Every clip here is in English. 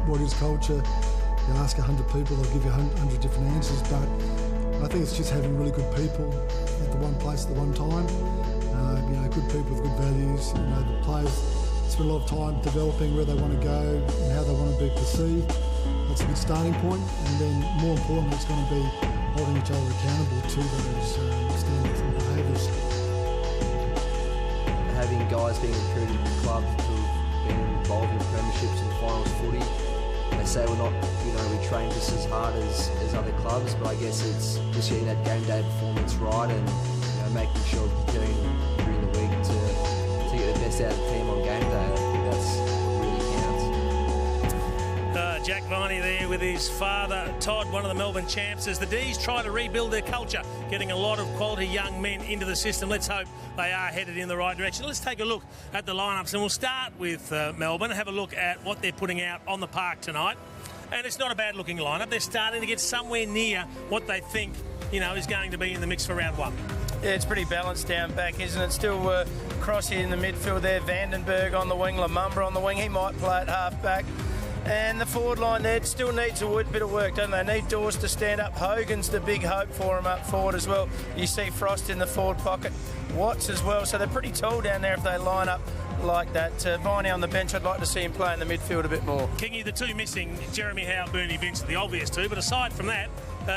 what is culture. You ask 100 people, they'll give you 100 different answers, but I think it's just having really good people at the one place at the one time. Good people with good values. The players spend a lot of time developing where they want to go and how they want to be perceived. That's a good starting point, and then more importantly, it's going to be holding each other accountable to those standards and behaviours. Having guys being recruited to the club who've been involved in premierships and finals footy, they say we're not, we train just as hard as other clubs, but I guess it's just getting that game day performance right and making sure we're preparing during the week to get the best out of the team on game day. I think that's what really counts. Jack Viney there with his father, Todd, one of the Melbourne champs, as the D's try to rebuild their culture, getting a lot of quality young men into the system. Let's hope they are headed in the right direction. Let's take a look at the lineups, and we'll start with Melbourne, have a look at what they're putting out on the park tonight. And it's not a bad-looking lineup. They're starting to get somewhere near what they think, is going to be in the mix for round one. Yeah, it's pretty balanced down back, isn't it? Still Crossy in the midfield there, Vandenberg on the wing, Lamumba on the wing. He might play at half-back. And the forward line there still needs a bit of work, don't they? Need Dawes to stand up. Hogan's the big hope for him up forward as well. You see Frost in the forward pocket. Watts as well. So they're pretty tall down there if they line up like that. Viney on the bench, I'd like to see him play in the midfield a bit more. Kingy, the two missing, Jeremy Howe, Bernie Vincent, the obvious two. But aside from that,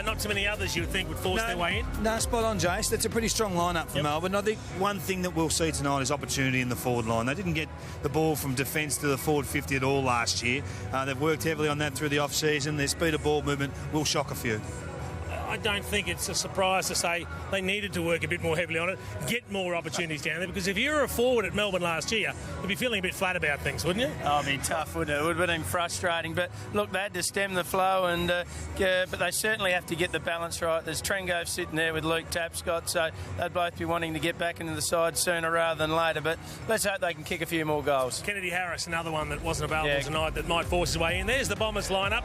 not too many others you would think would force their way in. No, spot on, Jace. That's a pretty strong lineup for Melbourne. I think one thing that we'll see tonight is opportunity in the forward line. They didn't get the ball from defence to the forward 50 at all last year. They've worked heavily on that through the off-season. Their speed of ball movement will shock a few. I don't think it's a surprise to say they needed to work a bit more heavily on it, get more opportunities down there, because if you were a forward at Melbourne last year, you'd be feeling a bit flat about things, wouldn't you? Oh, it'd be tough, wouldn't it? It would have been frustrating. But look, they had to stem the flow, and but they certainly have to get the balance right. There's Trengove sitting there with Luke Tapscott, so they'd both be wanting to get back into the side sooner rather than later. But let's hope they can kick a few more goals. Kennedy Harris, another one that wasn't available tonight that might force his way in. There's the Bombers lineup.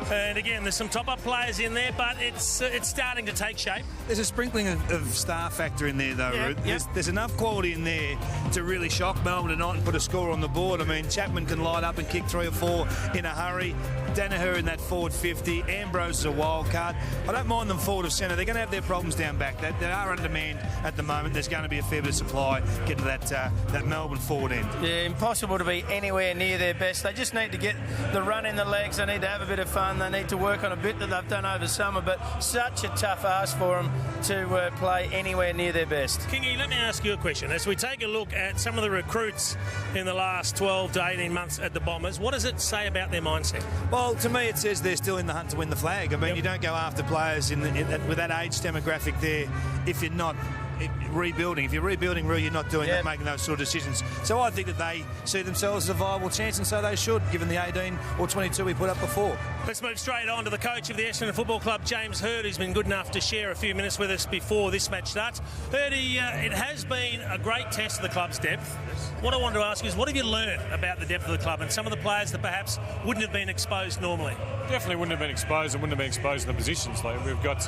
And again, there's some top-up players in there, but it's starting to take shape. There's a sprinkling of star factor in there, though, Ruth. There's enough quality in there to really shock Melbourne tonight and put a score on the board. I mean, Chapman can light up and kick 3 or 4 in a hurry. Danaher in that forward 50. Ambrose is a wild card. I don't mind them forward of centre. They're going to have their problems down back. They are under demand at the moment. There's going to be a fair bit of supply getting to that Melbourne forward end. Yeah, impossible to be anywhere near their best. They just need to get the run in the legs. They need to have a bit of fun. They need to work on a bit that they've done over summer, but such a tough ask for them to play anywhere near their best. Kingy, let me ask you a question. As we take a look at some of the recruits in the last 12 to 18 months at the Bombers, what does it say about their mindset? Well, to me, it says they're still in the hunt to win the flag. I mean, you don't go after players with that age demographic there if you're not rebuilding. If you're rebuilding, you're not doing that, making those sort of decisions. So I think that they see themselves as a viable chance, and so they should, given the 18 or 22 we put up before. Let's move straight on to the coach of the Essendon Football Club, James Hird, who's been good enough to share a few minutes with us before this match starts. Hirdy, it has been a great test of the club's depth. What I wanted to ask you is, what have you learned about the depth of the club and some of the players that perhaps wouldn't have been exposed normally? Definitely wouldn't have been exposed and wouldn't have been exposed in the positions. Like we've got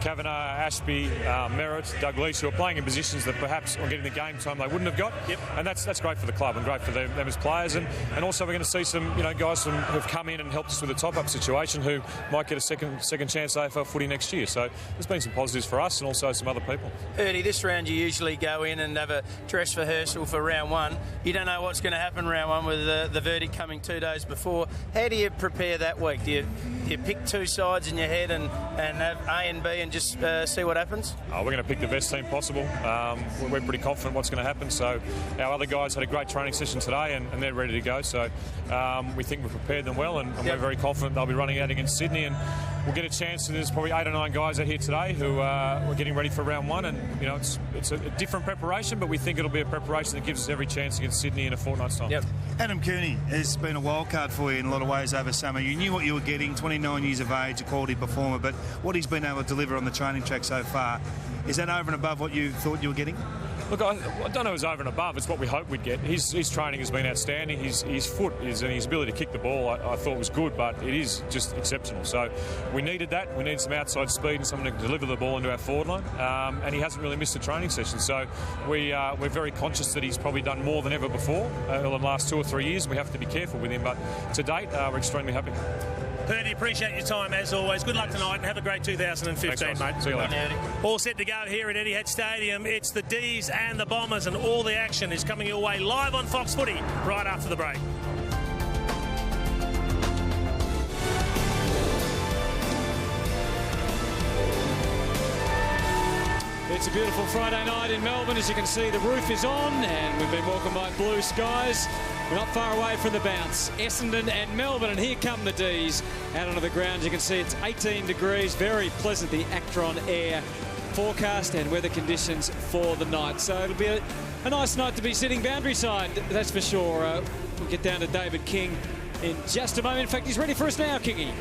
Kavanagh, Ashby, Merritt, Doug Lees, who are playing in positions that perhaps are getting the game time they wouldn't have got. And that's great for the club and great for them as players. And also we're going to see some guys who've come in and helped us with a top-up situation who might get a second chance AFL footy next year. So there's been some positives for us and also some other people. Hirdy, this round you usually go in and have a dress rehearsal for round one. You don't know what's going to happen round one with the verdict coming 2 days before. How do you prepare that week? Do you pick two sides in your head and have A and B and just see what happens? We're going to pick the best team possible. We're pretty confident what's going to happen. So our other guys had a great training session today and they're ready to go. So we think we've prepared them well and we're very confident they'll be running out against Sydney, and we'll get a chance. And there's probably 8 or 9 guys out here today who are getting ready for round one, and it's a different preparation, but we think it'll be a preparation that gives us every chance against Sydney in a fortnight's time. Adam Cooney has been a wild card for you in a lot of ways over summer. You knew what you were getting, 29 years of age, a quality performer, but what he's been able to deliver on the training track so far, is that over and above what you thought you were getting? Look, I don't know if it was over and above. It's what we hoped we'd get. His training has been outstanding. His foot and his ability to kick the ball I thought was good, but it is just exceptional. So we needed that. We needed some outside speed and someone to deliver the ball into our forward line. And he hasn't really missed a training session. So we're very conscious that he's probably done more than ever before in the last 2 or 3 years. We have to be careful with him. But to date, we're extremely happy. Purdy, appreciate your time as always. Good luck tonight and have a great 2015, Thanks, mate. See you later. All set to go here at Etihad Stadium. It's the D's and the Bombers, and all the action is coming your way live on Fox Footy right after the break. It's a beautiful Friday night in Melbourne. As you can see, the roof is on and we've been welcomed by blue skies. We're not far away from the bounce. Essendon and Melbourne, and here come the D's out onto the ground. You can see it's 18 degrees, very pleasant, the Actron air forecast and weather conditions for the night. So it'll be a nice night to be sitting boundary side, that's for sure. We'll get down to David King in just a moment. In fact, he's ready for us now, Kingy.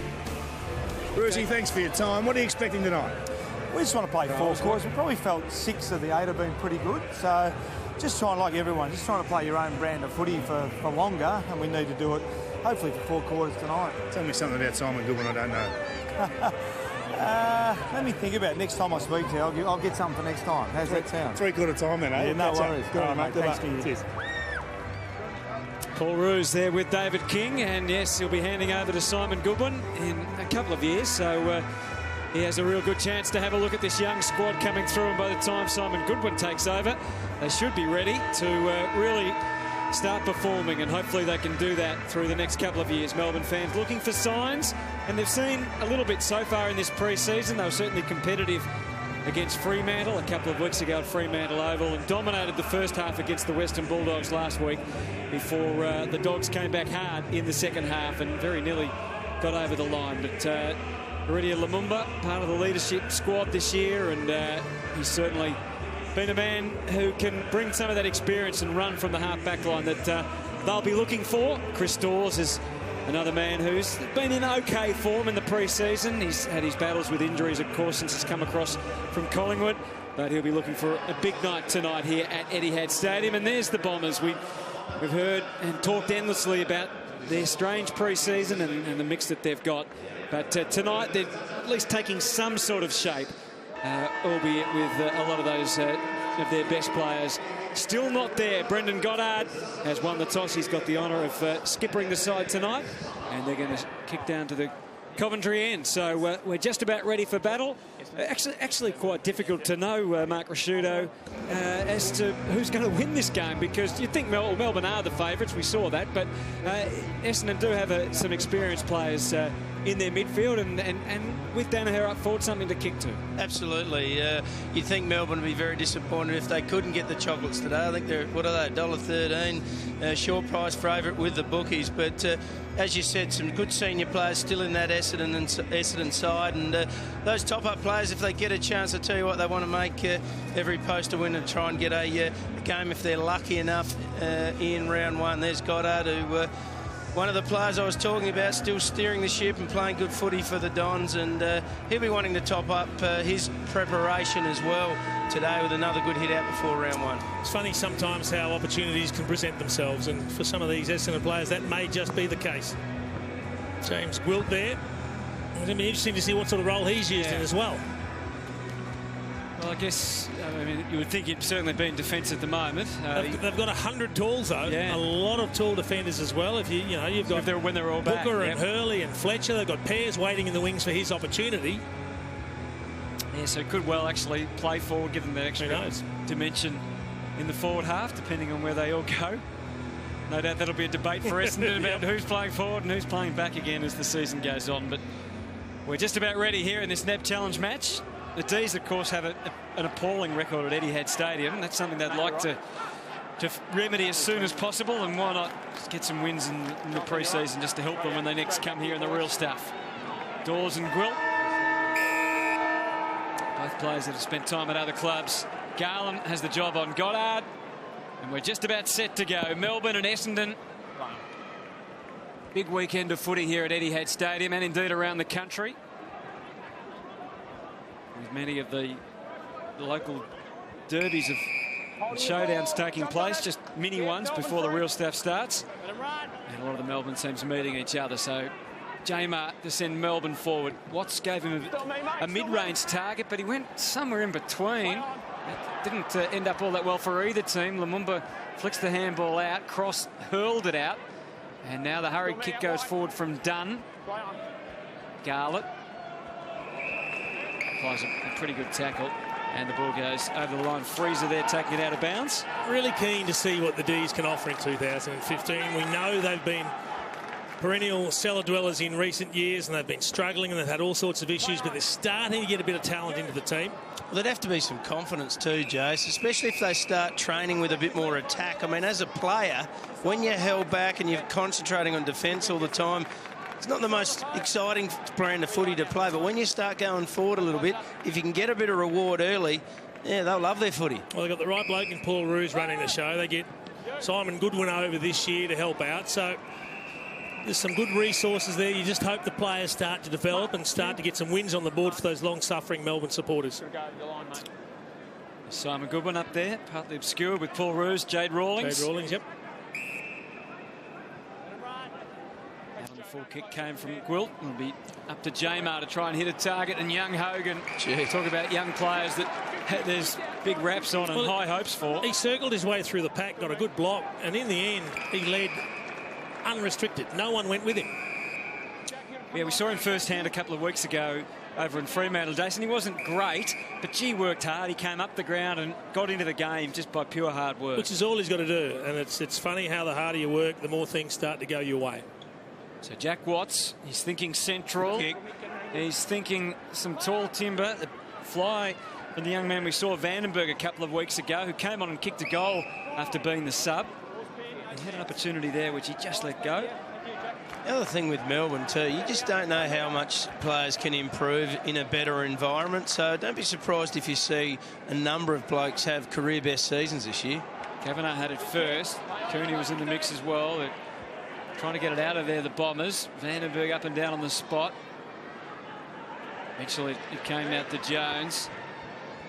Brucey, thanks for your time. What are you expecting tonight? We just want to play 4 quarters. We probably felt 6 of the 8 have been pretty good. So just trying, like everyone, just trying to play your own brand of footy for longer, and we need to do it hopefully for 4 quarters tonight. Tell me something about Simon Goodwin I don't know. Let me think about it. Next time I speak to you, I'll get something for next time. How's that sound? 3/4 time then, eh? Yeah, no worries. Good on, mate. Good Thanks luck. Cheers. Paul Roos there with David King, and yes, he'll be handing over to Simon Goodwin in a couple of years. So he has a real good chance to have a look at this young squad coming through, and by the time Simon Goodwin takes over, they should be ready to really start performing, and hopefully they can do that through the next couple of years. Melbourne fans looking for signs, and they've seen a little bit so far in this pre-season. They were certainly competitive against Fremantle a couple of weeks ago at Fremantle Oval, and dominated the first half against the Western Bulldogs last week before the Dogs came back hard in the second half and very nearly got over the line. But Iridia Lumumba, part of the leadership squad this year, and he's certainly been a man who can bring some of that experience and run from the half-back line that they'll be looking for. Chris Dawes is another man who's been in OK form in the pre-season. He's had his battles with injuries, of course, since he's come across from Collingwood, but he'll be looking for a big night tonight here at Etihad Stadium. And there's the Bombers. We've heard and talked endlessly about their strange pre-season and the mix that they've got. But tonight, they're at least taking some sort of shape, albeit with a lot of those of their best players still not there. Brendan Goddard has won the toss. He's got the honour of skippering the side tonight, and they're going to kick down to the Coventry end. So we're just about ready for battle. Actually quite difficult to know, Mark Rasciuto, as to who's going to win this game, because you'd think Melbourne are the favourites. We saw that, but Essendon do have some experienced players in their midfield, and with Danaher up forward, something to kick to. Absolutely. You'd think Melbourne would be very disappointed if they couldn't get the chocolates today. I think they're, what are they, $1.13, short price favourite with the bookies. But as you said, some good senior players still in that Essendon side, and those top-up players, if they get a chance, I tell you what, they want to make every post a win and try and get a game if they're lucky enough in round one. There's Goddard, who one of the players I was talking about, still steering the ship and playing good footy for the Dons, and he'll be wanting to top up his preparation as well today with another good hit out before round one. It's funny sometimes how opportunities can present themselves, and for some of these Essendon players that may just be the case. James Gwilt there. It's going to be interesting to see what sort of role he's used in as well. Well, I guess, I mean, you would think he'd certainly be in defence at the moment. They've got 100 tools, though. Yeah. A lot of tall defenders as well. If you've got when they're all back, Booker and Hurley and Fletcher. They've got Pears waiting in the wings for his opportunity. Yeah, so could well actually play forward, give them that extra dimension in the forward half, depending on where they all go. No doubt that'll be a debate for Essendon about who's playing forward and who's playing back again as the season goes on. But we're just about ready here in this NAB Challenge match. The D's, of course, have an appalling record at Etihad Stadium. That's something they'd like to remedy as soon as possible, and why not just get some wins in the pre-season just to help them when they next come here in the real stuff. Dawes and Gwilt, both players that have spent time at other clubs. Garland has the job on Goddard, and we're just about set to go. Melbourne and Essendon. Big weekend of footy here at Etihad Stadium, and indeed around the country, with many of the local derbies of Showdowns taking place, just mini ones before the real stuff starts. And a lot of the Melbourne teams meeting each other. So Jamar to send Melbourne forward. Watts gave him a mid-range target, but he went somewhere in between. It didn't end up all that well for either team. Lumumba flicks the handball out. Cross hurled it out. And now the hurried kick goes forward from Dunn. Garlett applies a pretty good tackle. And the ball goes over the line. Freezer there taking it out of bounds. Really keen to see what the D's can offer in 2015. We know they've been perennial cellar dwellers in recent years, and they've been struggling and they've had all sorts of issues, but they're starting to get a bit of talent into the team. Well, there'd have to be some confidence too, Jace, especially if they start training with a bit more attack. I mean, as a player, when you're held back and you're concentrating on defence all the time, it's not the most exciting brand of footy to play, but when you start going forward a little bit, if you can get a bit of reward early, yeah, they'll love their footy. Well, they've got the right bloke in Paul Roos running the show. They get Simon Goodwin over this year to help out, so there's some good resources there. You just hope the players start to develop and start to get some wins on the board for those long-suffering Melbourne supporters. Simon Goodwin up there, partly obscured with Paul Roos, Jade Rawlings. Jade Rawlings, yep. Out on the full kick came from Gwilt. It'll be up to Jamar to try and hit a target, and young Hogan. Talk about young players that there's big raps on and high hopes for. He circled his way through the pack, got a good block, and in the end, he led unrestricted. No one went with him. Yeah, we saw him firsthand a couple of weeks ago over in Fremantle days, and he wasn't great, but gee, worked hard. He came up the ground and got into the game just by pure hard work. Which is all he's got to do, and it's funny how the harder you work, the more things start to go your way. So Jack Watts, he's thinking central. He's thinking some tall timber. The fly from the young man we saw, Vandenberg, a couple of weeks ago, who came on and kicked a goal after being the sub. He had an opportunity there which he just let go. The other thing with Melbourne too, you just don't know how much players can improve in a better environment, so don't be surprised if you see a number of blokes have career best seasons this year. Kavanagh had it first. Cooney was in the mix as well. They're trying to get it out of there, the Bombers. Vandenberg up and down on the spot. Eventually it came out to Jones.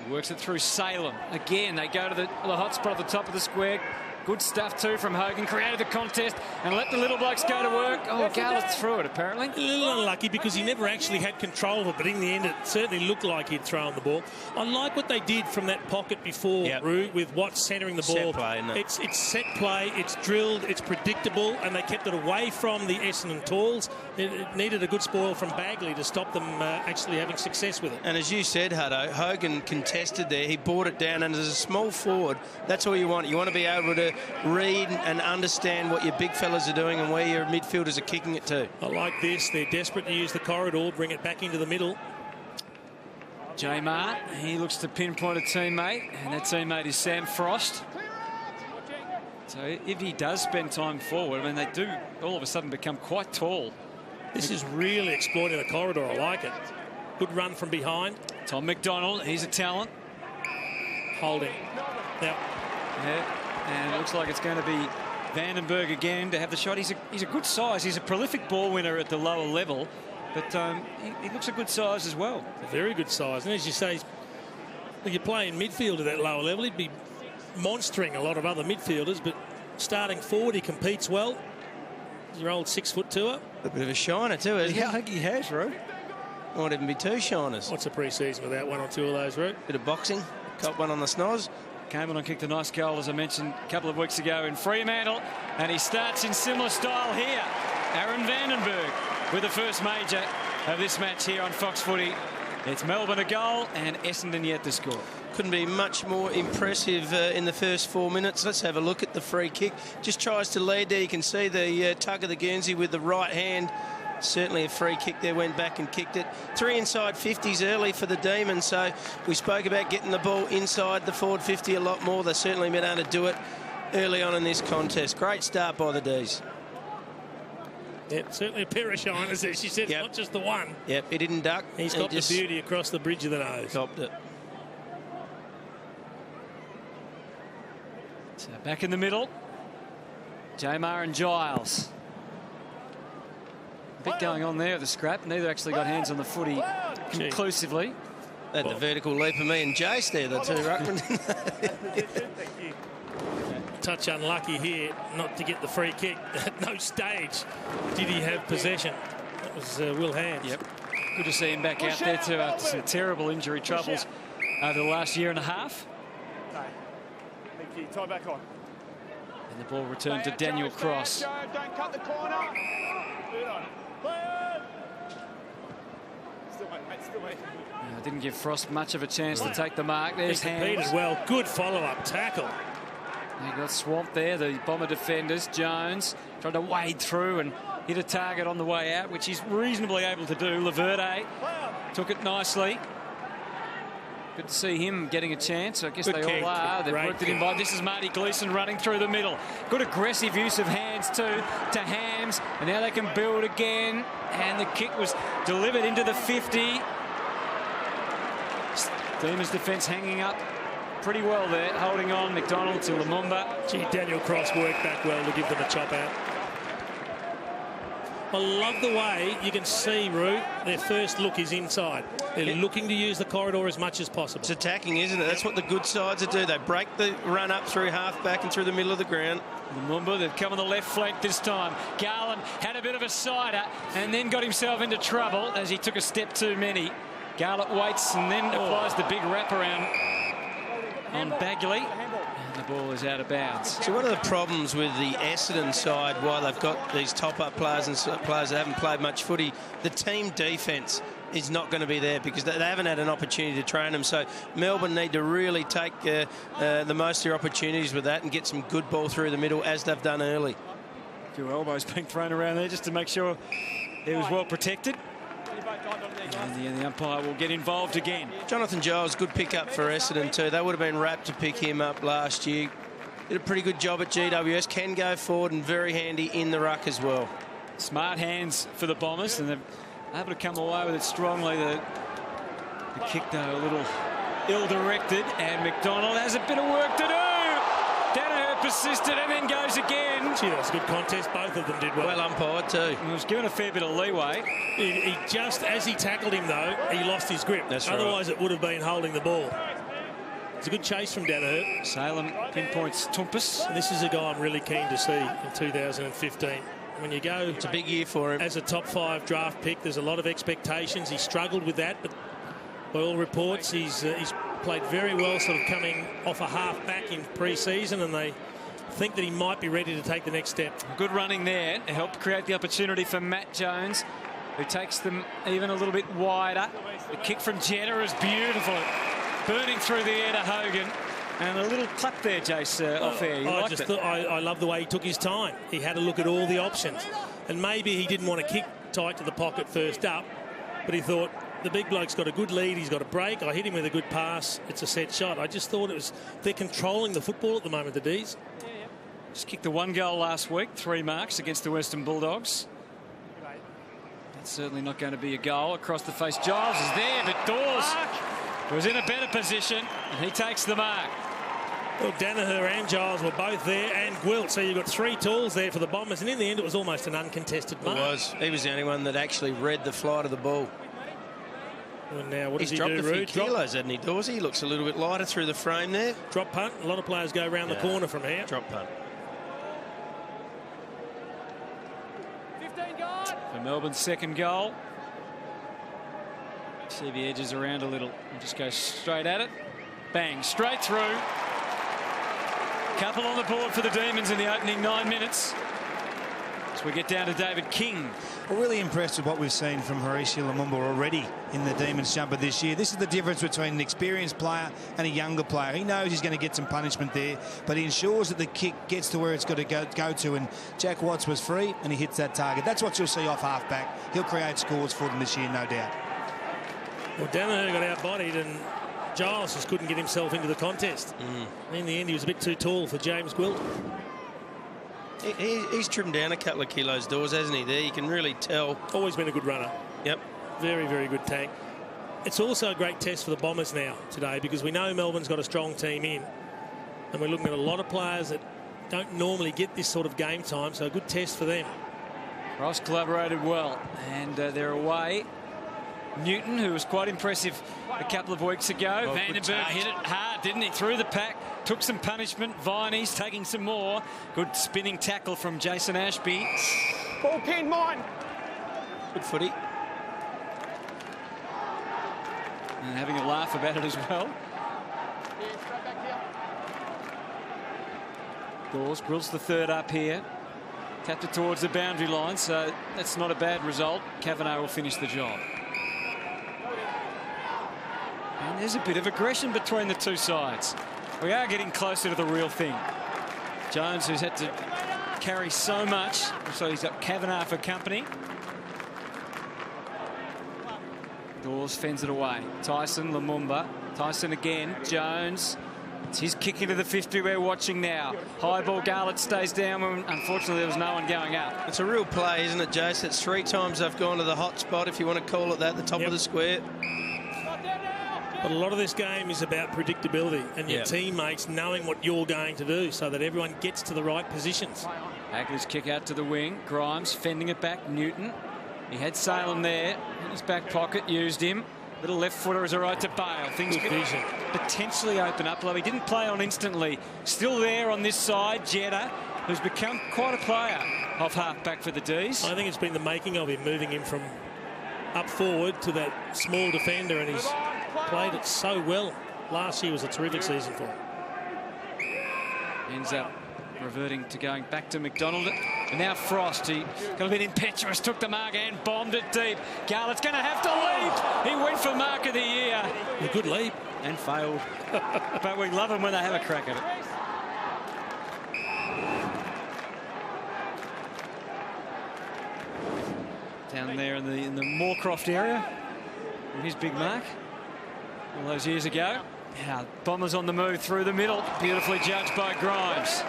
He works it through Salem. Again, they go to the hot spot at the top of the square. Good stuff too from Hogan. Created the contest and let the little blokes go to work. Oh, Garlett's through it apparently. A little unlucky because he never actually had control of it, but in the end it certainly looked like he'd thrown the ball. I like what they did from that pocket before, Roo, with Watts centering the ball. Set play, isn't it? It's set play, it's drilled, it's predictable, and they kept it away from the Essendon Talls. It needed a good spoil from Bagley to stop them actually having success with it. And as you said, Hutto, Hogan contested there. He brought it down, and as a small forward, that's all you want. You want to be able to read and understand what your big fellas are doing and where your midfielders are kicking it to. I like this. They're desperate to use the corridor, bring it back into the middle. Jamar, he looks to pinpoint a teammate, and that teammate is Sam Frost. So if he does spend time forward, I mean, they do all of a sudden become quite tall. This is really exploiting the corridor. I like it. Good run from behind. Tom McDonald, he's a talent. Holding. Now. Yeah. And it looks like it's going to be Vandenberg again to have the shot. He's a good size. He's a prolific ball winner at the lower level, but he looks a good size as well. A very good size. And as you say, if you play in midfield at that lower level, he'd be monstering a lot of other midfielders, but starting forward, he competes well. He's your old 6'2". A bit of a shiner too, isn't he? Yeah, I think he has, Roo. Might even be two shiners. What's a pre-season without one or two of those, Roo? Bit of boxing. Caught one on the snoz. Came on and kicked a nice goal, as I mentioned, a couple of weeks ago in Fremantle. And he starts in similar style here. Aaron Vandenberg with the first major of this match here on Fox Footy. It's Melbourne a goal and Essendon yet to score. Couldn't be much more impressive in the first 4 minutes. Let's have a look at the free kick. Just tries to lead there. You can see the tug of the Guernsey with the right hand. Certainly a free kick there, went back and kicked it. 3 inside 50s early for the Demons, so we spoke about getting the ball inside the forward 50 a lot more. They've certainly been able to do it early on in this contest. Great start by the D's. Yep, certainly a pair of shiners there. She said it's not just the one. Yep, he didn't duck. He's got the beauty across the bridge of the nose. Copped it. So back in the middle, Jamar and Giles. A bit going on there with the scrap. Neither actually got hands on the footy conclusively. Had the vertical leap of me and Jace there, the two ruckmen. Touch unlucky here not to get the free kick. At no stage did he have possession. That was Will Hands. Yep. Good to see him back out there too after some terrible injury troubles over the last year and a half. Thank you. Tie back on. And the ball returned to Daniel Cross. Don't cut the corner. Didn't give Frost much of a chance to take the mark. There's Hands. Competed well. Good follow-up tackle. They got swamped there, the Bomber defenders. Jones tried to wade through and hit a target on the way out, which he's reasonably able to do. Laverde took it nicely. Good to see him getting a chance. I guess Good they kick. all are. They've Great worked it in by. This is Marty Gleeson running through the middle. Good aggressive use of Hands too to Hams. And now they can build again. And the kick was delivered into the 50. Demons defence hanging up pretty well there, holding on. McDonald to Lumumba. Gee, Daniel Cross worked back well to give them a chop out. I love the way you can see, Roo, their first look is inside. They're looking to use the corridor as much as possible. It's attacking, isn't it? That's what the good sides do. They break the run up through half-back and through the middle of the ground. Lumumba, they've come on the left flank this time. Garland had a bit of a cider and then got himself into trouble as he took a step too many. Garland waits and then applies the big wraparound on Bagley. And the ball is out of bounds. So one of the problems with the Essendon side, why they've got these top-up players and players that haven't played much footy, the team defence is not going to be there because they haven't had an opportunity to train them. So Melbourne need to really take the most of their opportunities with that and get some good ball through the middle as they've done early. A few elbows being thrown around there just to make sure it was well protected. And the umpire will get involved again. Jonathan Giles, good pick-up for Essendon too. They would have been rapt to pick him up last year. Did a pretty good job at GWS. Can go forward and very handy in the ruck as well. Smart hands for the Bombers, and they're able to come away with it strongly. The kick, though, a little ill-directed, and McDonald has a bit of work to do. Danaher persisted and then goes again. Gee, that was a good contest. Both of them did well. Well umpired too. He was given a fair bit of leeway. He just, as he tackled him, though, he lost his grip. That's Otherwise, it would have been holding the ball. It's a good chase from Danaher. Salem pinpoints Tumpus. And this is a guy I'm really keen to see in 2015. When you go... It's a big year for him. As a top 5 draft pick, there's a lot of expectations. He struggled with that, but by all reports, he's played very well, sort of coming off a half-back in pre-season, and they think that he might be ready to take the next step. Good running there. It helped create the opportunity for Matt Jones, who takes them even a little bit wider. The kick from Jetta is beautiful. Burning through the air to Hogan. And a little clap there, Jace, off air. I love the way he took his time. He had a look at all the options. And maybe he didn't want to kick tight to the pocket first up, but he thought, the big bloke's got a good lead, he's got a break, I hit him with a good pass, it's a set shot. I just thought they're controlling the football at the moment, the D's. Just kicked the 1 goal last week, 3 marks against the Western Bulldogs. That's certainly not going to be a goal. Across the face, Giles is there, but Dawes was in a better position, and he takes the mark. Well, Danaher and Giles were both there, and Gwilt, so you've got 3 tools there for the Bombers, and in the end it was almost an uncontested mark. It was. He was the only one that actually read the flight of the ball. And now what does he dropped do, a few kilos, hasn't he, Dawsey? He looks a little bit lighter through the frame there. Drop punt. A lot of players go around the corner from here. Drop punt. For Melbourne's second goal. See the edges around a little. And just go straight at it. Bang, straight through. Couple on the board for the Demons in the opening 9 minutes. So we get down to David King. We're really impressed with what we've seen from Harishi Lumumba already in the Demons jumper this year. This is the difference between an experienced player and a younger player. He knows he's going to get some punishment there, but he ensures that the kick gets to where it's got to go to, and Jack Watts was free and he hits that target. That's what you'll see off half-back. He'll create scores for them this year, no doubt. Well, Danaher got outbodied and Giles just couldn't get himself into the contest. In the end, he was a bit too tall for James Gwilt. He's trimmed down a couple of kilos, Dawes, hasn't he? There, you can really tell. Always been a good runner. Yep. Very, very good tank. It's also a great test for the Bombers now today, because we know Melbourne's got a strong team in, and we're looking at a lot of players that don't normally get this sort of game time, so a good test for them. Ross collaborated well, and they're away Newton, who was quite impressive a couple of weeks ago. Oh, Vandenberg hit it hard, didn't he? Through the pack, took some punishment. Viney's taking some more. Good spinning tackle from Jason Ashby. Ball pin, mine. Good footy. And having a laugh about it as well. Dawes grills the third up here. Tapped it towards the boundary line, so that's not a bad result. Kavanagh will finish the job. And there's a bit of aggression between the two sides. We are getting closer to the real thing. Jones, who's had to carry so much, so he's got Kavanagh for company. Dawes fends it away. Tyson, Lumumba. Tyson again. Jones. It's his kick into the 50 we're watching now. High ball, Garlett stays down when unfortunately there was no one going up. It's a real play, isn't it, Jace? It's 3 times they've gone to the hot spot, if you want to call it that, the top of the square. But a lot of this game is about predictability and your teammates knowing what you're going to do so that everyone gets to the right positions. Hagley's kick out to the wing. Grimes fending it back. Newton. He had Salem there in his back pocket, used him. Little left footer is a right to bail. Things could potentially open up. Although he didn't play on instantly. Still there on this side, Jeddah, who's become quite a player off half back for the D's. I think it's been the making of him, moving him from up forward to that small defender, and he's played it so well. Last year was a terrific season for him. Ends up reverting to going back to McDonald. And now Frost, he got a bit impetuous, took the mark and bombed it deep. Garlett's going to have to leap. He went for mark of the year. A good leap. And failed. But we love them when they have a crack at it. Down there in the Moorcroft area, with his big mark all those years ago. Now Bombers on the move through the middle, beautifully judged by Grimes.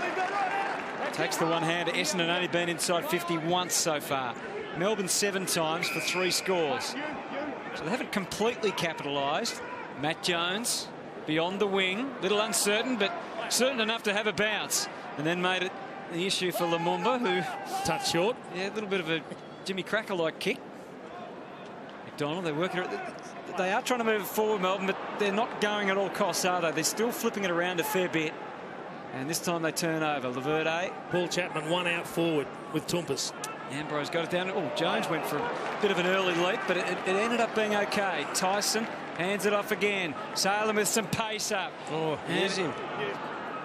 Takes the one-hander. Essendon only been inside 50 once so far. Melbourne 7 times for 3 scores. So they haven't completely capitalised. Matt Jones beyond the wing, little uncertain, but certain enough to have a bounce, and then made it the issue for Lumumba, who touched short. Yeah, a little bit of a Jimmy Cracker-like kick. McDonald, they're working it. They are trying to move it forward, Melbourne, but they're not going at all costs, are they? They're still flipping it around a fair bit. And this time they turn over. Laverde. Paul Chapman, one out forward with Tompus. Ambrose got it down. Oh, Jones went for a bit of an early leap, but it ended up being okay. Tyson hands it off again. Salem with some pace up. Oh, here's him.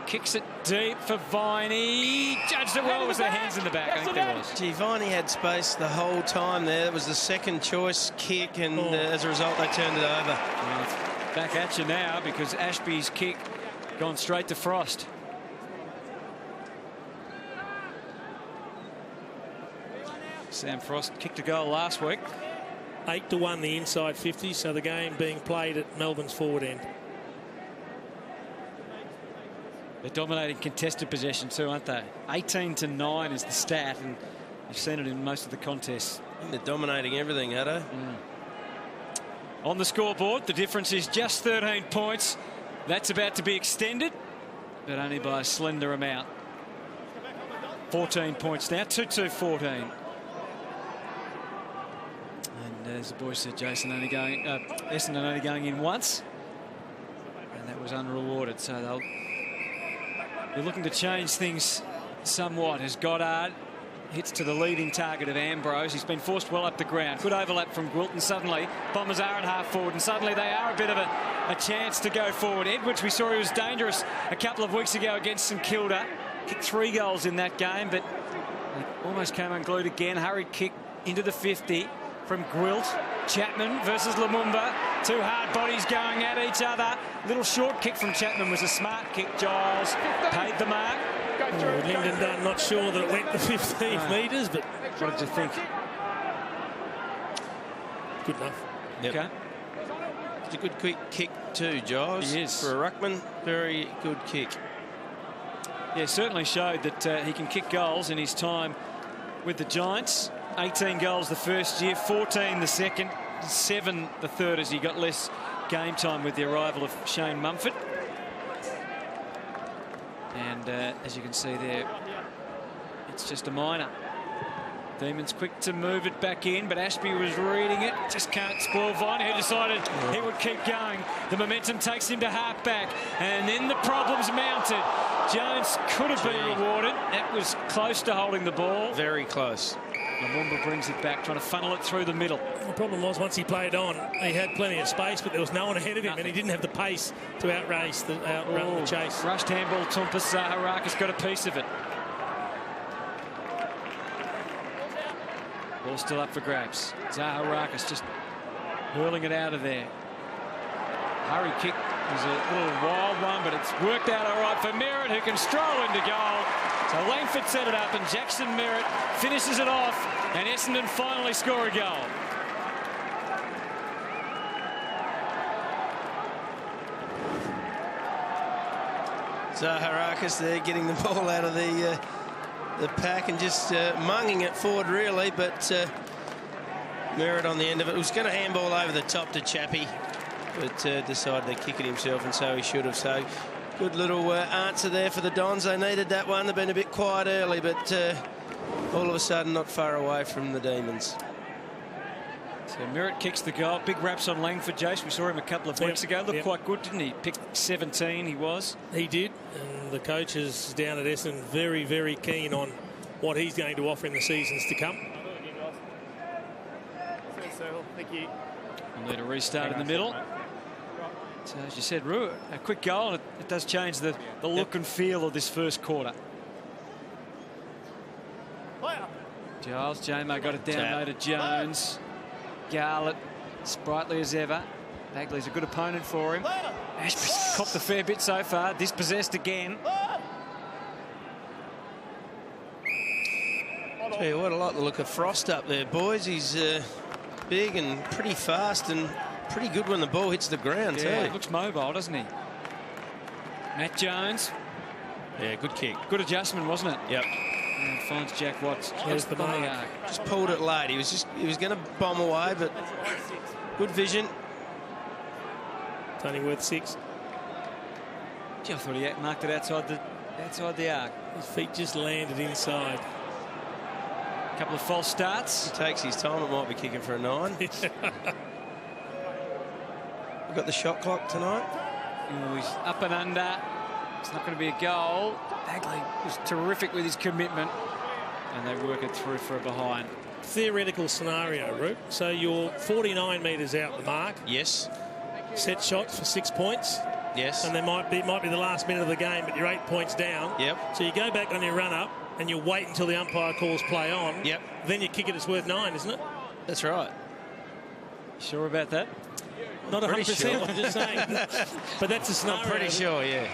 Kicks it deep for Viney. Judged it well. Was their hands in the back? I think there was. Gee, Viney had space the whole time there. It was the second choice kick, and as a result, they turned it over. Well, it's back at you now because Ashby's kick gone straight to Frost. Sam Frost kicked a goal last week. 8-1 the inside 50, so the game being played at Melbourne's forward end. They're dominating contested possession too, aren't they? 18-9 is the stat, and you've seen it in most of the contests. They're dominating everything, Addo. On the scoreboard, the difference is just 13 points. That's about to be extended, but only by a slender amount. 14 points now, 2-2-14. And as the boys said, Essendon only going in once, and that was unrewarded. So they'll be looking to change things somewhat as Goddard hits to the leading target of Ambrose. He's been forced well up the ground. Good overlap from Gwilt, and suddenly Bombers are at half forward, and suddenly they are a bit of a chance to go forward. Edwards, we saw he was dangerous a couple of weeks ago against St Kilda. Kicked 3 goals in that game, but almost came unglued again. Hurried kick into the 50 from Gwilt. Chapman versus Lumumba. 2 hard bodies going at each other. Little short kick from Chapman was a smart kick. Giles paid the mark. Lyndon Dunn not sure that it went to 15 metres, but what did you think? Good enough. Yep. Okay. It's a good quick kick too, Giles. He is. For a ruckman, very good kick. Yeah, certainly showed that he can kick goals in his time with the Giants. 18 goals the first year, 14 the second, 7 the third, as he got less game time with the arrival of Shane Mumford. And as you can see there, it's just a minor. Demons quick to move it back in, but Ashby was reading it. Just can't spoil Vine, who decided he would keep going. The momentum takes him to half-back, and then the problems mounted. Jones could have been rewarded. That was close to holding the ball. Very close. Lumumba brings it back, trying to funnel it through the middle. The problem was once he played on, he had plenty of space, but there was no one ahead of him, and he didn't have the pace to outrun the chase. Rushed handball, Tumpus Zaharakis got a piece of it. Ball still up for grabs. Zaharakis just hurling it out of there. Hurry kick was a little wild one, but it's worked out all right for Merritt, who can stroll into goal. So Langford set it up, and Jackson Merritt finishes it off, and Essendon finally score a goal. Zaharakis there getting the ball out of the pack and just munging it forward, really, but Merritt on the end of it. Was going to handball over the top to Chappie, but decided to kick it himself, and so he should have. So good little answer there for the Dons. They needed that one. They've been a bit quiet early, but all of a sudden not far away from the Demons. So Merritt kicks the goal. Big raps on Langford, Jace. We saw him a couple of weeks ago. Looked quite good, didn't he? Picked 17, he was. He did, and the coaches down at Essendon very, very keen on what he's going to offer in the seasons to come. Thank you. We'll need a restart in the middle. So as you said, Rue, a quick goal, and it does change the look and feel of this first quarter. Giles, Jamo got it down low to Jones. Garlett, sprightly as ever. Bagley's a good opponent for him. Ashby's copped a fair bit so far. Dispossessed again. Tell you what, I like the look of Frost up there, boys. He's big and pretty fast and pretty good when the ball hits the ground, too. He looks mobile, doesn't he? Matt Jones. Yeah, good kick. Good adjustment, wasn't it? Yep. And finds Jack Watts. Just the mark. Just pulled it late. He was going to bomb away, but good vision. It's only worth 6. Gee, I thought he marked it outside the arc. His feet just landed inside. A couple of false starts. He takes his time. It might be kicking for a 9. We've got the shot clock tonight. Oh, he's up and under. It's not going to be a goal. Bagley was terrific with his commitment, and they work it through for a behind. Theoretical scenario, Root. So you're 49 metres out the mark. Yes. Set shots for 6 points. Yes. And there might be the last minute of the game, but you're 8 points down. Yep. So you go back on your run-up, and you wait until the umpire calls play on. Yep. Then you kick it, it's worth 9, isn't it? That's right. Sure about that? Not 100%, sure. I'm just saying. But that's a scenario. I'm pretty sure, yeah.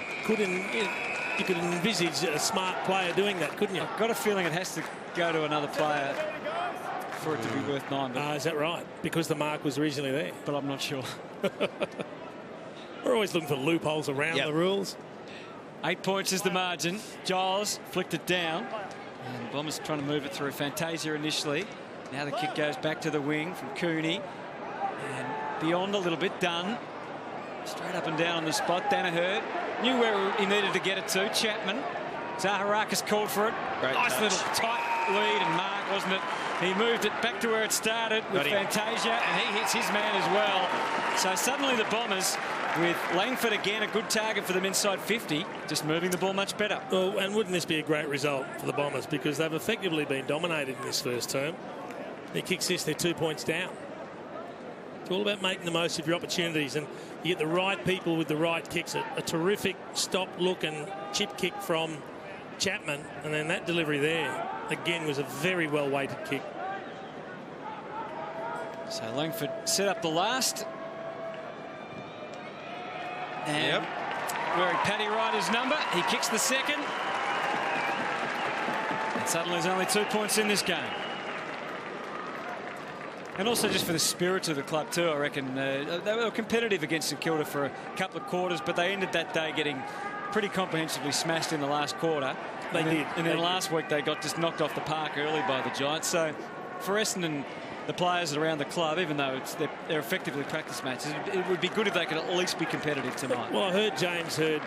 You could envisage a smart player doing that, couldn't you? I've got a feeling it has to go to another player for it to be worth 9. Is that right? Because the mark was originally there. But I'm not sure. We're always looking for loopholes around the rules. 8 points is the margin. Giles flicked it down. And Bombers trying to move it through. Fantasia initially. Now the kick goes back to the wing from Cooney. And beyond a little bit, Dunn. Straight up and down on the spot. Danaher knew where he needed to get it to. Chapman. Zaharakis called for it. Nice little tight lead and mark, wasn't it? He moved it back to where it started with Fantasia, and he hits his man as well. So suddenly the Bombers, with Langford again, a good target for them inside 50, just moving the ball much better. Well, and wouldn't this be a great result for the Bombers, because they've effectively been dominated in this first term. He kicks this, they're 2 points down. It's all about making the most of your opportunities, and you get the right people with the right kicks. A terrific stop, look and chip kick from Chapman, and then that delivery there again was a very well weighted kick. So Langford set up the last, and wearing Paddy Ryder's number, he kicks the second, and suddenly there's only 2 points in this game. And also just for the spirit of the club too, I reckon. They were competitive against St Kilda for a couple of quarters, but they ended that day getting pretty comprehensively smashed in the last quarter. They did. And then last week they got just knocked off the park early by the Giants. So for Essendon, the players around the club, even though they're effectively practice matches, it would be good if they could at least be competitive tonight. Well, I heard James Hird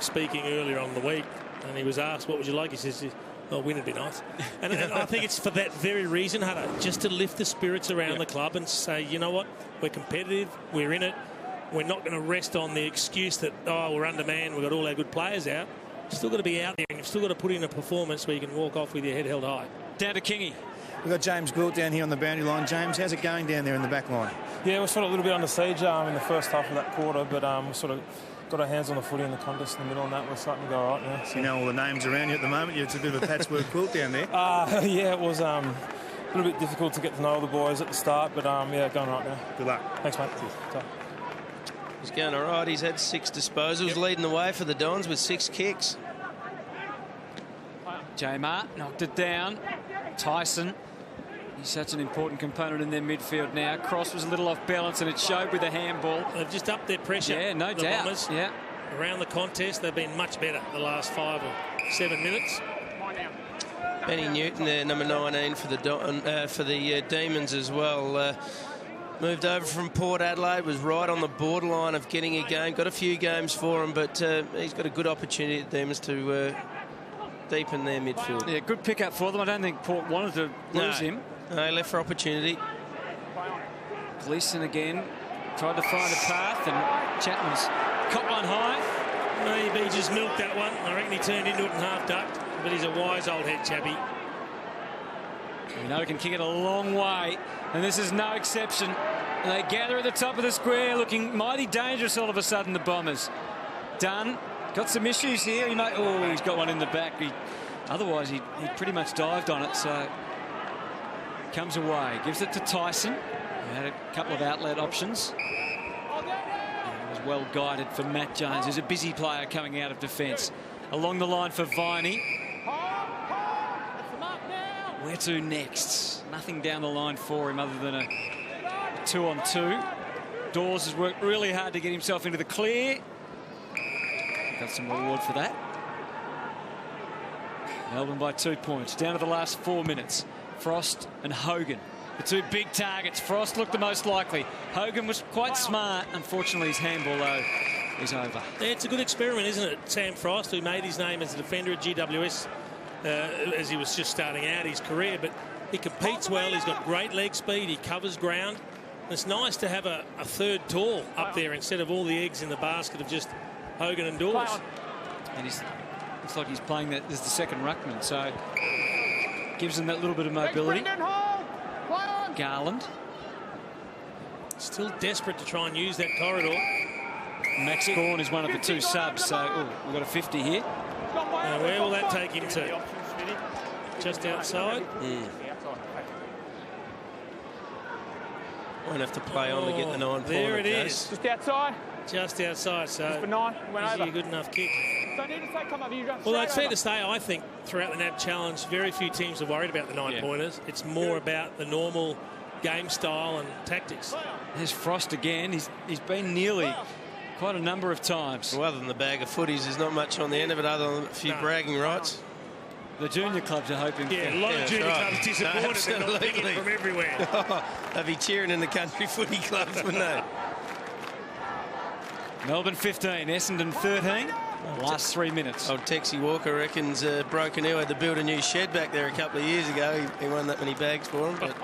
speaking earlier on the week, And he was asked, what would you like? He says, well, win would be nice. And I think it's for that very reason, Hunter, just to lift the spirits around the club and say, you know what, we're competitive, we're in it. We're not going to rest on the excuse that, oh, we're undermanned, we've got all our good players out. You've still got to be out there and you've still got to put in a performance where you can walk off with your head held high. Down to Kingy. We've got James Gould down here on the boundary line. James, how's it going down there in the back line? Yeah, we're sort of a little bit under siege in the first half of that quarter, but we sort of got our hands on the footy in the contest in the middle, and that was starting to go all right now. So. You know all the names around you at the moment. It's a bit of a patchwork quilt down there. Yeah, it was a little bit difficult to get to know all the boys at the start, but yeah, going right now. Good luck. Thanks, mate. Cheers. He's going all right. He's had 6 disposals, leading the way for the Dons with 6 kicks. J-Mart knocked it down. Tyson. He's such an important component in their midfield now. Cross was a little off balance and it showed with the handball. They've just upped their pressure. Yeah, no doubt. Bombers. Yeah. Around the contest, they've been much better the last 5 or 7 minutes. Benny Newton there, number 19 for the Demons as well. Moved over from Port Adelaide, was right on the borderline of getting a game. Got a few games for him, but he's got a good opportunity at Demons to deepen their midfield. Yeah, good pick-up for them. I don't think Port wanted to lose him. No, he left for opportunity. Gleeson again tried to find a path, and Chapman's caught one high. Maybe he just milked that one. I reckon he turned into it and half-ducked, but he's a wise old head chappy. You know, he can kick it a long way, and this is no exception. They gather at the top of the square, looking mighty dangerous all of a sudden, the Bombers. Dunn got some issues here. He's got one in the back. Otherwise, he pretty much dived on it, so comes away. Gives it to Tyson. He had a couple of outlet options. It was well guided for Matt Jones, who's a busy player coming out of defence. Along the line for Viney. Where to next? Nothing down the line for him other than a 2-on-2. Dawes has worked really hard to get himself into the clear. Got some reward for that. Melbourne by 2 points. Down to the last 4 minutes. Frost and Hogan, the 2 big targets. Frost looked the most likely. Hogan was quite smart. Unfortunately, his handball, though, is over. Yeah, it's a good experiment, isn't it? Sam Frost, who made his name as a defender at GWS as he was just starting out his career, but he competes well. He's got great leg speed. He covers ground. And it's nice to have a third tall up there instead of all the eggs in the basket of just Hogan and Dawes. And looks like he's playing that as the second ruckman, so gives him that little bit of mobility. Garland. Still desperate to try and use that corridor. Max Gawn is one of the 2 subs, so we've got a 50 here. Now, where will that take him to? Just outside? Won't have to play on to get the 9 point. There it is. Just outside. Just outside, so just for 9, went over. A good enough kick. Don't need to say come over, you go. Well, it's fair to say, I think, throughout the NAB Challenge, very few teams are worried about the 9-pointers. It's more about the normal game style and tactics. There's Frost again. He's been nearly quite a number of times. Well, other than the bag of footies, there's not much on the end of it other than a few bragging rights. The junior clubs are hoping. Yeah, a lot of junior clubs disappointed. They're not picking from everywhere. They'd be cheering in the country footy clubs, wouldn't they? Melbourne 15, Essendon 13. Last 3 minutes. Old Texie Walker reckons Broken Hill had to build a new shed back there a couple of years ago. He won that many bags for him, but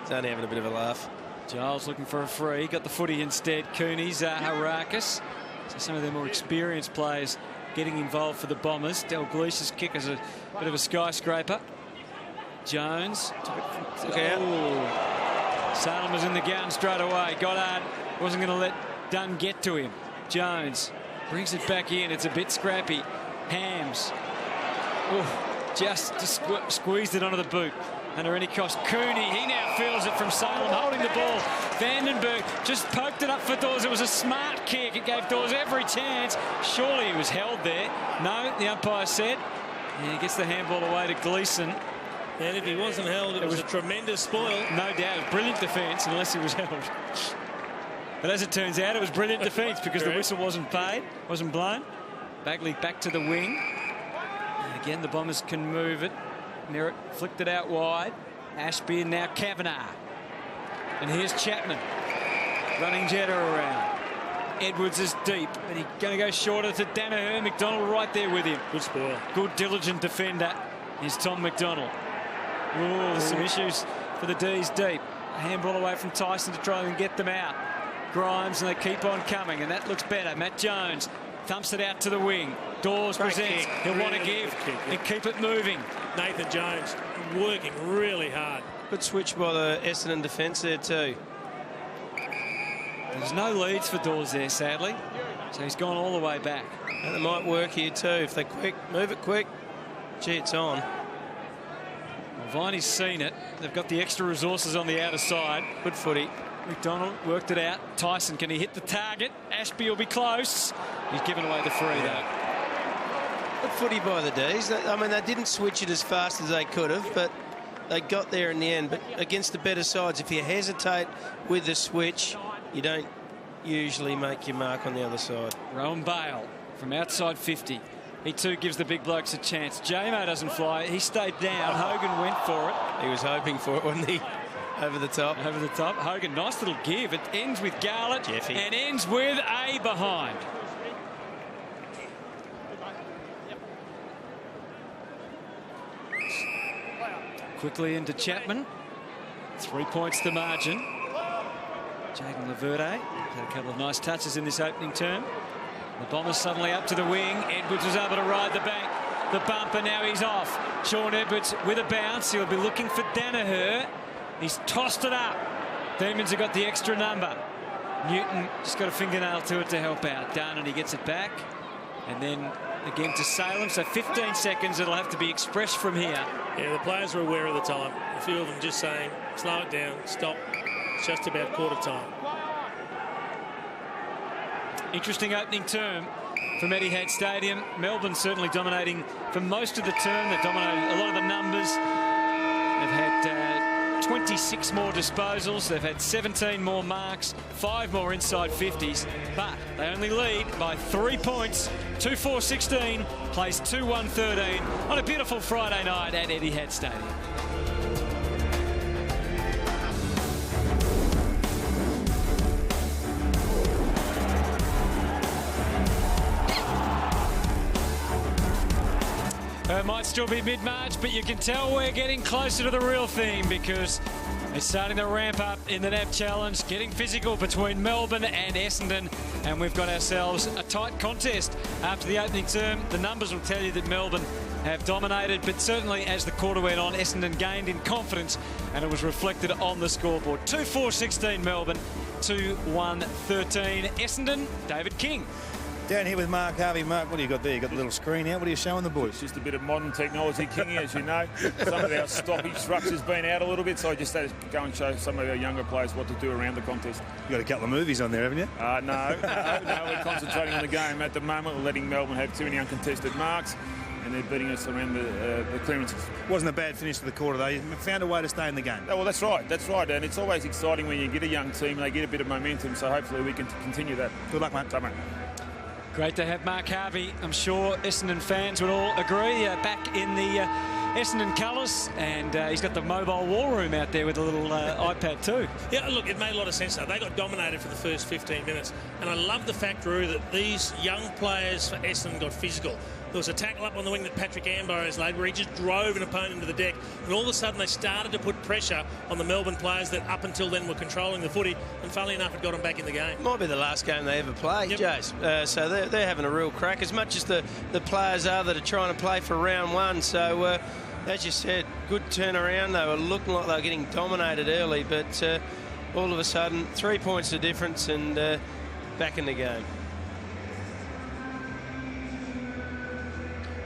he's only having a bit of a laugh. Giles looking for a free. Got the footy instead. Cooney, Zaharakis. So some of their more experienced players getting involved for the Bombers. Dalglish's kick is a bit of a skyscraper. Jones took out. Salem was in the gun straight away. Goddard wasn't going to let Dunn get to him. Jones brings it back in. It's a bit scrappy. Hams. Just squeezed it onto the boot. Under any cost. Cooney, he now feels it from Salem, holding the ball. Vandenberg just poked it up for Dawes. It was a smart kick. It gave Dawes every chance. Surely he was held there. No, the umpire said. And he gets the handball away to Gleeson. And if he wasn't held, it was a tremendous spoil. No doubt. Brilliant defence, unless he was held. But as it turns out, it was brilliant defence because the whistle wasn't paid, wasn't blown. Bagley back to the wing. And again, the Bombers can move it. Merritt flicked it out wide. Ashby and now Kavanagh. And here's Chapman running Jetta around. Edwards is deep, but he's going to go shorter to Danaher. McDonald right there with him. Good spoil. Good, diligent defender is Tom McDonald. Oh, there's some issues for the D's deep. A handball away from Tyson to try and get them out. Grimes, and they keep on coming, and that looks better. Matt Jones thumps it out to the wing. Dawes presents. He'll want to give and keep it moving. Nathan Jones working really hard. Good switch by the Essendon defence there too. There's no leads for Dawes there, sadly. So he's gone all the way back. And it might work here too if they move it quick. Gee, it's on. Well, Viney's seen it. They've got the extra resources on the outer side. Good footy. McDonald worked it out. Tyson, can he hit the target? Ashby will be close. He's given away the free, though. Good footy by the D's. I mean, they didn't switch it as fast as they could have, but they got there in the end. But against the better sides, if you hesitate with the switch, you don't usually make your mark on the other side. Rowan Bale from outside 50. He too gives the big blokes a chance. J-Mo doesn't fly. He stayed down. Hogan went for it. He was hoping for it, wasn't he? Over the top. Over the top. Hogan, nice little give. It ends with Garlett Jeffy. And ends with a behind. Quickly into Chapman. 3 points the margin. Jaden Laverde had a couple of nice touches in this opening term. The Bombers suddenly up to the wing. Edwards was able to ride the bank. The bumper, now he's off. Sean Edwards with a bounce. He'll be looking for Danaher. He's tossed it up. Demons have got the extra number. Newton just got a fingernail to it to help out. Done, and he gets it back. And then again to Salem. So 15 seconds. It'll have to be expressed from here. Yeah, the players are aware of the time. A few of them just saying, slow it down, stop. It's just about quarter time. Interesting opening term from Etihad Stadium. Melbourne certainly dominating for most of the term. They've dominated a lot of the numbers. They've had 26 more disposals. They've had 17 more marks, 5 more inside 50s. But they only lead by 3 points. 2-4-16 plays 2-1-13 on a beautiful Friday night at Etihad Stadium. It might still be mid-March, but you can tell we're getting closer to the real thing because it's starting to ramp up in the NAB Challenge, getting physical between Melbourne and Essendon, and we've got ourselves a tight contest after the opening term. The numbers will tell you that Melbourne have dominated, but certainly as the quarter went on, Essendon gained in confidence, and it was reflected on the scoreboard. 2-4-16 Melbourne, 2-1-13 Essendon. David King. Down here with Mark Harvey. Mark, what do you got there? You got the little screen out. What are you showing the boys? It's just a bit of modern technology, Kingy, as you know. Some of our stoppage structure's been out a little bit, so I just had to go and show some of our younger players what to do around the contest. You got a couple of movies on there, haven't you? No, we're concentrating on the game at the moment. We're letting Melbourne have too many uncontested marks, and they're beating us around the clearances. Wasn't a bad finish to the quarter, though. You found a way to stay in the game. Oh, well, that's right, and it's always exciting when you get a young team and they get a bit of momentum, so hopefully we can continue that. Good luck, mate. So, mate. Great to have Mark Harvey. I'm sure Essendon fans would all agree. Back in the Essendon colours, and he's got the mobile war room out there with a little iPad too. Yeah, look, it made a lot of sense though. They got dominated for the first 15 minutes, and I love the fact, Roo, that these young players for Essendon got physical. There was a tackle up on the wing that Patrick Ambrose laid where he just drove an opponent into the deck, and all of a sudden they started to put pressure on the Melbourne players that up until then were controlling the footy, and funnily enough it got them back in the game. Might be the last game they ever played, Jace. So they're having a real crack, as much as the players are that are trying to play for round one. So as you said, good turnaround. They were looking like they were getting dominated early, but all of a sudden 3 points of difference and back in the game.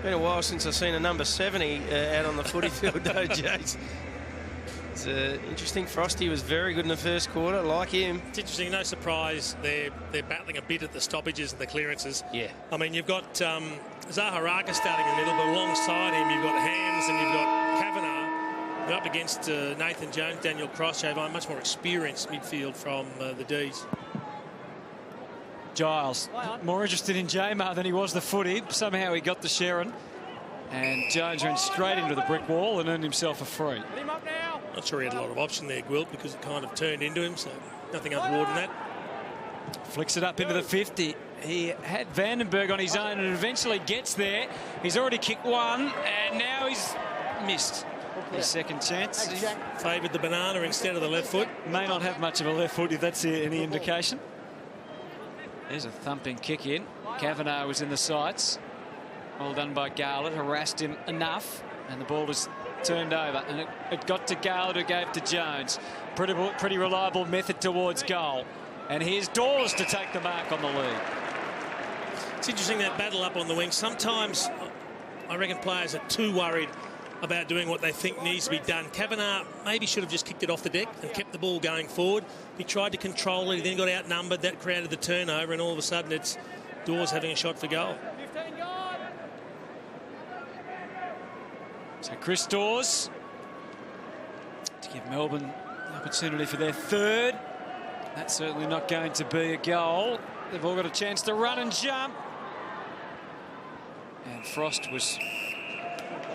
Been a while since I've seen a number 70 out on the footy field, though, Jace. It's interesting. Frosty was very good in the first quarter. Like him. It's interesting. No surprise they're battling a bit at the stoppages and the clearances. Yeah. I mean, you've got Zaharaka starting in the middle, but alongside him you've got Hams and you've got Kavanagh. They're up against Nathan Jones, Daniel Cross-Chavine, much more experienced midfield from the D's. Giles, more interested in J-Mar than he was the footy. Somehow he got the Sharon. And Jones went straight into the brick wall and earned himself a free. Not sure he had a lot of option there, Gwilt, because it kind of turned into him, so nothing untoward in that. Flicks it up into the 50. He had Vandenberg on his own and eventually gets there. He's already kicked one, and now he's missed his second chance. He favoured the banana instead of the left foot. May not have much of a left foot, if that's any indication. There's a thumping kick in. Kavanagh was in the sights. Well done by Garlett. Harassed him enough, and the ball was turned over. And it got to Garlett, who gave to Jones. Pretty reliable method towards goal. And here's Dawes to take the mark on the lead. It's interesting, that battle up on the wing. Sometimes I reckon players are too worried about doing what they think needs to be done. Kavanagh maybe should have just kicked it off the deck and kept the ball going forward. He tried to control it. He then got outnumbered. That created the turnover, and all of a sudden it's Dawes having a shot for goal. So Chris Dawes to give Melbourne the opportunity for their third. That's certainly not going to be a goal. They've all got a chance to run and jump. And Frost was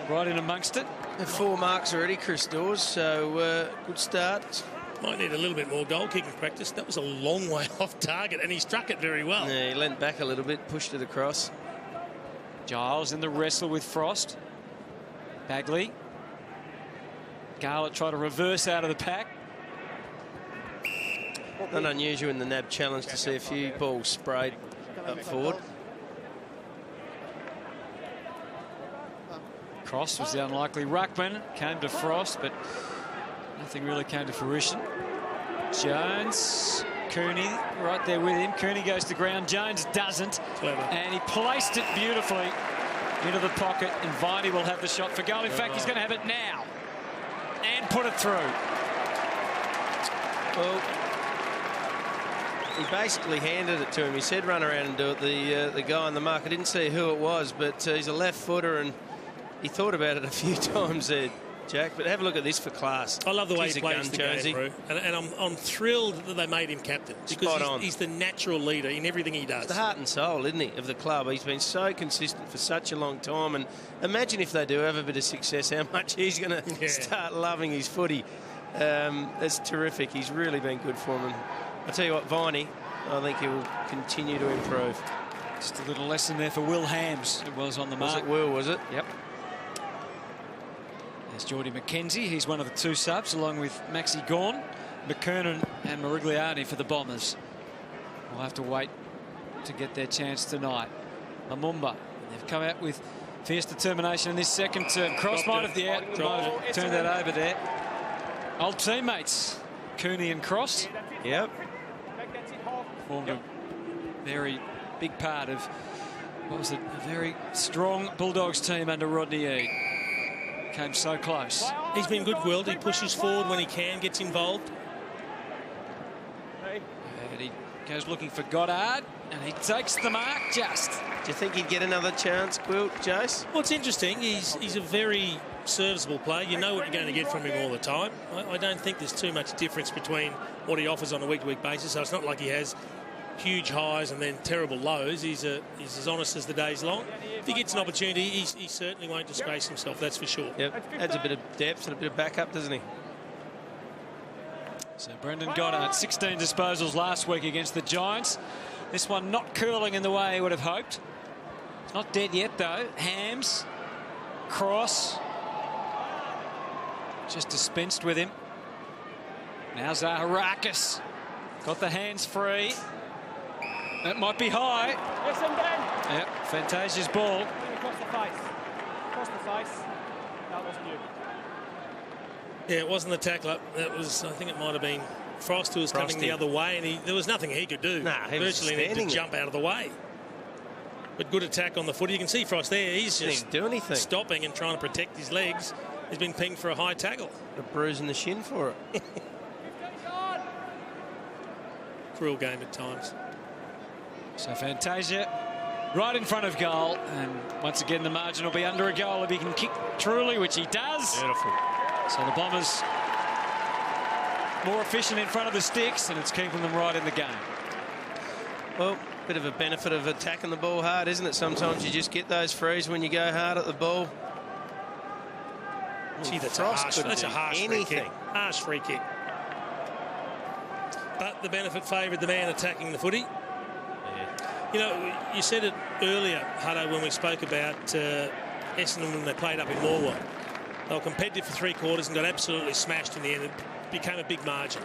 right in amongst it. 4 marks already, Chris Dawes, so good start. Might need a little bit more goal-kicking practice. That was a long way off target, and he struck it very well. Yeah, he leant back a little bit, pushed it across. Giles in the wrestle with Frost. Bagley. Garlett tried to reverse out of the pack. Not unusual in the NAB challenge to see a few balls sprayed up forward. Cross was the unlikely ruckman. Came to Frost, but nothing really came to fruition. Jones, Cooney right there with him. Cooney goes to ground. Jones doesn't. Clever. And he placed it beautifully into the pocket, and Viney will have the shot for goal. In fact, he's going to have it now and put it through. Well, he basically handed it to him. He said run around and do it. The guy on the mark, I didn't see who it was, but he's a left footer, and he thought about it a few times there, Jack. But have a look at this for class. I love the way he plays the game, and I'm thrilled that they made him captain, because he's the natural leader in everything he does. It's the heart and soul, isn't he, of the club. He's been so consistent for such a long time, and imagine if they do have a bit of success, how much he's going to start loving his footy. That's terrific. He's really been good for him. And I'll tell you what, Viney, I think he will continue to improve. Just a little lesson there for Will Hams. It was on the mark. Was it Will, was it? Yep. There's Geordie McKenzie. He's one of the 2 subs, along with Maxi Gawn, McKernan and Morigliani for the Bombers. We'll have to wait to get their chance tonight. Lumumba. They've come out with fierce determination in this second term. Cross might have turned that over there. Old teammates, Cooney and Cross. Yep. Formed a very big part of, what was it, a very strong Bulldogs team under Rodney Eade. Came so close. He's been good, Wild. He pushes forward when he can, gets involved. And he goes looking for Goddard, and he takes the mark just. Do you think he'd get another chance, Quilt, Jace? Well, it's interesting. He's a very serviceable player. You know what you're going to get from him all the time. I don't think there's too much difference between what he offers on a week-to-week basis, so it's not like he has huge highs and then terrible lows. He's as honest as the day's long. If he gets an opportunity, he certainly won't disgrace himself, that's for sure. Yep, adds a bit of depth and a bit of backup, doesn't he? So Brendan Goddard, 16 disposals last week against the Giants. This one not curling in the way he would have hoped. Not dead yet, though. Hams, Cross, just dispensed with him. Now Zaharakis got the hands free. That might be high. Essendon. Yep, Fantasia's ball. Across the face. Across the face. That wasn't you. Yeah, it wasn't the tackler. That was, I think it might have been Frost who was coming the other way, and there was nothing he could do. Nah, he virtually was needed to jump out of the way. But good attack on the foot. You can see Frost there. He's just do anything. Stopping and trying to protect his legs. He's been pinged for a high tackle. A bruise in the shin for it. Cruel game at times. So Fantasia right in front of goal, and once again the margin will be under a goal if he can kick truly, which he does. Beautiful. So the Bombers more efficient in front of the sticks, and it's keeping them right in the game. Well, bit of a benefit of attacking the ball hard, isn't it? Sometimes you just get those frees when you go hard at the ball. Gee, that's a harsh free kick. Harsh free kick. But the benefit favoured the man attacking the footy. You know, you said it earlier, Hutto, when we spoke about Essendon when they played up in Morwell. They were competitive for 3 quarters and got absolutely smashed in the end. It became a big margin.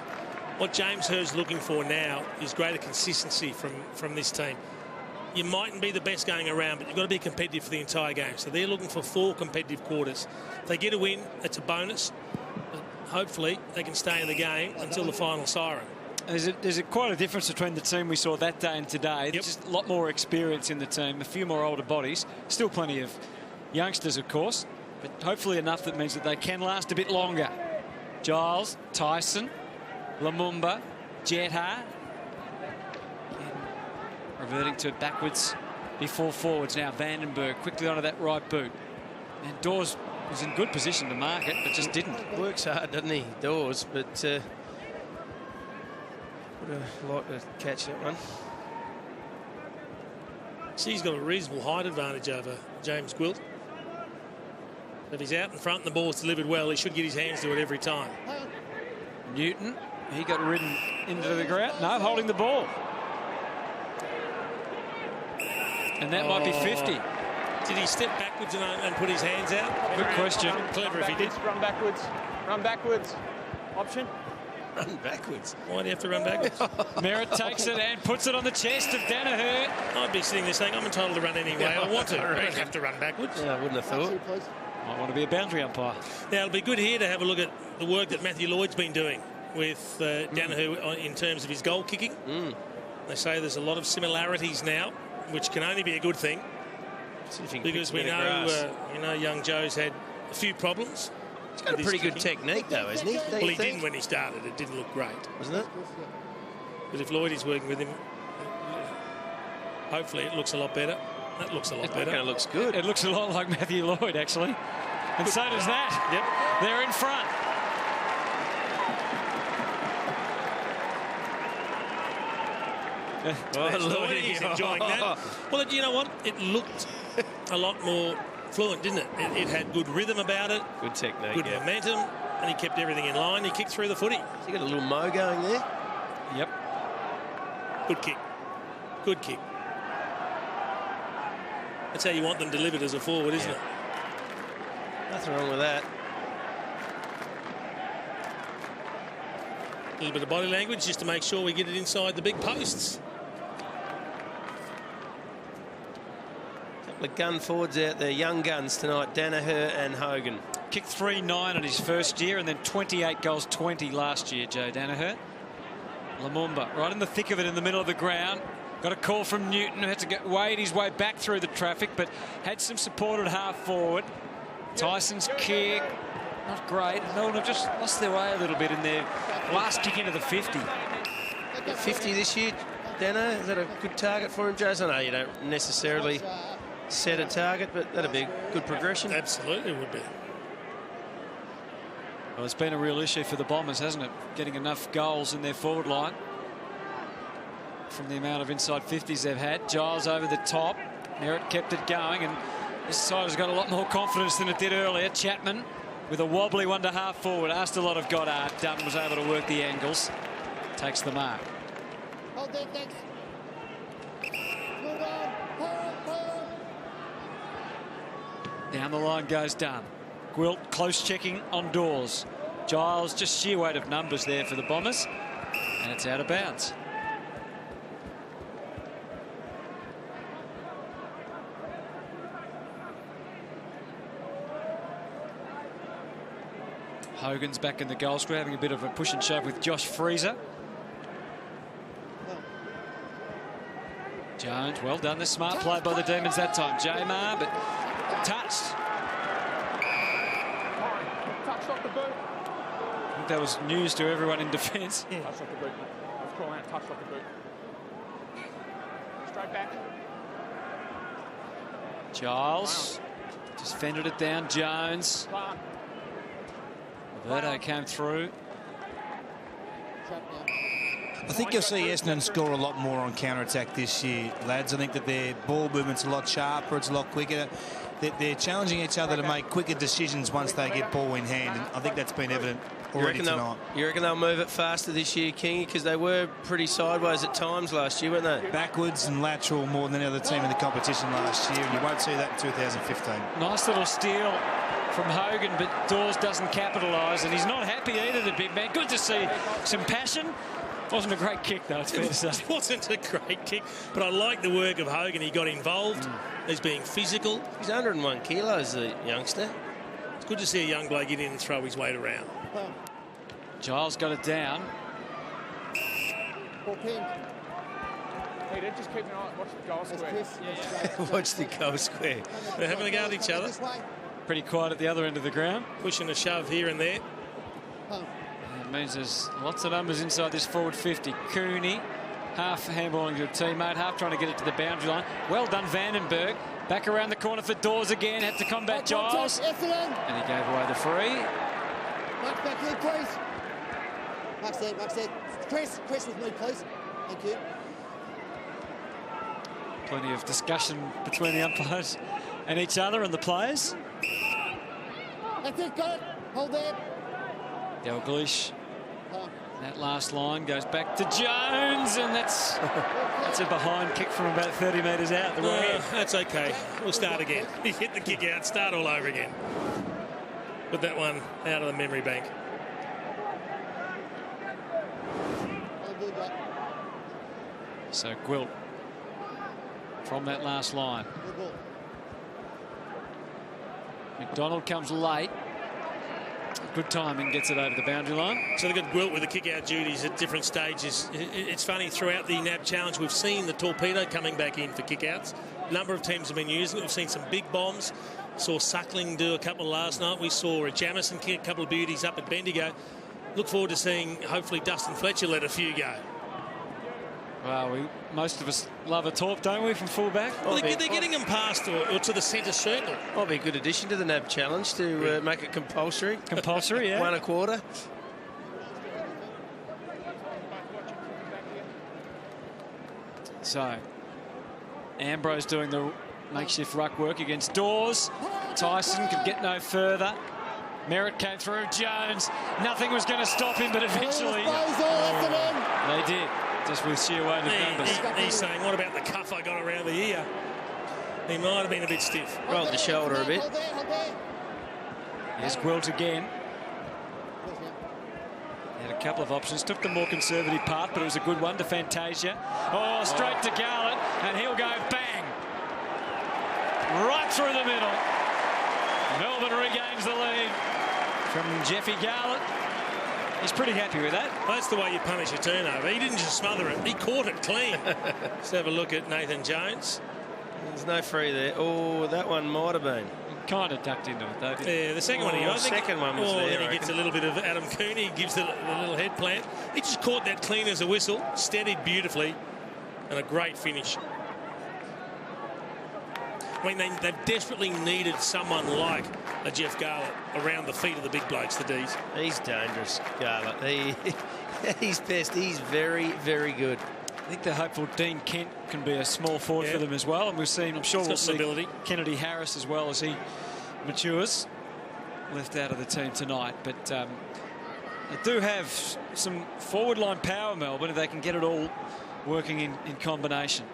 What James Hurd's looking for now is greater consistency from this team. You mightn't be the best going around, but you've got to be competitive for the entire game. So they're looking for 4 competitive quarters. If they get a win, it's a bonus. But hopefully they can stay in the game until the final siren. There's quite a difference between the team we saw that day and today. There's just a lot more experience in the team, a few more older bodies. Still plenty of youngsters, of course, but hopefully enough that means that they can last a bit longer. Giles, Tyson, Lumumba, Jetta. Reverting to backwards before forwards now. Vandenberg quickly onto that right boot. And Dawes was in good position to mark it, but just didn't. Works hard, doesn't he, Dawes? But would have liked to catch that one. See, he's got a reasonable height advantage over James Gwilt. If he's out in front and the ball's delivered well, he should get his hands to it every time. Newton, he got ridden into the ground. No, holding the ball. And that might be 50. Did he step backwards and put his hands out? Good question. Clever if he did. Run backwards. Run backwards. Option. Run backwards. Why do you have to run backwards? Merritt takes it and puts it on the chest of Danaher. I'd be sitting there saying, I'm entitled to run any way I want to. I don't have to run backwards. Yeah, I wouldn't have thought. Might want to be a boundary umpire. Now, it'll be good here to have a look at the work that Matthew Lloyd's been doing with Danaher in terms of his goal kicking. They say there's a lot of similarities now, which can only be a good thing. Because we know young Joe's had a few problems. He's got a pretty good technique, though, hasn't he? Well, he didn't when he started. It didn't look great. Wasn't it? But if Lloyd is working with him, hopefully it looks a lot better. That looks a lot better. It looks good. It looks a lot like Matthew Lloyd, actually. And so does that. Yep. They're in front. Lloyd is enjoying that. Well, you know what? It looked a lot more fluent, didn't it? It had good rhythm about it. Good technique. Good momentum. And he kept everything in line. He kicked through the footy. So you got a little mo going there? Yep. Good kick. Good kick. That's how you want them delivered as a forward, isn't it? Nothing wrong with that. A little bit of body language just to make sure we get it inside the big posts. Couple of gun forwards out there, young guns tonight, Danaher and Hogan. Kicked 3-9 in his first year and then 28 goals, 20 last year, Joe Danaher. Lumumba right in the thick of it in the middle of the ground. Got a call from Newton, who had to wade his way back through the traffic, but had some support at half forward. Tyson's kick, not great. Melbourne have just lost their way a little bit in their last kick into the 50. 50 this year, Danaher. Is that a good target for him, Jason? I know you don't necessarily set a target, but that'd be a good progression. Absolutely would be. Well, it's been a real issue for the Bombers, hasn't it? Getting enough goals in their forward line from the amount of inside 50s they've had. Giles over the top. Merritt kept it going, and this side has got a lot more confidence than it did earlier. Chapman with a wobbly one to half forward. Asked a lot of Goddard. Dunn was able to work the angles. Takes the mark. Down the line goes Dunn. Gwilt close checking on Dawes. Giles just sheer weight of numbers there for the Bombers. And it's out of bounds. Hogan's back in the goal square, having a bit of a push and shove with Josh Freezer. Jones, well done. The smart play by the Demons that time. Jamar, but touched. Touch off the boot. I think that was news to everyone in defence. Touch off the boot. I was calling out touch off the boot. Straight back. Giles just fended it down. Jones. Verdo came through. I think you'll see Essendon score a lot more on counter-attack this year, lads. I think that their ball movement's a lot sharper, it's a lot quicker. They're challenging each other to make quicker decisions once they get ball in hand, and I think that's been evident already tonight. You reckon they'll move it faster this year, Kingy? Because they were pretty sideways at times last year, weren't they? Backwards and lateral more than any other team in the competition last year. You won't see that in 2015. Nice little steal from Hogan, but Dawes doesn't capitalise, and he's not happy either, the big man. Good to see some passion. Wasn't a great kick, though, it's fair to say. It wasn't a great kick, but I like the work of Hogan. He got involved. He's being physical. He's 101 kilos, the youngster. It's good to see a young bloke get in and throw his weight around. Giles got it down. Peter, just keep an eye, watch the goal square. Watch the goal square. They're having a go at each other. Pretty quiet at the other end of the ground. Pushing a shove here and there. It means there's lots of numbers inside this forward 50. Cooney, half handballing to a teammate, half trying to get it to the boundary line. Well done, Vandenberg. Back around the corner for Dawes again. Had to combat Giles. And he gave away the free. Back here, please. Max there. Chris with me, please. Thank you. Plenty of discussion between the umpires and each other and the players. That's it, got it. Hold there. Dalglish. That last line goes back to Jones, and that's a behind kick from about 30 metres out. That's okay. We'll start again. You hit the kick out, start all over again. Put that one out of the memory bank. So Gwilt from that last line. McDonald comes late. Good timing, gets it over the boundary line. So they've got Gwilt with the kick-out duties at different stages. It's funny, throughout the NAB challenge, we've seen the torpedo coming back in for kick-outs. A number of teams have been using it. We've seen some big bombs. Saw Suckling do a couple last night. We saw Jamison kick a couple of beauties up at Bendigo. Look forward to seeing, hopefully, Dustin Fletcher let a few go. Well, most of us love a torp, don't we, from fullback? Well, they're getting them past or to the centre circle. Might be a good addition to the NAB challenge to make it compulsory. Compulsory, yeah. 1 1/4. So, Ambrose doing the makeshift ruck work against Dawes. Tyson could get no further. Merritt came through. Jones. Nothing was going to stop him, but eventually they did. Just with sheer weight of numbers. He's saying, what about the cuff I got around the ear? He might have been a bit stiff. Rolled the shoulder a bit. Here's Gwilt again. He had a couple of options. Took the more conservative part, but it was a good one to Fantasia. Oh, straight to Garlett, and he'll go bang. Right through the middle. Melbourne regains the lead from Jeffy Garlett. He's pretty happy with that. Well, that's the way you punish a turnover. He didn't just smother it. He caught it clean. Let's have a look at Nathan Jones. There's no free there. Oh, that one might have been. Kind of ducked into it, though. Yeah, the second one. The second one was there. Then he gets a little bit of Adam Cooney. He gives it a little head plant. He just caught that clean as a whistle. Steadied beautifully. And a great finish. I mean, they've desperately needed someone like a Jeff Garlett around the feet of the big blokes, the D's. He's dangerous, Garlett. He's best. He's very, very good. I think they're hopeful Dean Kent can be a small forward for them as well. And we've seen, I'm sure we'll see Kennedy Harris as well as he matures. Left out of the team tonight. But they do have some forward line power, Melbourne, if they can get it all working in combination.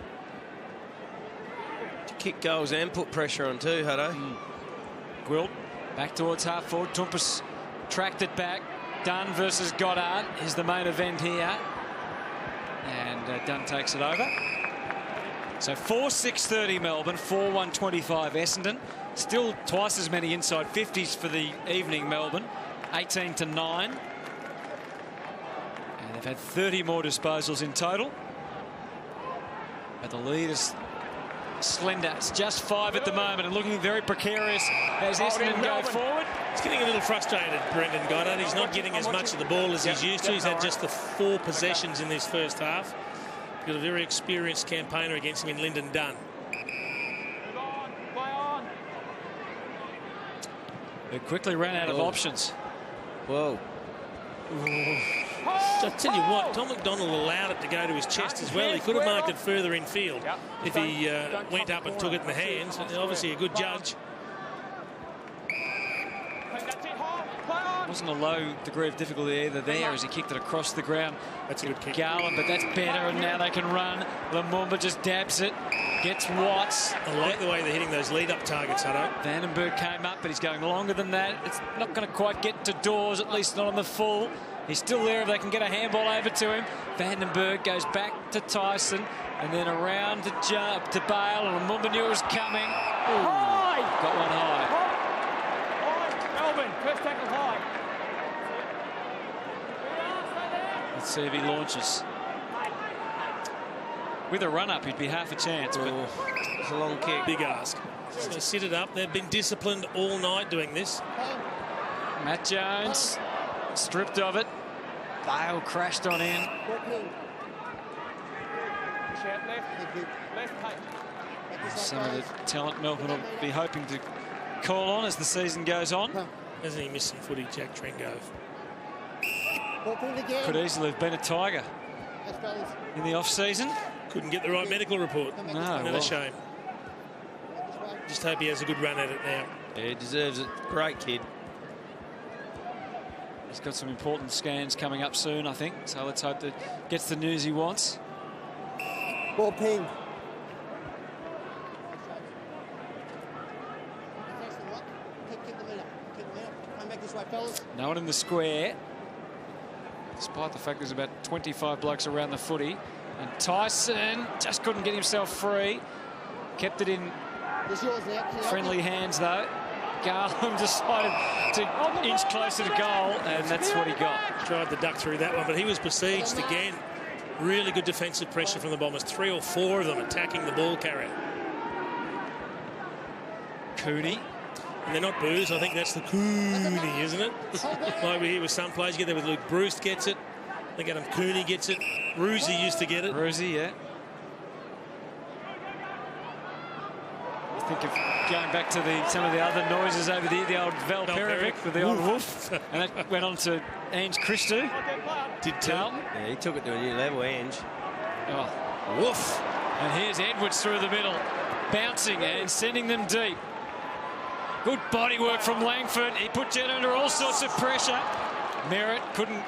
Kick goals and put pressure on too, Hutto. Gwilt back towards half forward. Toumpas tracked it back. Dunn versus Goddard is the main event here. And Dunn takes it over. So 4-6-30 Melbourne, 4-1-25 Essendon. Still twice as many inside 50s for the evening Melbourne. 18-9. And they've had 30 more disposals in total. But the lead is slender. It's just 5 at the moment and looking very precarious as Essendon go forward. He's getting a little frustrated, Brendan Goddard. He's not getting as much of the ball as he's used to. He's had just the 4 possessions in this first half. He's got a very experienced campaigner against him in Lyndon Dunn. They quickly ran out of options. Whoa. I tell you what, Tom McDonald allowed it to go to his chest as well. He could have marked it further infield if he went up and took it in the hands. Obviously a good judge. Wasn't a low degree of difficulty either there as he kicked it across the ground. That's a good kick. Garland, but that's better, and now they can run. Lumumba just dabs it, gets Watts. I like the way they're hitting those lead-up targets, Hutto. Vandenberg came up, but he's going longer than that. It's not going to quite get to Dawes, at least not on the full. He's still there if they can get a handball over to him. Vandenberg goes back to Tyson, and then around to Bale, and Lumumba knew it was coming. Ooh, got one high. Melbourne, first tackle high. Let's see if he launches. With a run-up, he'd be half a chance, but it's a long kick. Big ask. So sit it up. They've been disciplined all night doing this. Matt Jones stripped of it. Bale crashed on in. Shout left. Left pace. Some of the talent Melbourne will be hoping to call on as the season goes on. Hasn't he missed some footy, Jack Trengove? Could easily have been a Tiger in the off-season. Couldn't get the right medical report. No, Another shame. Just hope he has a good run at it now. Yeah, he deserves it. Great kid. He's got some important scans coming up soon, I think. So let's hope that gets the news he wants. Ball ping. No one in the square. Despite the fact there's about 25 blokes around the footy. And Tyson just couldn't get himself free. Kept it in friendly hands, though. Garland decided to inch closer to goal, and that's what he got. Tried to duck through that one, but he was besieged again. Really good defensive pressure from the Bombers. 3 or 4 of them attacking the ball carrier. Cooney. And they're not boos. I think that's the Cooney, isn't it? Like we hear with some players, you get there with Luke Bruce gets it. I think Adam Cooney gets it. Roosie used to get it. Roosie, yeah. I think of going back to some of the other noises over the old Val Perevic with the old woof. And that went on to Ange Christou. Did tell. Yeah, he took it to a new level, Ange. Oh, woof. And here's Edwards through the middle, bouncing and sending them deep. Good body work from Langford. He put Jet under all sorts of pressure. Merritt couldn't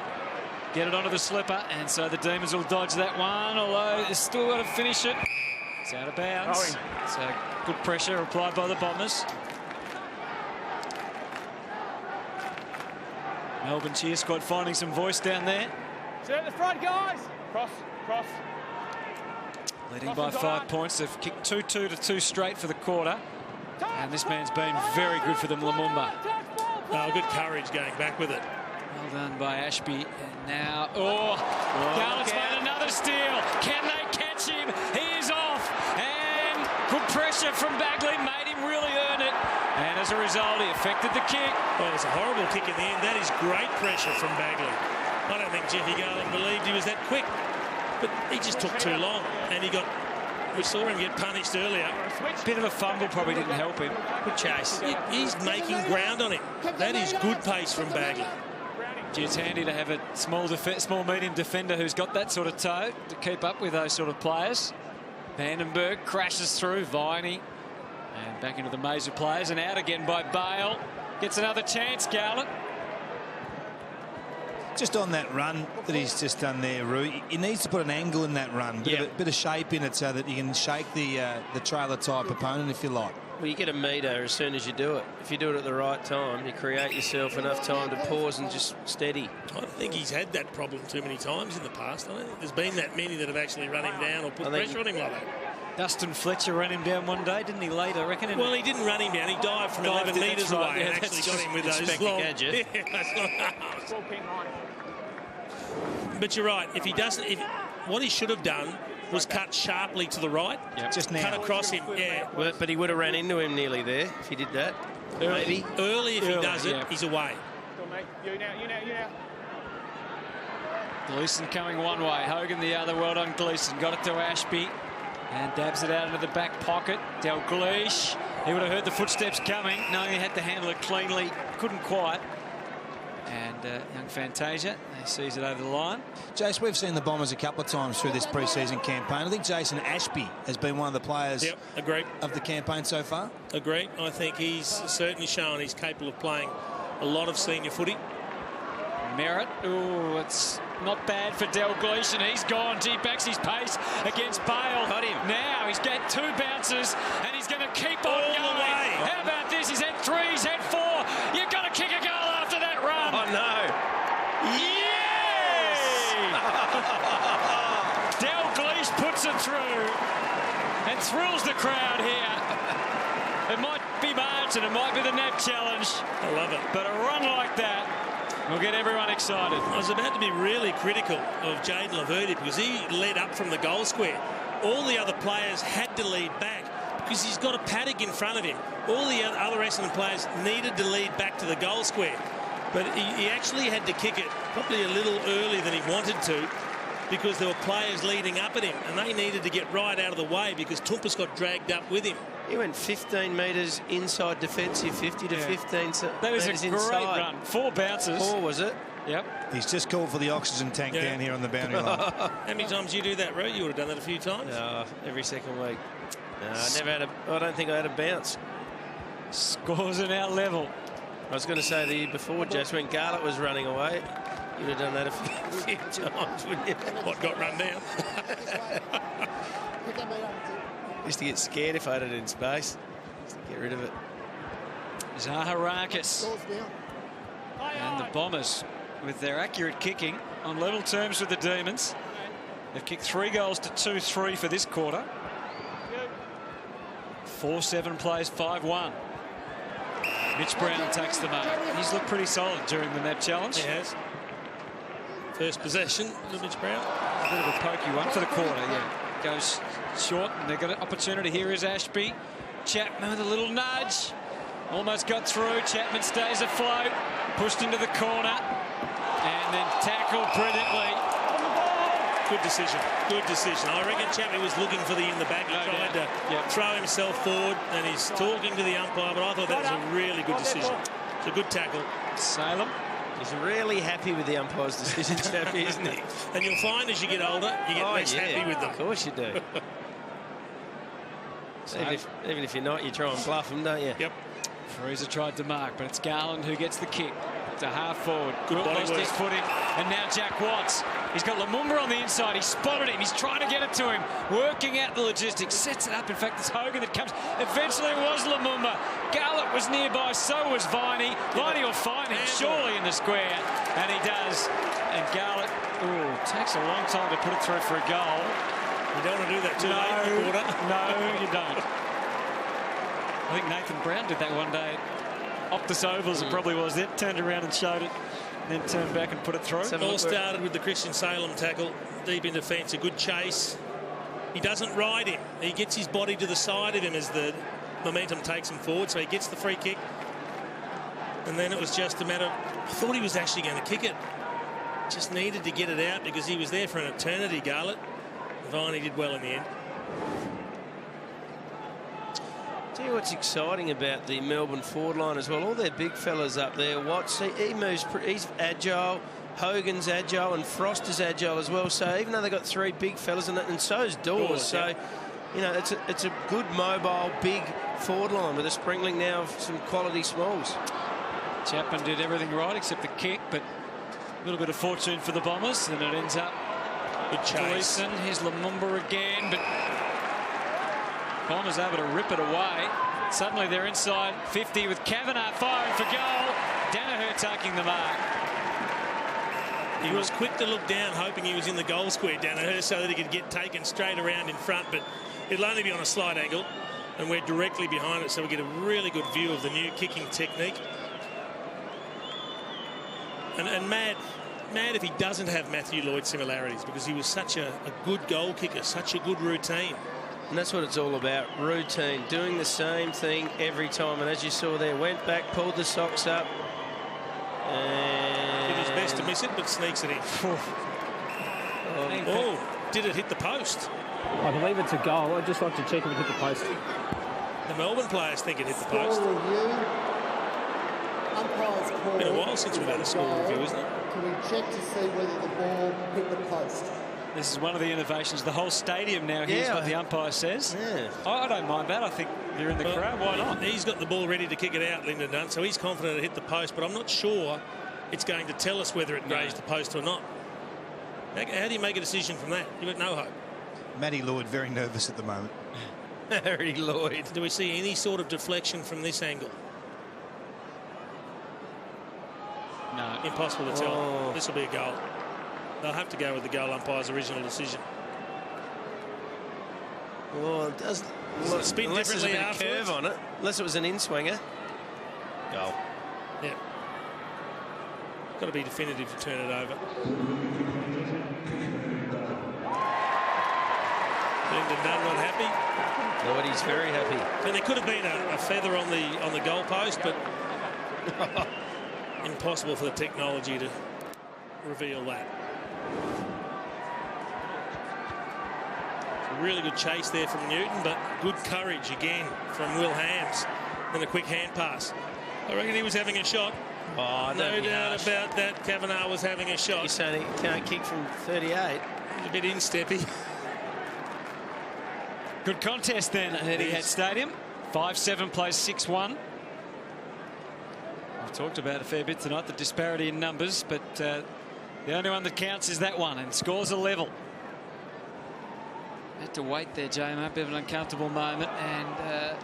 get it onto the slipper, and so the Demons will dodge that one, although they've still got to finish it. It's out of bounds. So good pressure applied by the Bombers. Melbourne cheer squad finding some voice down there. Sit at the front, guys. Cross, cross. Leading by 5 points. They've kicked 2-2 to 2 straight for the quarter. And this man's been very good for them, Lumumba. Oh, good courage going back with it. Well done by Ashby. And now, Garland's made another steal. Can they catch him? He is off. And good pressure from Bagley made him really earn it. And as a result, he affected the kick. Well, it was a horrible kick in the end. That is great pressure from Bagley. I don't think Jeffy Garland believed he was that quick. But he just took too long. And we saw him get punished earlier. Bit of a fumble probably didn't help him. Good chase. He's making ground on him. That is good pace from Bagley. It's handy to have a small medium defender who's got that sort of toe to keep up with those sort of players. Vandenberg crashes through Viney and back into the maze of players and out again by Bale. Gets another chance, Garland. Just on that run that he's just done there, Roo, he needs to put an angle in that run, bit of shape in it so that you can shake the trailer type opponent if you like. Well, you get a metre as soon as you do it. If you do it at the right time, you create yourself enough time to pause and just steady. I don't think he's had that problem too many times in the past. I don't think there's been that many that have actually run him down or put pressure on him like that. Dustin Fletcher ran him down one day, didn't he, late, I reckon? Well, he didn't run him down. He dived from 11 metres away and actually got him with those long... But you're right. If he doesn't... what he should have done was cut sharply to the right. Yep. Just now. Cut across him, yeah. But he would have ran into him nearly there if he did that. Maybe. Early if he does it, he's away. Go, mate. You now. Gleeson coming one way, Hogan the other. Well done, Gleeson. Got it to Ashby and dabs it out into the back pocket. Dalglish. He would have heard the footsteps coming, knowing he had to handle it cleanly. Couldn't quite. And young Fantasia, he sees it over the line. Jace, we've seen the Bombers a couple of times through this pre-season campaign. I think Jason Ashby has been one of the players of the campaign so far. Agreed. I think he's certainly shown he's capable of playing a lot of senior footy. Merritt. Oh, it's not bad for Dalglish, and he's gone. He backs his pace against Bale. Got him. Now he's got 2 bounces, and he's going to keep on All going. the way. How about this? He's had 3, he's had 4. You've got to kick a goal after that run. Oh, no. Yes! Dalglish puts it through and thrills the crowd here. It might be March and it might be the NAB challenge. I love it. But a run like that will get everyone excited. I was about to be really critical of Jaden Laverty because he led up from the goal square. All the other players had to lead back because he's got a paddock in front of him. All the other Essendon players needed to lead back to the goal square. But he actually had to kick it probably a little earlier than he wanted to because there were players leading up at him and they needed to get right out of the way because Toompas got dragged up with him. He went 15 metres inside defensive, 50 to 15 That was a metres great inside. run. 4 bounces. 4, was it? Yep. He's just called for the oxygen tank down here on the boundary line. How many times do you do that, Ro? You would have done that a few times. Every second week. No, I don't think I had a bounce. Scores are now level. I was going to say the year before, Jess, when Garlett was running away, you'd have done that a few times, wouldn't you? What got run down? Used to get scared if I had it in space. Used to get rid of it. Zaharakis and the Bombers with their accurate kicking on level terms with the Demons. They've kicked 3 goals to 2-3 for this quarter. 4-7 plays 5-1. Mitch Brown takes the mark. He's looked pretty solid during the NAB challenge. He has. First possession for Mitch Brown. A bit of a pokey one for the quarter, yeah. Goes short, and they've got an opportunity. Here is Ashby. Chapman with a little nudge. Almost got through. Chapman stays afloat. Pushed into the corner. And then tackled brilliantly. Good decision. Good decision. I reckon Chapman was looking for the in the back. He tried to throw himself forward, and he's talking to the umpire, but I thought that was a really good decision. It's a good tackle. Salem. He's really happy with the umpire's decision, Chappie, isn't he? And you'll find as you get older, you get less happy with them. Of course you do. Even if you're not, you try and bluff them, don't you? Yep. Freezer tried to mark, but it's Garland who gets the kick. To half forward. Good body lost work. his footing. And now Jack Watts. He's got Lumumba on the inside. He spotted him. He's trying to get it to him. Working out the logistics. Sets it up. In fact, it's Hogan that comes. Eventually it was Lumumba. Garlett was nearby. So was Viney. Viney will find him surely in the square. And he does. And Garlett takes a long time to put it through for a goal. You don't want to do that too late in the quarter. No, you don't. I think Nathan Brown did that one day. Optus Ovals, it probably was it. Turned around and showed it, then turned back and put it through. It all started with the Christian Salem tackle. Deep in defence, a good chase. He doesn't ride him. He gets his body to the side of him as the momentum takes him forward, so he gets the free kick. And then it was just a matter of, I thought he was actually going to kick it. Just needed to get it out because he was there for an eternity, Garlett. Viney did well in the end. Tell you what's exciting about the Melbourne forward line as well. All their big fellas up there. Watts, he moves. He's agile. Hogan's agile, and Frost is agile as well. So even though they've got 3 big fellas in it, and so is Dawes. So you know it's a good mobile, big forward line with a sprinkling now of some quality smalls. Chapman did everything right except the kick, but a little bit of fortune for the Bombers, and it ends up with Gleeson. Here's Lumumba again, but Bombers able to rip it away. Suddenly they're inside 50 with Kavanagh firing for goal. Danaher taking the mark. He was quick to look down, hoping he was in the goal square, Danaher, so that he could get taken straight around in front, but it'll only be on a slight angle, and we're directly behind it, so we get a really good view of the new kicking technique. And mad if he doesn't have Matthew Lloyd similarities, because he was such a good goal kicker, such a good routine. And that's what it's all about, routine, doing the same thing every time. And as you saw there, went back, pulled the socks up. And did his best to miss it, but sneaks it in. Did it hit the post? I believe it's a goal. I'd just like to check if it hit the post. The Melbourne players think it hit the post. It's been a while since we've had a score review, isn't it? Can we check to see whether the ball hit the post? This is one of the innovations. The whole stadium now hears what the umpire says. Yeah. I don't mind that. I think you're in the crowd. Why not? He's got the ball ready to kick it out, Lyndon Dunn, so he's confident it hit the post, but I'm not sure it's going to tell us whether it grazed the post or not. How do you make a decision from that? You've got no hope. Matty Lloyd very nervous at the moment. Harry Lloyd. Do we see any sort of deflection from this angle? No. Impossible to tell. This will be a goal. They'll have to go with the goal umpire's original decision. Well, it does look, spin unless there's a bit of afterwards. curve on it. Unless it was an in-swinger. Goal. Yeah. Got to be definitive to turn it over. Lyndon Dunn not happy. Lloydie's very happy. And there could have been a feather on the goal post, but impossible for the technology to reveal that. A really good chase there from Newton, but good courage again from Will Hams. And a quick hand pass. I reckon he was having a shot. Oh, no doubt about that. Kavanagh was having a shot. You're saying he can't kick from 38. He's a bit insteppy. Good contest then at Etihad Stadium. 5-7 plays 6-1. We've talked about a fair bit tonight, the disparity in numbers, but the only one that counts is that one, and scores are level. Had to wait there, J-Mo, a bit of an uncomfortable moment, and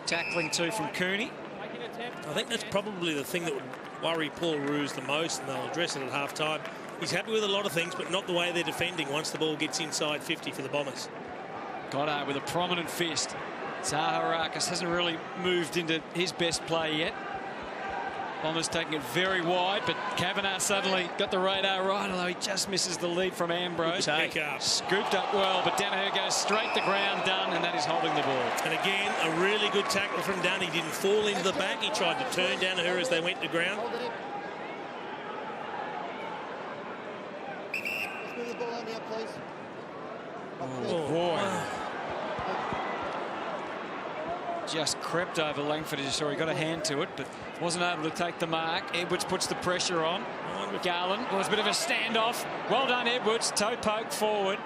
tackling too from Cooney. I think that's probably the thing that would worry Paul Roos the most, and they'll address it at half-time. He's happy with a lot of things, but not the way they're defending once the ball gets inside 50 for the Bombers. Goddard with a prominent fist. Zaharakis hasn't really moved into his best play yet. Bombers taking it very wide, but Kavanagh suddenly got the radar right, although he just misses the lead from Ambrose. Pick up. Scooped up well, but Danaher goes straight to ground, Dunn, and that is holding the ball. And again, a really good tackle from Dunn. He didn't fall into the back. He tried to turn Danaher as they went to ground. Let's move the ball on now, please. Oh, boy. Just crept over Langford as you saw. He got a hand to it, but wasn't able to take the mark. Edwards puts the pressure on. Garland was a bit of a standoff. Well done, Edwards. Toe poke forward.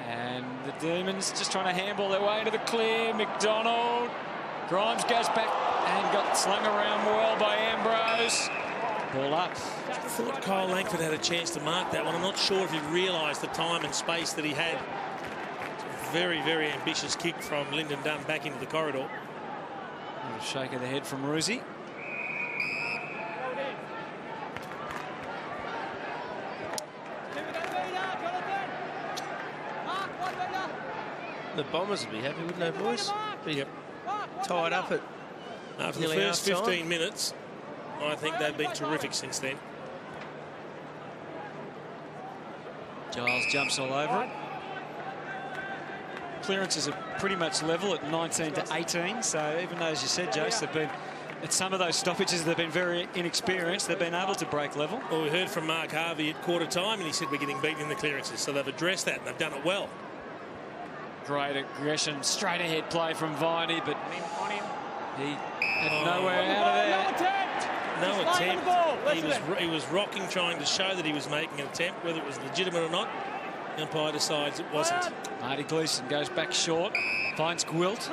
And the Demons just trying to handball their way into the clear. McDonald. Grimes goes back and got slung around well by Ambrose. Ball up. I thought Kyle Langford had a chance to mark that one. I'm not sure if he realised the time and space that he had. Very, very ambitious kick from Lyndon Dunn back into the corridor. A little shake of the head from Ruzi. The Bombers would be happy, wouldn't they, boys? Be tied up at after the first 15 minutes. I think they've been terrific since then. Giles jumps all over it. Clearances are pretty much level at 19 to 18. So even though, as you said, Jose, they've been at some of those stoppages, they've been very inexperienced. They've been able to break level. Well, we heard from Mark Harvey at quarter time, and he said we're getting beaten in the clearances. So they've addressed that, and they've done it well. Great aggression, straight ahead play from Viney, but he had nowhere out of there. No attempt. He was rocking, trying to show that he was making an attempt, whether it was legitimate or not. The umpire decides it wasn't. Marty Gleeson goes back short, finds Gwilt.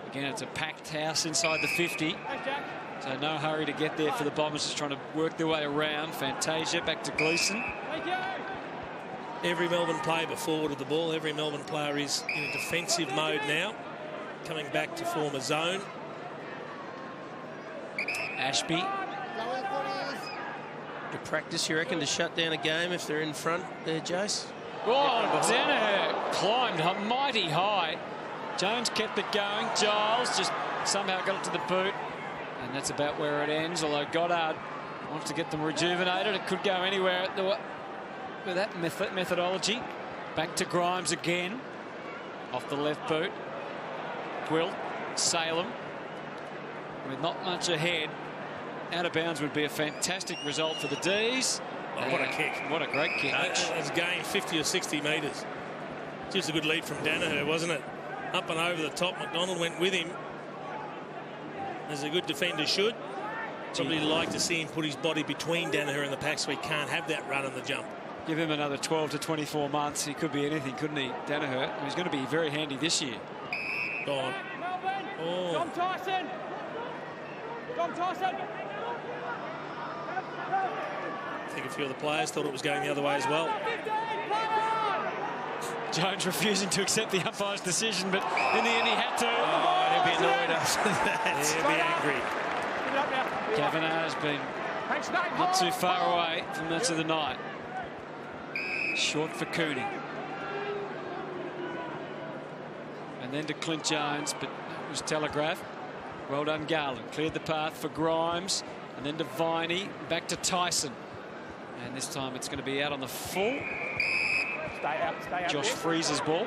Again, it's a packed house inside the 50. So no hurry to get there for the Bombers, just trying to work their way around. Fantasia back to Gleeson. Every Melbourne player forward of the ball. Every Melbourne player is in a defensive mode now, coming back to form a zone. Ashby. To practice, you reckon, to shut down a game if they're in front there, Jace? Oh, Danaher climbed mighty high. Jones kept it going. Giles just somehow got it to the boot. And that's about where it ends, although Goddard wants to get them rejuvenated. It could go anywhere with that methodology. Back to Grimes again. Off the left boot. Gwilt, Salem. With not much ahead. Out of bounds would be a fantastic result for the D's. Oh, what a kick. What a great kick. It's gained 50 or 60 metres. Just a good lead from Danaher, wasn't it? Up and over the top. McDonald went with him, as a good defender should. Probably like to see him put his body between Danaher and the pack so he can't have that run on the jump. Give him another 12 to 24 months. He could be anything, couldn't he, Danaher? He's going to be very handy this year. Gone. Oh. Tom Tyson. think a few of the players thought it was going the other way as well. Jones refusing to accept the umpire's decision, but in the end he had to. Oh, he'll be annoyed after that. He'll be angry. Kavanagh's been not too far away from that of the night. Short for Cooney. And then to Clint Jones, but it was telegraphed. Well done, Garland. Cleared the path for Grimes. And then to Viney. Back to Tyson. And this time it's going to be out on the full. Stay out Josh Freeze's ball.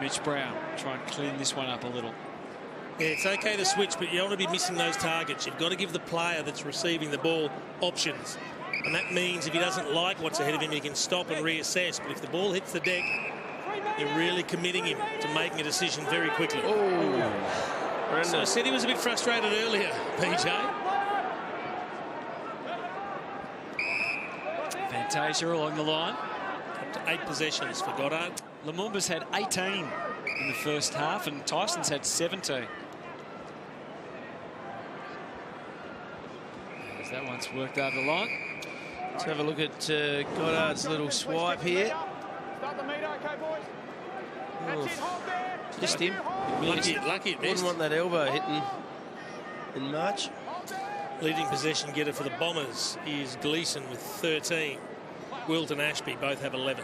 Mitch Brown try and clean this one up a little. Yeah, it's okay to switch, but you don't want to be missing those targets. You've got to give the player that's receiving the ball options. And that means if he doesn't like what's ahead of him, he can stop and reassess. But if the ball hits the deck, you're really committing him to making a decision very quickly. Oh, so I said he was a bit frustrated earlier, PJ. Fantasia along the line. Up to 8 possessions for Goddard. Lumumba's had 18 in the first half, and Tyson's had 17. As that one's worked over the line. Let's have a look at Goddard's little swipe here. Start the meter, okay, boys? That's it, hold there. Just him. Lucky at best. Wouldn't want that elbow hitting in March. Leading possession getter for the Bombers is Gleeson with 13. Wilt and Ashby both have 11.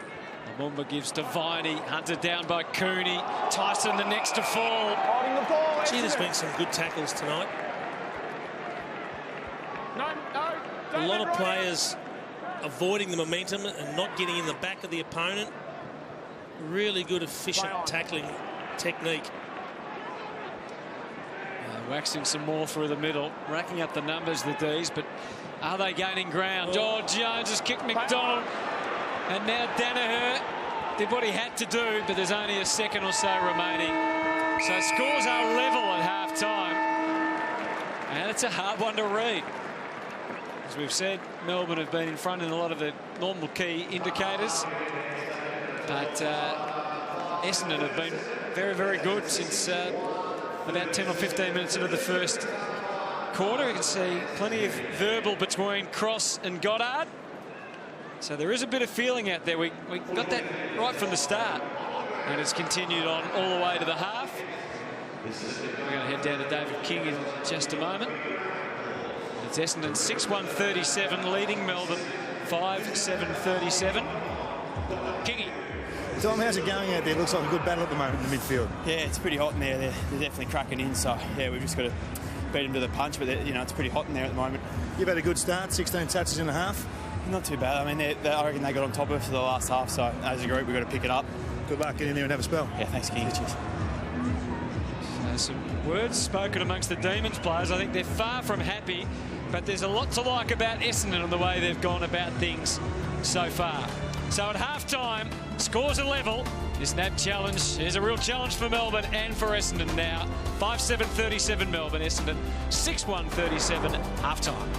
Lumumba gives to Viney, hunted down by Cooney. Tyson the next to fall. Holding the ball. Gee, there's been some good tackles tonight. A lot of players avoiding the momentum and not getting in the back of the opponent. Really good, efficient tackling technique. Waxing some more through the middle, racking up the numbers, the D's, but are they gaining ground? Oh, Jones has kicked McDonald, and now Danaher did what he had to do, but there's only a second or so remaining. So scores are level at half-time, and it's a hard one to read. As we've said, Melbourne have been in front in a lot of the normal key indicators, but Essendon have been very, very good since about 10 or 15 minutes into the first quarter. You can see plenty of verbal between Cross and Goddard. So there is a bit of feeling out there. We got that right from the start, and it's continued on all the way to the half. We're going to head down to David King in just a moment. It's Essendon 6-1-37 leading Melbourne 5-7-37. Kingy. Tom, how's it going out there? Looks like a good battle at the moment in the midfield. Yeah, it's pretty hot in there. They're definitely cracking in. So yeah, we've just got to beat them to the punch. But you know, it's pretty hot in there at the moment. You've had a good start, 16 touches in a half. Not too bad. I mean, I reckon they got on top of it for the last half. So as a group, we've got to pick it up. Good luck. Get in there and have a spell. Yeah, thanks, King. Cheers. Some words spoken amongst the Demons players. I think they're far from happy, but there's a lot to like about Essendon and the way they've gone about things so far. So at half-time, scores are level. This NAB challenge is a real challenge for Melbourne and for Essendon now. 5-7-37 Melbourne, Essendon 6-1-37 half-time.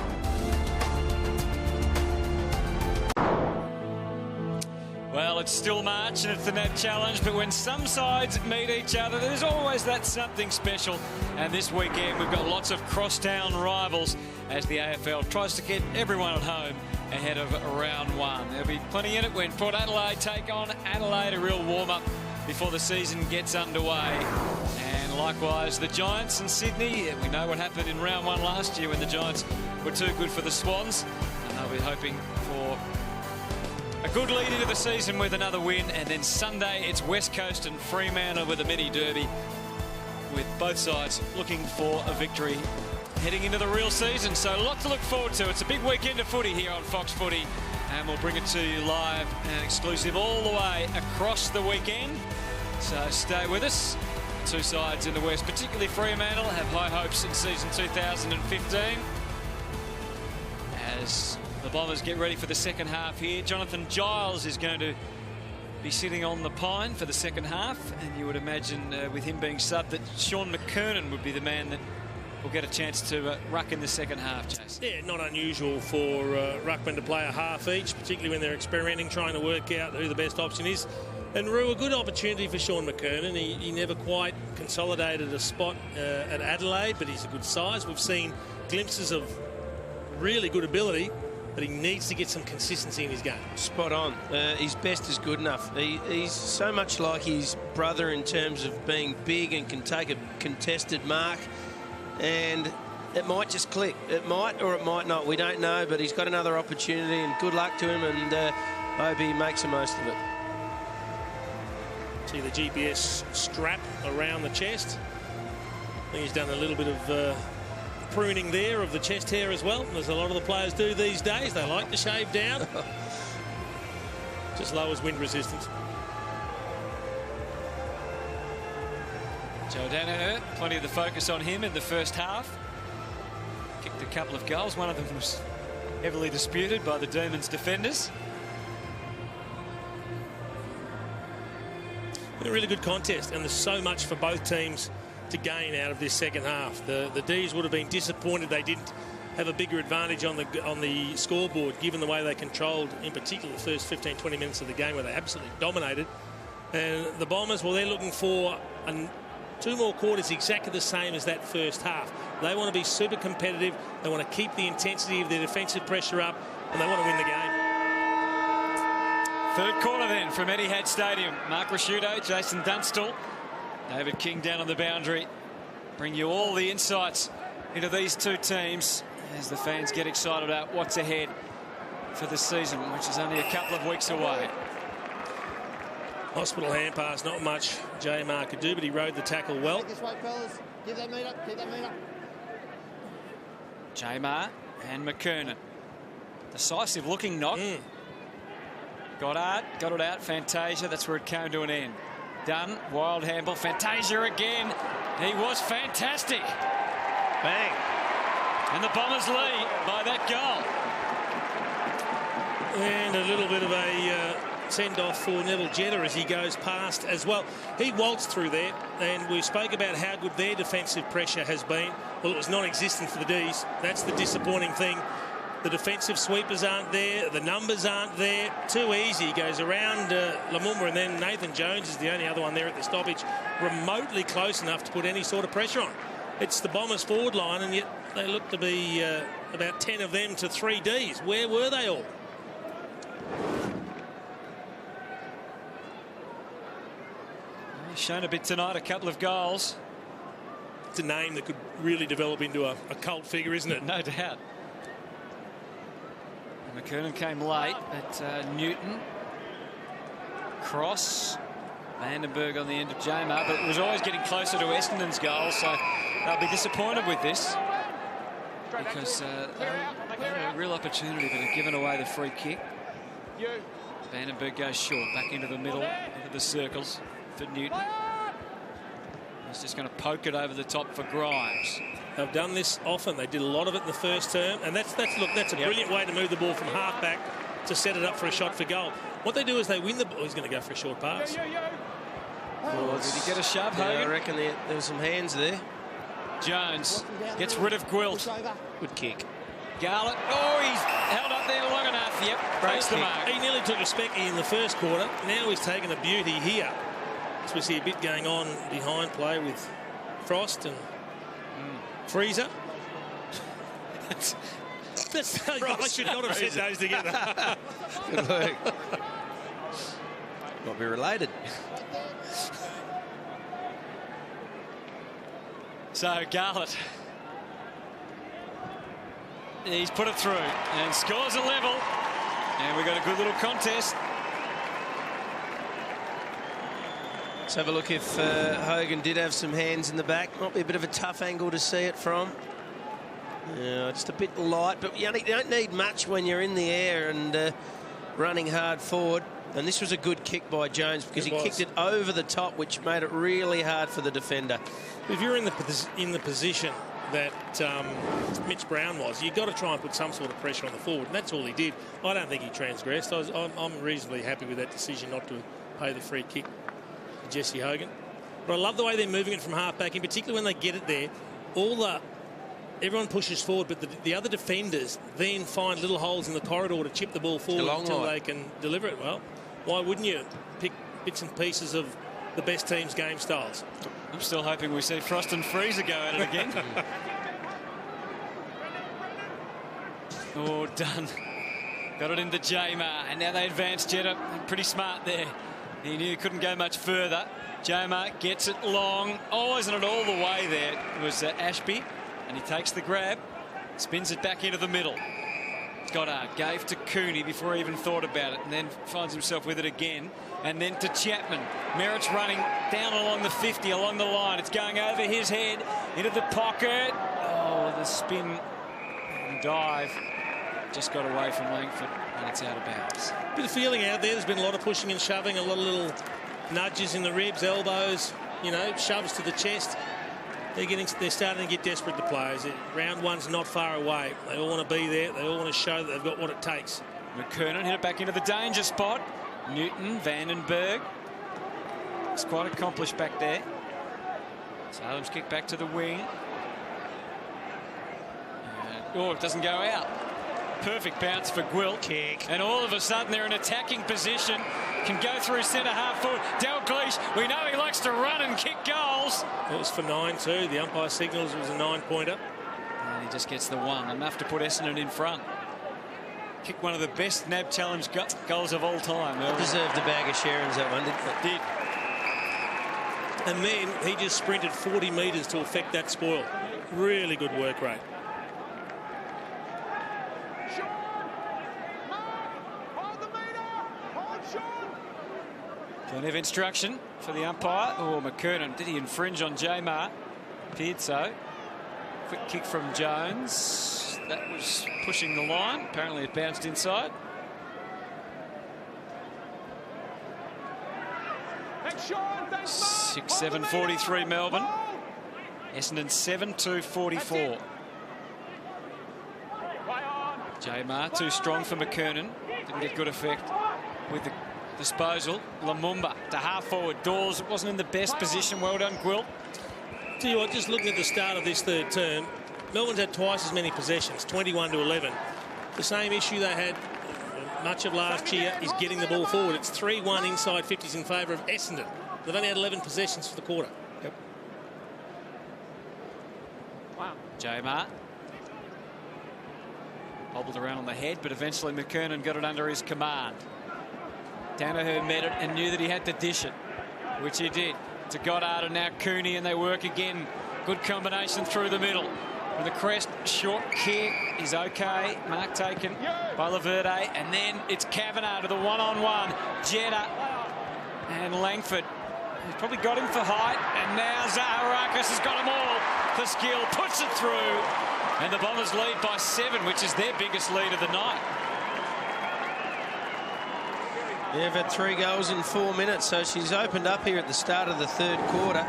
Well, it's still March and it's the NAB challenge, but when some sides meet each other, there's always that something special. And this weekend, we've got lots of crosstown rivals as the AFL tries to get everyone at home ahead of round one. There'll be plenty in it when Port Adelaide take on Adelaide, a real warm-up before the season gets underway. And likewise, the Giants in Sydney. We know what happened in round one last year when the Giants were too good for the Swans. And they'll be hoping for a good lead into the season with another win. And then Sunday, it's West Coast and Fremantle with a mini derby, with both sides looking for a victory heading into the real season. So a lot to look forward to. It's a big weekend of footy here on Fox Footy, and we'll bring it to you live and exclusive all the way across the weekend. So stay with us. Two sides in the West, particularly Fremantle, have high hopes in season 2015 as the Bombers get ready for the second half here. Jonathan Giles is going to be sitting on the pine for the second half, and you would imagine with him being subbed that Sean McKernan would be the man that will get a chance to ruck in the second half, Jason. Yeah, not unusual for ruckmen to play a half each, particularly when they're experimenting, trying to work out who the best option is. And Rue, a good opportunity for Sean McKernan. He never quite consolidated a spot at Adelaide, but he's a good size. We've seen glimpses of really good ability, but he needs to get some consistency in his game. Spot on. His best is good enough. He's so much like his brother in terms of being big and can take a contested mark, and it might just click. It might or it might not. We don't know, but he's got another opportunity, and good luck to him, and hope he makes the most of it. See the GPS strap around the chest. I think he's done a little bit of pruning there of the chest hair as well, as a lot of the players do these days. They like to shave down. Just lowers wind resistance. Joe Danaher, plenty of the focus on him in the first half. Kicked a couple of goals. One of them was heavily disputed by the Demons defenders. A really good contest, and there's so much for both teams to gain out of this second half. The D's would have been disappointed they didn't have a bigger advantage on the scoreboard, given the way they controlled, in particular, the first 15-20 minutes of the game, where they absolutely dominated. And the Bombers, well, they're looking for 2 more quarters exactly the same as that first half. They want to be super competitive. They want to keep the intensity of their defensive pressure up, and they want to win the game. Third quarter then from Etihad Stadium. Mark Rasciuto, Jason Dunstall, David King down on the boundary. Bring you all the insights into these two teams as the fans get excited about what's ahead for the season, which is only a couple of weeks away. Hospital hand pass, not much J-Mar could do, but he rode the tackle well. This way, fellas. Keep that meat up. Keep that meat up. J-Mar and McKernan. Decisive looking knock. Goddard got it out. Fantasia, that's where it came to an end. Dunn, wild handball. Fantasia again. He was fantastic. Bang. And the Bombers lead by that goal. And a little bit of a send-off for Neville Jetta as he goes past as well. He waltzed through there, and we spoke about how good their defensive pressure has been. Well, it was non-existent for the D's. That's the disappointing thing. The defensive sweepers aren't there. The numbers aren't there. Too easy. He goes around Lamumba, and then Nathan Jones is the only other one there at the stoppage, remotely close enough to put any sort of pressure on. It's the Bombers forward line, and yet they look to be about 10 of them to 3 Ds. Where were they all? He's shown a bit tonight, a couple of goals. It's a name that could really develop into a cult figure, isn't it? No doubt. McKernan came late, but Newton, cross, Vandenberg on the end of J-Mar, but was always getting closer to Essendon's goal, so they'll be disappointed with this because they had a real opportunity, but have given away the free kick. Vandenberg goes short, back into the middle, into the circles for Newton. He's just going to poke it over the top for Grimes. They've done this often. They did a lot of it in the first term, and that's a brilliant way to move the ball from half-back to set it up for a shot for goal. What they do is they win the ball. He's going to go for a short pass. Oh, did he get a shove, Yeah, Hogan? I reckon there were some hands there. Jones gets rid of Gwilt. Good kick. Garlett. Oh, he's held up there long enough. Yep, breaks the mark. He nearly took a specky in the first quarter. Now he's taken a beauty here. So we see a bit going on behind play with Frost and Freezer. I should not have said those together. Good work. Might be related. So Garlett, he's put it through and scores a level, and we've got a good little contest. Let's have a look if Hogan did have some hands in the back. Might be a bit of a tough angle to see it from. Yeah, just a bit light, but you don't need much when you're in the air and running hard forward. And this was a good kick by Jones because he kicked it over the top, which made it really hard for the defender. If you're in the position that Mitch Brown was, you've got to try and put some sort of pressure on the forward, and that's all he did. I don't think he transgressed. I'm reasonably happy with that decision not to pay the free kick to Jesse Hogan. But I love the way they're moving it from half-back, in particular when they get it there. Everyone pushes forward, but the other defenders then find little holes in the corridor to chip the ball forward until they can deliver it. Well, why wouldn't you pick bits and pieces of the best team's game styles. I'm still hoping we see Frost and Freezer go at it again. Oh, done. Got it into Jamar, and now they advance Jetta. Pretty smart there. He knew he couldn't go much further. Jamar gets it long. Oh, isn't it all the way there? It was Ashby, and he takes the grab, spins it back into the middle. Goddard gave to Cooney before he even thought about it, and then finds himself with it again. And then to Chapman. Merritt's running down along the 50, along the line. It's going over his head, into the pocket. Oh, the spin and dive just got away from Langford, and it's out of bounds. Bit of feeling out there. There's been a lot of pushing and shoving, a lot of little nudges in the ribs, elbows, you know, shoves to the chest. They're starting to get desperate, the players. Round one's not far away. They all want to be there. They all want to show that they've got what it takes. McKernan hit it back into the danger spot. Newton, Vandenberg. It's quite accomplished back there. Salem's kick back to the wing. Oh, it doesn't go out. Perfect bounce for Gwilt. Kick. And all of a sudden they're in attacking position. Can go through centre half forward. Dalglish, we know he likes to run and kick goals. It was for 9 too. The umpire signals it was a 9-pointer. And he just gets the one. Enough to put Essendon in front. Kicked one of the best NAB challenge goals of all time. Deserved a bag of Sharons, that one, didn't it? And then he just sprinted 40 metres to affect that spoil. Really good work rate. Don't have instruction for the umpire. Oh, McKernan, did he infringe on Jamar? Appeared so. Quick kick from Jones. That was pushing the line. Apparently it bounced inside. Six, 7:43 Melbourne. Essendon 7-2-44. Jamar too strong for McKernan. Didn't get good effect with the disposal. Lumumba to half forward. Dawes wasn't in the best position. Well done, Gwilt. Tell you what, just looking at the start of this third term, Melbourne's had twice as many possessions, 21-11. The same issue they had much of last year is getting the ball forward. It's 3-1 inside 50s in favour of Essendon. They've only had 11 possessions for the quarter. Yep. Wow. Jamar. Hobbled around on the head, but eventually McKernan got it under his command. Danaher met it and knew that he had to dish it, which he did. To Goddard and now Cooney, and they work again. Good combination through the middle. With the crest, short kick is okay. Mark taken by Laverde, and then it's Kavanagh to the one-on-one. Jetta and Langford. He's probably got him for height, and now Zaharakis has got them all. The skill puts it through, and the Bombers lead by 7, which is their biggest lead of the night. Yeah, they've had 3 goals in 4 minutes, so she's opened up here at the start of the third quarter.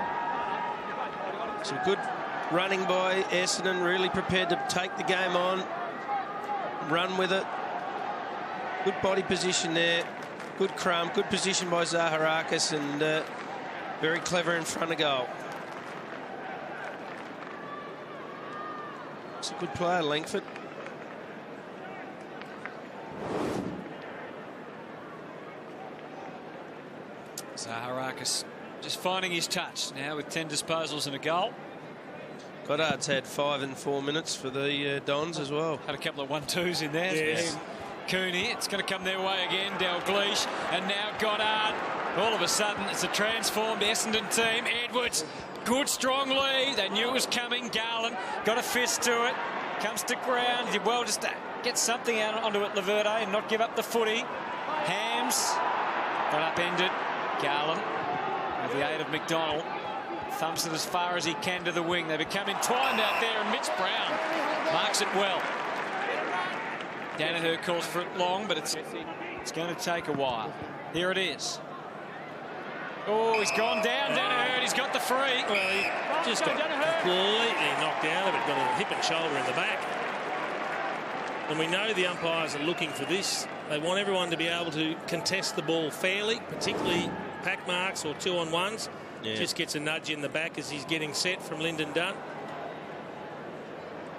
Some good running by Essendon, really prepared to take the game on, run with it. Good body position there, good crumb, good position by Zaharakis, and very clever in front of goal. It's a good player, Langford. Zaharakis just finding his touch now with 10 disposals and a goal. Goddard's had 5 in 4 minutes for the Dons as well. Had a couple of 1-2s in there. Yes. Cooney, it's going to come their way again. Dalglish, and now Goddard. All of a sudden, it's a transformed Essendon team. Edwards, good strong lead. They knew it was coming. Garland got a fist to it. Comes to ground. He did well just to get something out onto it, Laverde, and not give up the footy. Hams got upended. Garland, with the aid of McDonald, thumps it as far as he can to the wing. They become entwined out there, and Mitch Brown marks it well. Danaher calls for it long, but it's going to take a while. Here it is. Oh, he's gone down, Danaher, and he's got the free. Well, he just got completely knocked out of it, got a hip and shoulder in the back. And we know the umpires are looking for this. They want everyone to be able to contest the ball fairly, particularly pack marks or 2-on-1s. Yeah. Just gets a nudge in the back as he's getting set from Lyndon Dunn.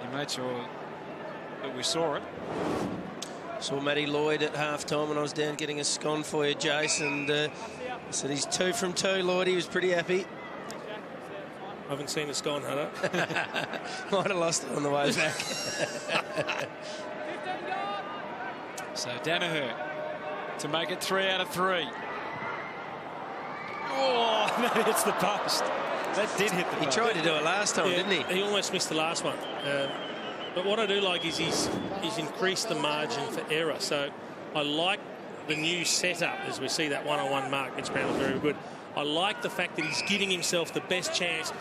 He made sure that we saw it. Saw Matty Lloyd at half-time when I was down getting a scone for you, Jason. So he's 2 from 2, Lloyd. He was pretty happy. I haven't seen it gone, Hunter. Might have lost it on the way back. So Danaher to make it 3 out of 3. Oh, no, it's the post. That did hit the post. He tried to do it last time, didn't he? He almost missed the last one. But what I do like is he's increased the margin for error. So I like the new setup as we see that one-on-one mark. Mitch Brown was very good. I like the fact that he's giving himself the best chance.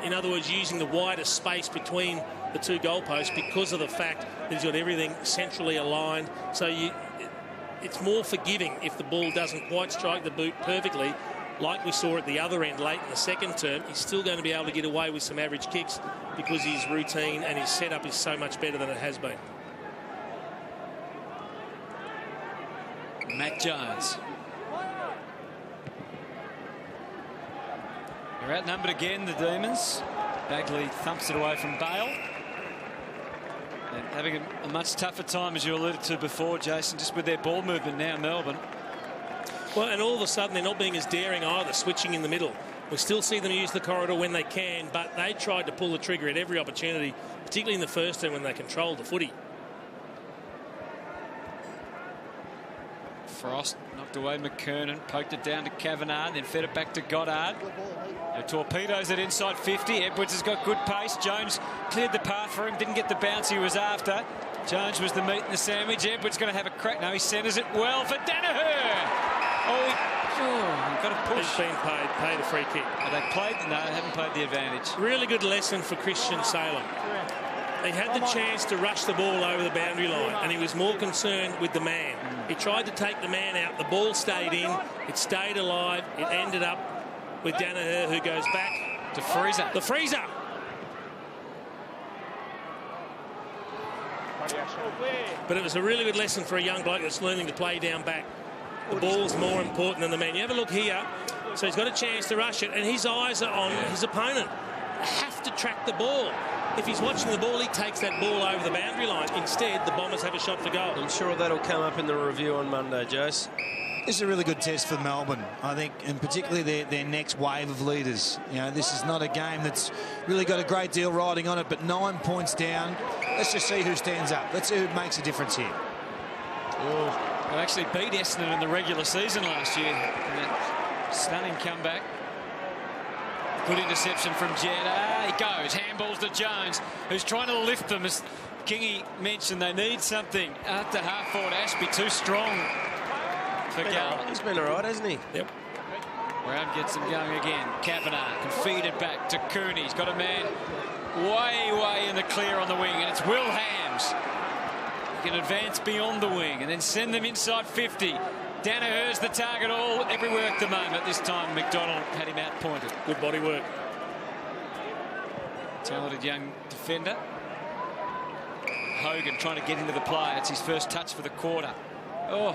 In other words, using the widest space between the 2 goalposts because of the fact that he's got everything centrally aligned. So it's more forgiving if the ball doesn't quite strike the boot perfectly. Like we saw at the other end late in the second term, he's still going to be able to get away with some average kicks because his routine and his setup is so much better than it has been. Matt Jones. They're outnumbered again, the Demons. Bagley thumps it away from Bale. And having a much tougher time, as you alluded to before, Jason, just with their ball movement now, Melbourne. Well, and all of a sudden they're not being as daring either, switching in the middle. We still see them use the corridor when they can, but they tried to pull the trigger at every opportunity, particularly in the first term when they controlled the footy. Frost knocked away McKernan, poked it down to Kavanagh, then fed it back to Goddard. Now torpedoes it inside 50. Edwards has got good pace. Jones cleared the path for him, didn't get the bounce he was after. Jones was the meat in the sandwich. Edwards going to have a crack. No, he centres it well for Danaher. He got a push. He's been paid a free kick. They played? No, they haven't played the advantage. Really good lesson for Christian Salem. He had the chance to rush the ball over the boundary line, and he was more concerned with the man. He tried to take the man out. The ball stayed in. It stayed alive. It ended up with Danaher, who goes back to Freezer. The freezer. But it was a really good lesson for a young bloke that's learning to play down back. The ball's more important than the man. You have a look here. So he's got a chance to rush it, and his eyes are on his opponent. Have to track the ball. If he's watching the ball, he takes that ball over the boundary line. Instead, the Bombers have a shot for goal. I'm sure that'll come up in the review on Monday, Jose. This is a really good test for Melbourne, I think, and particularly their next wave of leaders. You know, this is not a game that's really got a great deal riding on it, but 9 points down. Let's just see who stands up. Let's see who makes a difference here. They actually beat Essendon in the regular season last year in that stunning comeback. Good interception from Jed. He goes. Handballs to Jones, who's trying to lift them. As Kingy mentioned, they need something. After half forward, Ashby too strong for Gal. He's been all right, hasn't he? Yep. Brown gets him going again. Kavanagh can feed it back to Cooney. He's got a man way in the clear on the wing, and it's Will Hams. He can advance beyond the wing and then send them inside 50. Danaher's the target everywhere at the moment. This time McDonald had him out-pointed. Good body work. Talented young defender. Hogan trying to get into the play. It's his first touch for the quarter. Oh,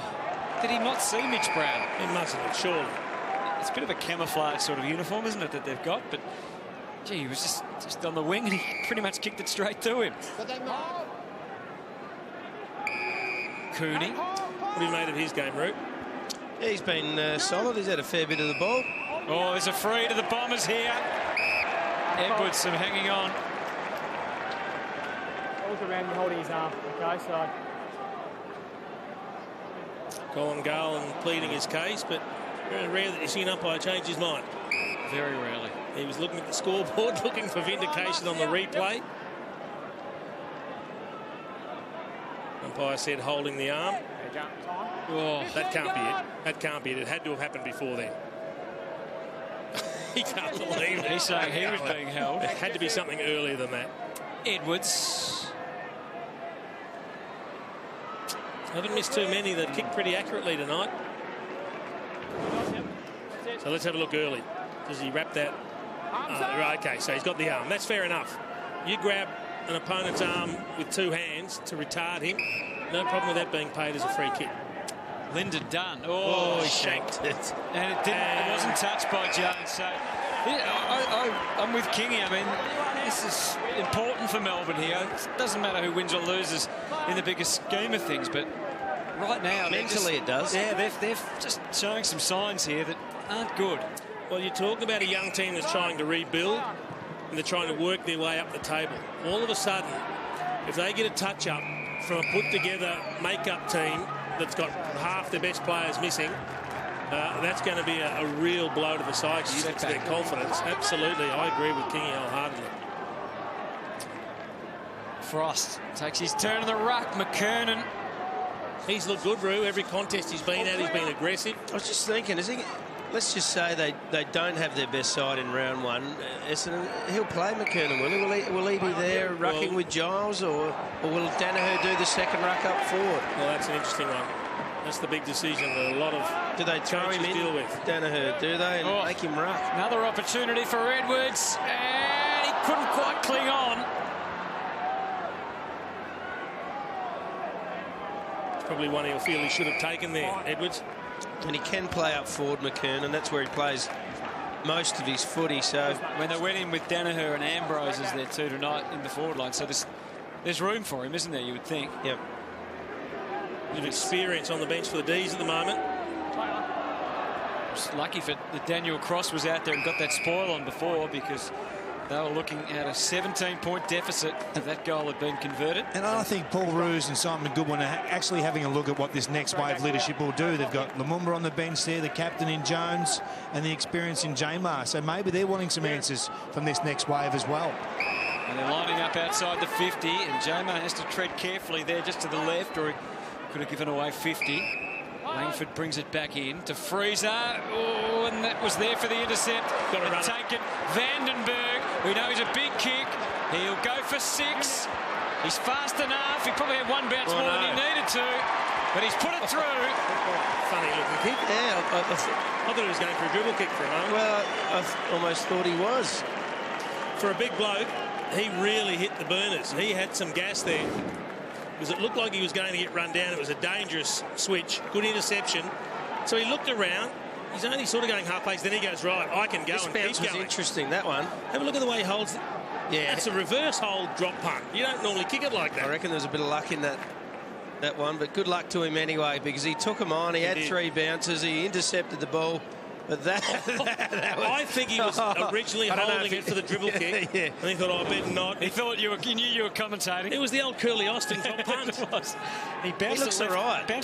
did he not see Mitch Brown? He mustn't have, surely. It's a bit of a camouflage sort of uniform, isn't it, that they've got? But, gee, he was just on the wing and he pretty much kicked it straight to him. Cooney. What have you made of his game, Root? Yeah, he's been solid. He's had a fair bit of the ball. Oh, there's a free to the Bombers here. Edwards hanging on. Ball's around him holding his arm. Okay, so. Colin Garland pleading his case, but very rare that you see an umpire change his mind. Very rarely. He was looking at the scoreboard, looking for vindication on the replay. Umpire said holding the arm. Oh, that can't be it. That can't be it. It had to have happened before then. He can't believe it. He's saying he was being held. It had to be something earlier than that. Edwards. Haven't missed too many. They've kicked pretty accurately tonight. So let's have a look early. Does he wrap that? Right, okay, so he's got the arm. That's fair enough. You grab an opponent's arm with 2 hands to retard him. No problem with that being paid as a free kick. Lyndon Dunn. Oh, he shanked it. And it wasn't touched by Jones. So I'm with Kingy. I mean, this is important for Melbourne here. It doesn't matter who wins or loses in the bigger scheme of things, but right now... Mentally it does. Yeah, they're just showing some signs here that aren't good. Well, you talk about a young team that's trying to rebuild and they're trying to work their way up the table. All of a sudden, if they get a touch-up from a put-together make-up team that's got half their best players missing, that's going to be a real blow to the side to their confidence. Absolutely, I agree with Kingy wholeheartedly. Frost takes his turn in the ruck. McKernan. He's looked good, Roo. Every contest he's been at, he's been aggressive. I was just thinking, let's just say they don't have their best side in round one. Essendon, he'll play McKernan, will he? Will he be there rucking with Giles, or will Danaher do the second ruck up forward? Well, that's an interesting one. That's the big decision that a lot of do they throw him in deal with. Danaher, do they, and make him ruck? Another opportunity for Edwards, and he couldn't quite cling on. Probably one he'll feel he should have taken there, Edwards. And he can play up forward, McKernan. That's where he plays most of his footy. So when they went in with Danaher and Ambrose as there too tonight in the forward line, so there's room for him, isn't there? You would think. Yep. Bit of experience on the bench for the D's at the moment. It's lucky that Daniel Cross was out there and got that spoil on before, because they were looking at a 17-point deficit if that goal had been converted. And I think Paul Roos and Simon Goodwin are actually having a look at what this next wave leadership will do. They've got Lumumba on the bench there, the captain in Jones, and the experience in Jamar. So maybe they're wanting some answers from this next wave as well. And they're lining up outside the 50, and Jamar has to tread carefully there just to the left, or he could have given away 50. Langford brings it back in to Freezer. Oh, and that was there for the intercept. Got to run take it. Vandenberg, we know he's a big kick. He'll go for 6. He's fast enough. He probably had one bounce more than he needed to, but he's put it through. Funny looking kick. Yeah, I thought he was going for a dribble kick for a moment. Well, I almost thought he was. For a big bloke, he really hit the burners. He had some gas there, because it looked like he was going to get run down. It was a dangerous switch. Good interception. So he looked around. He's only sort of going half pace. Then he goes, right, I can go this and bounce keep was going. Interesting, that one. Have a look at the way he holds it. Yeah. That's a reverse hold drop punt. You don't normally kick it like that. I reckon there was a bit of luck in that one, but good luck to him anyway, because he took him on. He had 3 bounces. He intercepted the ball. But that was, I think he was originally holding it for the dribble kick. Yeah. And he thought, oh, I better not. He thought he knew you were commentating. It was the old Curly Austin drop punt. He bounced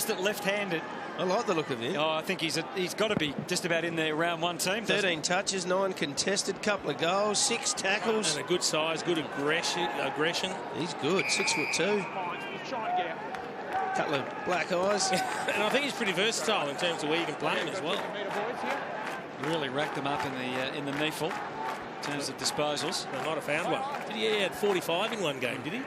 it left-handed. I like the look of him. Oh, I think he's got to be just about in their round 1 team. 13 touches, 9 contested, couple of goals, 6 tackles. And a good size, good aggression. He's good, 6'2". Couple of black eyes. And I think he's pretty versatile in terms of where you can play him as well. Really racked them up in the NAFL in terms of disposals. They might have found one. He had 45 in one game, did he?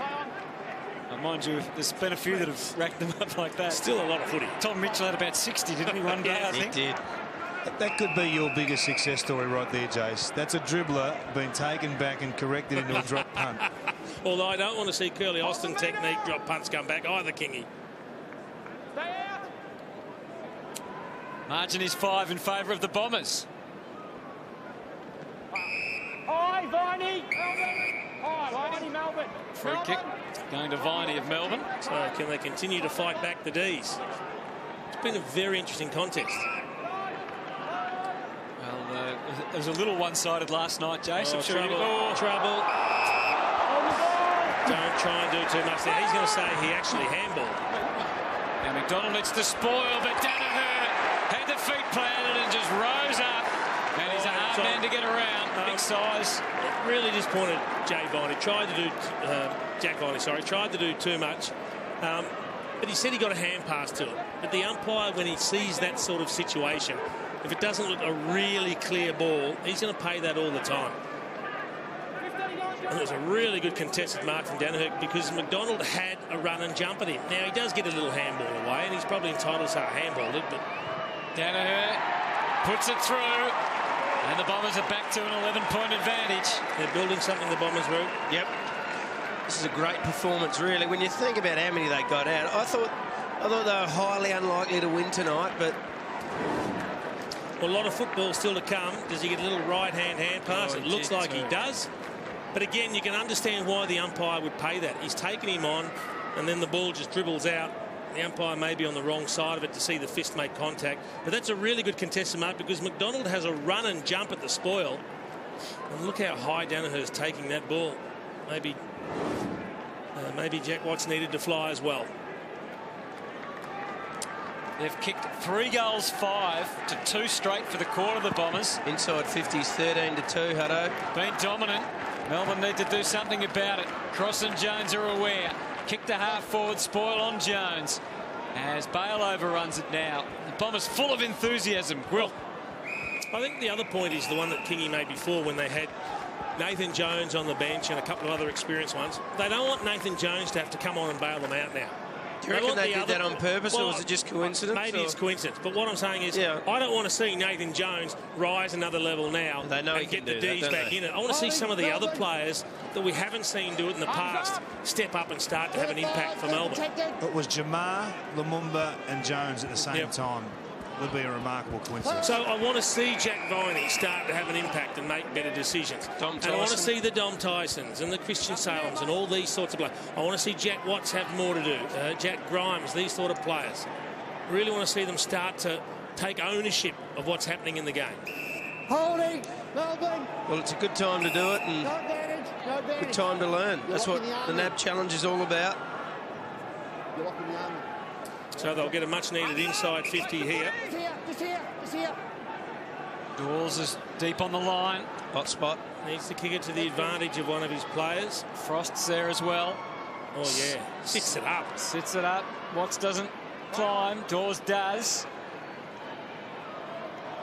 Mind you, there's been a few that have racked them up like that. Still a lot of footy. Tom Mitchell had about 60, didn't he, one day, I think? He did. That could be your biggest success story right there, Jace. That's a dribbler being taken back and corrected into a drop punt. Although I don't want to see Curly Austin technique drop punts come back either, Kingy. Margin is 5 in favour of the Bombers. Hi, Viney! Hi, Viney, Melbourne. Free kick going to Viney of Melbourne. So can they continue to fight back the D's? It's been a very interesting contest. Well, it was a little one-sided last night, Jace. Oh, trouble. Don't try and do too much there. He's going to say he actually handballed. Now McDonald needs to spoil, but Danaher had the feet planted and just rose up. And he's a hard man to get around. Big size. It really disappointed Jack Viney. Tried to do too much. But he said he got a hand pass to it. But the umpire, when he sees that sort of situation, if it doesn't look a really clear ball, he's going to pay that all the time. And it was a really good contested mark from Danaher, because McDonald had a run and jump at him. Now, he does get a little handball away, and he's probably entitled to say handballed it, but Danaher puts it through, and the Bombers are back to an 11-point advantage. They're building something, the Bombers, Root. Yep. This is a great performance, really. When you think about how many they got out, I thought they were highly unlikely to win tonight, but well, a lot of football still to come. Does he get a little right-hand pass? It looks like he does. But again, you can understand why the umpire would pay that. He's taken him on, and then the ball just dribbles out The umpire may be on the wrong side of it to see the fist make contact. But that's a really good contested mark because McDonald has a run and jump at the spoil. And look how high Danaher's taking that ball. Maybe Jack Watts needed to fly as well. They've kicked 3 goals, 5 to 2 straight for the quarter, the Bombers. Inside 50s, 13-2, Hutto. Been dominant. Melbourne need to do something about it. Cross and Jones are aware. Kick to half forward, spoil on Jones. As Bale overruns it now. The Bombers full of enthusiasm. Will. I think the other point is the one that Kingy made before when they had Nathan Jones on the bench and a couple of other experienced ones. They don't want Nathan Jones to have to come on and bail them out now. Do you reckon they did that on purpose, or was it just coincidence? Maybe it's coincidence. But what I'm saying is, I don't want to see Nathan Jones rise another level now and get the D's back in it. I want to see some of the other players that we haven't seen do it in the past step up and start to have an impact for Melbourne. It was Jamar, Lumumba and Jones at the same time. Would be a remarkable coincidence. So I want to see Jack Viney start to have an impact and make better decisions. And I want to see the Dom Tysons and the Christian Salems and all these sorts of players. I want to see Jack Watts have more to do. Jack Grimes, these sort of players. Really want to see them start to take ownership of what's happening in the game. Holding, Melbourne. Well, it's a good time to do it and good time to learn. That's what the NAB Challenge is all about. You're locking the army. So they'll get a much-needed inside 50 here. Just here. Dawes is deep on the line. Hot spot. Needs to kick it to the advantage of one of his players. Frost's there as well. Oh, yeah. Sits it up. Sits it up. Watts doesn't climb. Dawes does.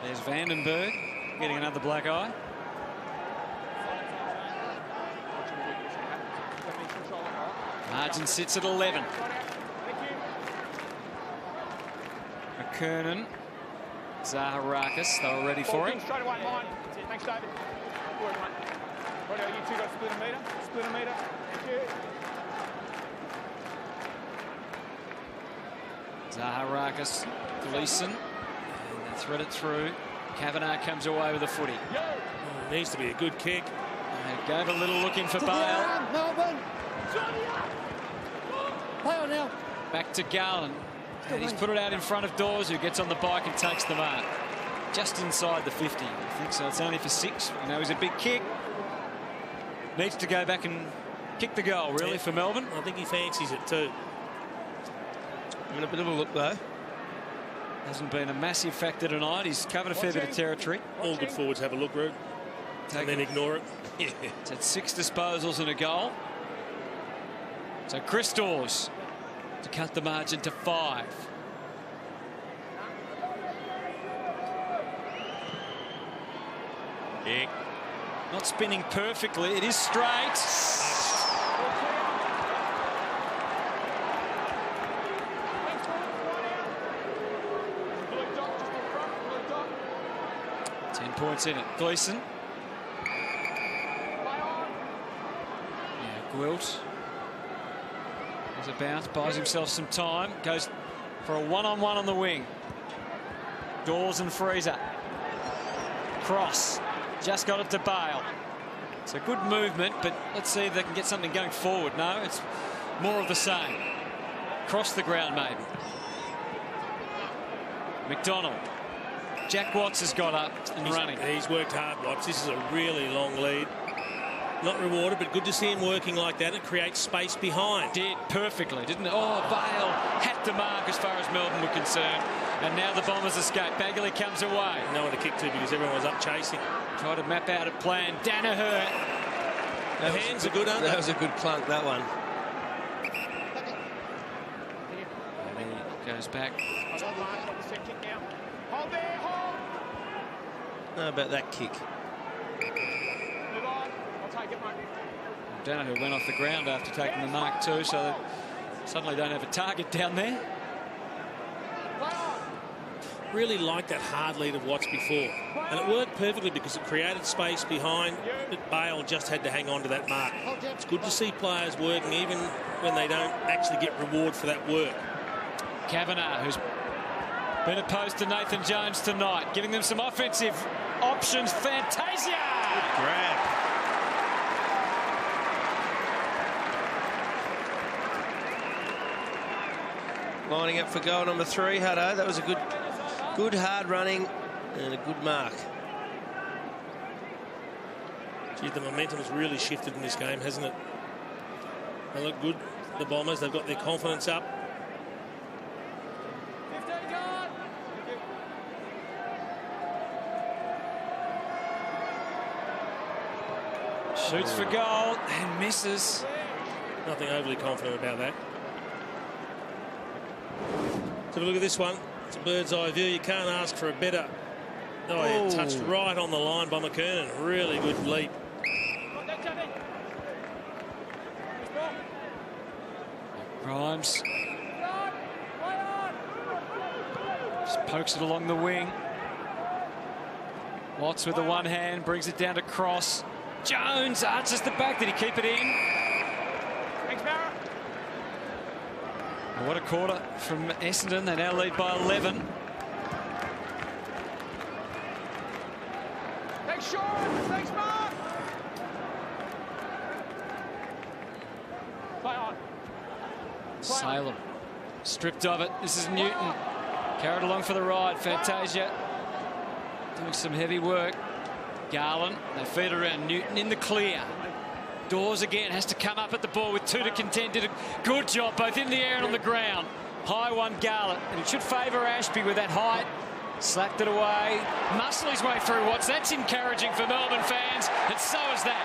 There's Vandenberg getting another black eye. Margin sits at 11. McKernan, Zaharakis, they were ready for it. Straight away, mine. Thanks, David. Forward, mate. Righto, you two got split a metre. Split a metre. Thank you. Zaharakis, Gleeson, and they thread it through. Kavanagh comes away with a footy. Oh, needs to be a good kick. They gave a little look in for Bale. Melbourne. Play on now. Back to Garland. And he's put it out in front of Dawes, who gets on the bike and takes the mark. Just inside the 50. I think so. It's only for 6. You know, it was a big kick. Needs to go back and kick the goal, really, for Melbourne. I think he fancies it too. Having a bit of a look, though. Hasn't been a massive factor tonight. He's covered a fair bit of territory. All good forwards have a look, Rude. And then ignore it. Yeah. It's had 6 disposals and a goal. So Chris Dawes to cut the margin to 5. Yeah. Not spinning perfectly. It is straight. 10 points in it. Gleeson. Yeah, Gwilt. There's a bounce, buys himself some time, goes for a one-on-one on the wing. Dawes and Freezer. Cross, just got it to Bale. It's a good movement, but let's see if they can get something going forward. No, it's more of the same. Cross the ground, maybe. McDonald. Jack Watts has got up and running. He's worked hard, Watts. This is a really long lead. Not rewarded, but good to see him working like that. It creates space behind. Did perfectly, didn't it? Oh, Bale had to mark as far as Melbourne were concerned. And now the Bombers escape. Bagley comes away. No one to kick to because everyone was up chasing. Try to map out a plan. Danaher. The hands are good, aren't they? That was a good clunk, that one. And he goes back. Hold there, hold. How about that kick? Move on. I'll take it, mate. Danaher went off the ground after taking the mark too, so they suddenly don't have a target down there. Really liked that hard lead of Watts before. And it worked perfectly because it created space behind, but Bale just had to hang on to that mark. It's good to see players working even when they don't actually get reward for that work. Kavanagh, who's been opposed to Nathan Jones tonight, giving them some offensive options. Fantasia! Good grab. lining up for goal number 3, Hutto. That was a good hard running and a good mark. Gee, the momentum's really shifted in this game, hasn't it? They look good, the Bombers. They've got their confidence up. Shoots for goal and misses. Nothing overly confident about that. Let's have a look at this one. It's a bird's eye view. You can't ask for a better. Oh, yeah, touched right on the line by McKernan. Really good leap. Grimes just pokes it along the wing. Watts with the one hand brings it down to Cross. Jones arches the back. Did he keep it in? What a quarter from Essendon. They now lead by 11. Thanks, Sean. Thanks, Mark. Play on. Salem stripped of it. This is Newton. Carried along for the ride. Fantasia doing some heavy work. Garland, they feed around. Newton in the clear. Dawes again has to come up at the ball with 2 to contend. Did a good job both in the air and on the ground. High one Garland, and it should favour Ashby with that height. Slacked it away. Muscle his way through Watts. That's encouraging for Melbourne fans, and so is that.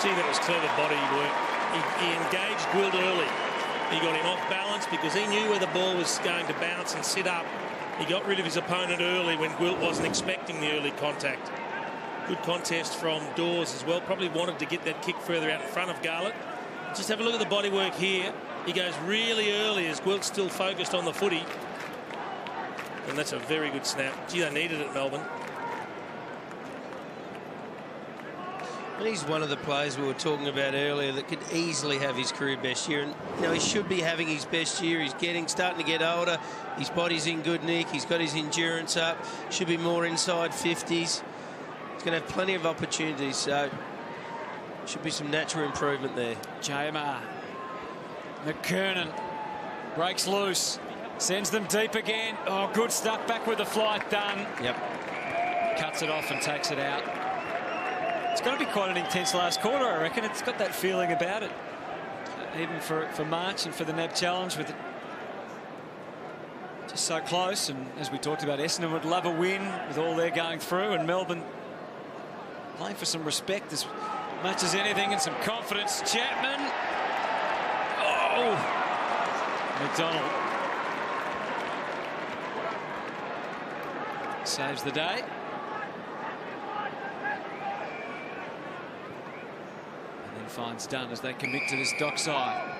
Gee, that was clever body work. He engaged Gwilt early. He got him off balance because he knew where the ball was going to bounce and sit up. He got rid of his opponent early when Gwilt wasn't expecting the early contact. Good contest from Dawes as well. Probably wanted to get that kick further out in front of Garlett. Just have a look at the body work here. He goes really early as Gwilt's still focused on the footy. And that's a very good snap. Gee, they needed it, Melbourne. And he's one of the players we were talking about earlier that could easily have his career best year. And he should be having his best year. He's starting to get older. His body's in good nick. He's got his endurance up. Should be more inside 50s. He's going to have plenty of opportunities. So should be some natural improvement there. Jamar. McKernan breaks loose. Sends them deep again. Oh, good stuff back with the flight done. Yep. Cuts it off and takes it out. It's going to be quite an intense last quarter, I reckon. It's got that feeling about it. Even for March and for the NAB challenge, with it just so close. And as we talked about, Essendon would love a win with all they're going through. And Melbourne playing for some respect as much as anything and some confidence. Chapman. Oh! McDonald saves the day. And then finds Dunn as they commit to this dockside.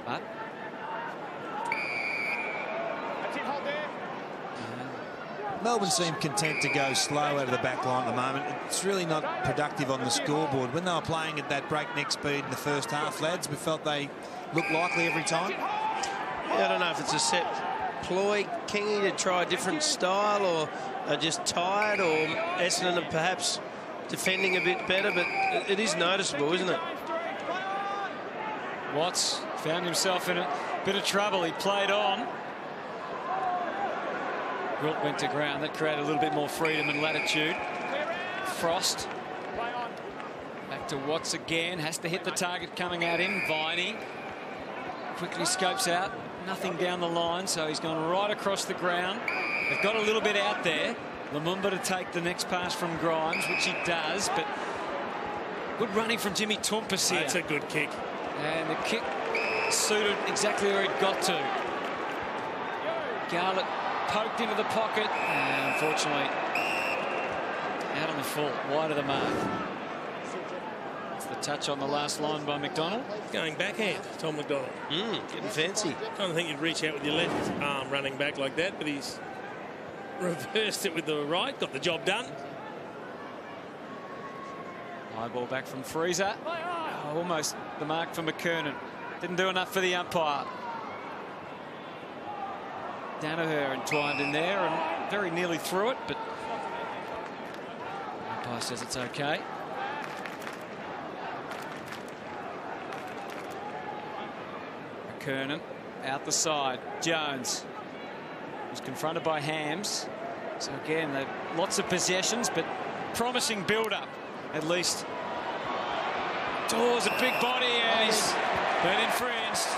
But Melbourne seem content to go slow out of the back line at the moment. It's really not productive on the scoreboard. When they were playing at that breakneck speed in the first half, lads, we felt they looked likely every time. Yeah, I don't know if it's a set ploy, Kingy, to try a different style, or are just tired, or Essendon are perhaps defending a bit better, but it is noticeable, isn't it? Watts found himself in a bit of trouble. He played on. Gwilt went to ground. That created a little bit more freedom and latitude. Frost. Back to Watts again. Has to hit the target coming at him. Viney quickly scopes out. Nothing down the line, so he's gone right across the ground. They've got a little bit out there. Lumumba to take the next pass from Grimes, which he does, but good running from Jimmy Toumpas here. That's a good kick. And the kick suited exactly where he'd got to. Garlett poked into the pocket, and unfortunately out on the full, wide of the mark. It's the touch on the last line by McDonald. Going backhand, Tom McDonald. Getting fancy. I don't think you'd reach out with your left arm running back like that, but he's reversed it with the right, got the job done. High ball back from Freezer. Oh, almost the mark for McKernan. Didn't do enough for the umpire. Danaher entwined in there and very nearly threw it, but the umpire says it's okay. McKernan out the side. Jones was confronted by Hams. So again, lots of possessions, but promising build-up at least. Dawes, a big body, and he's been infringed.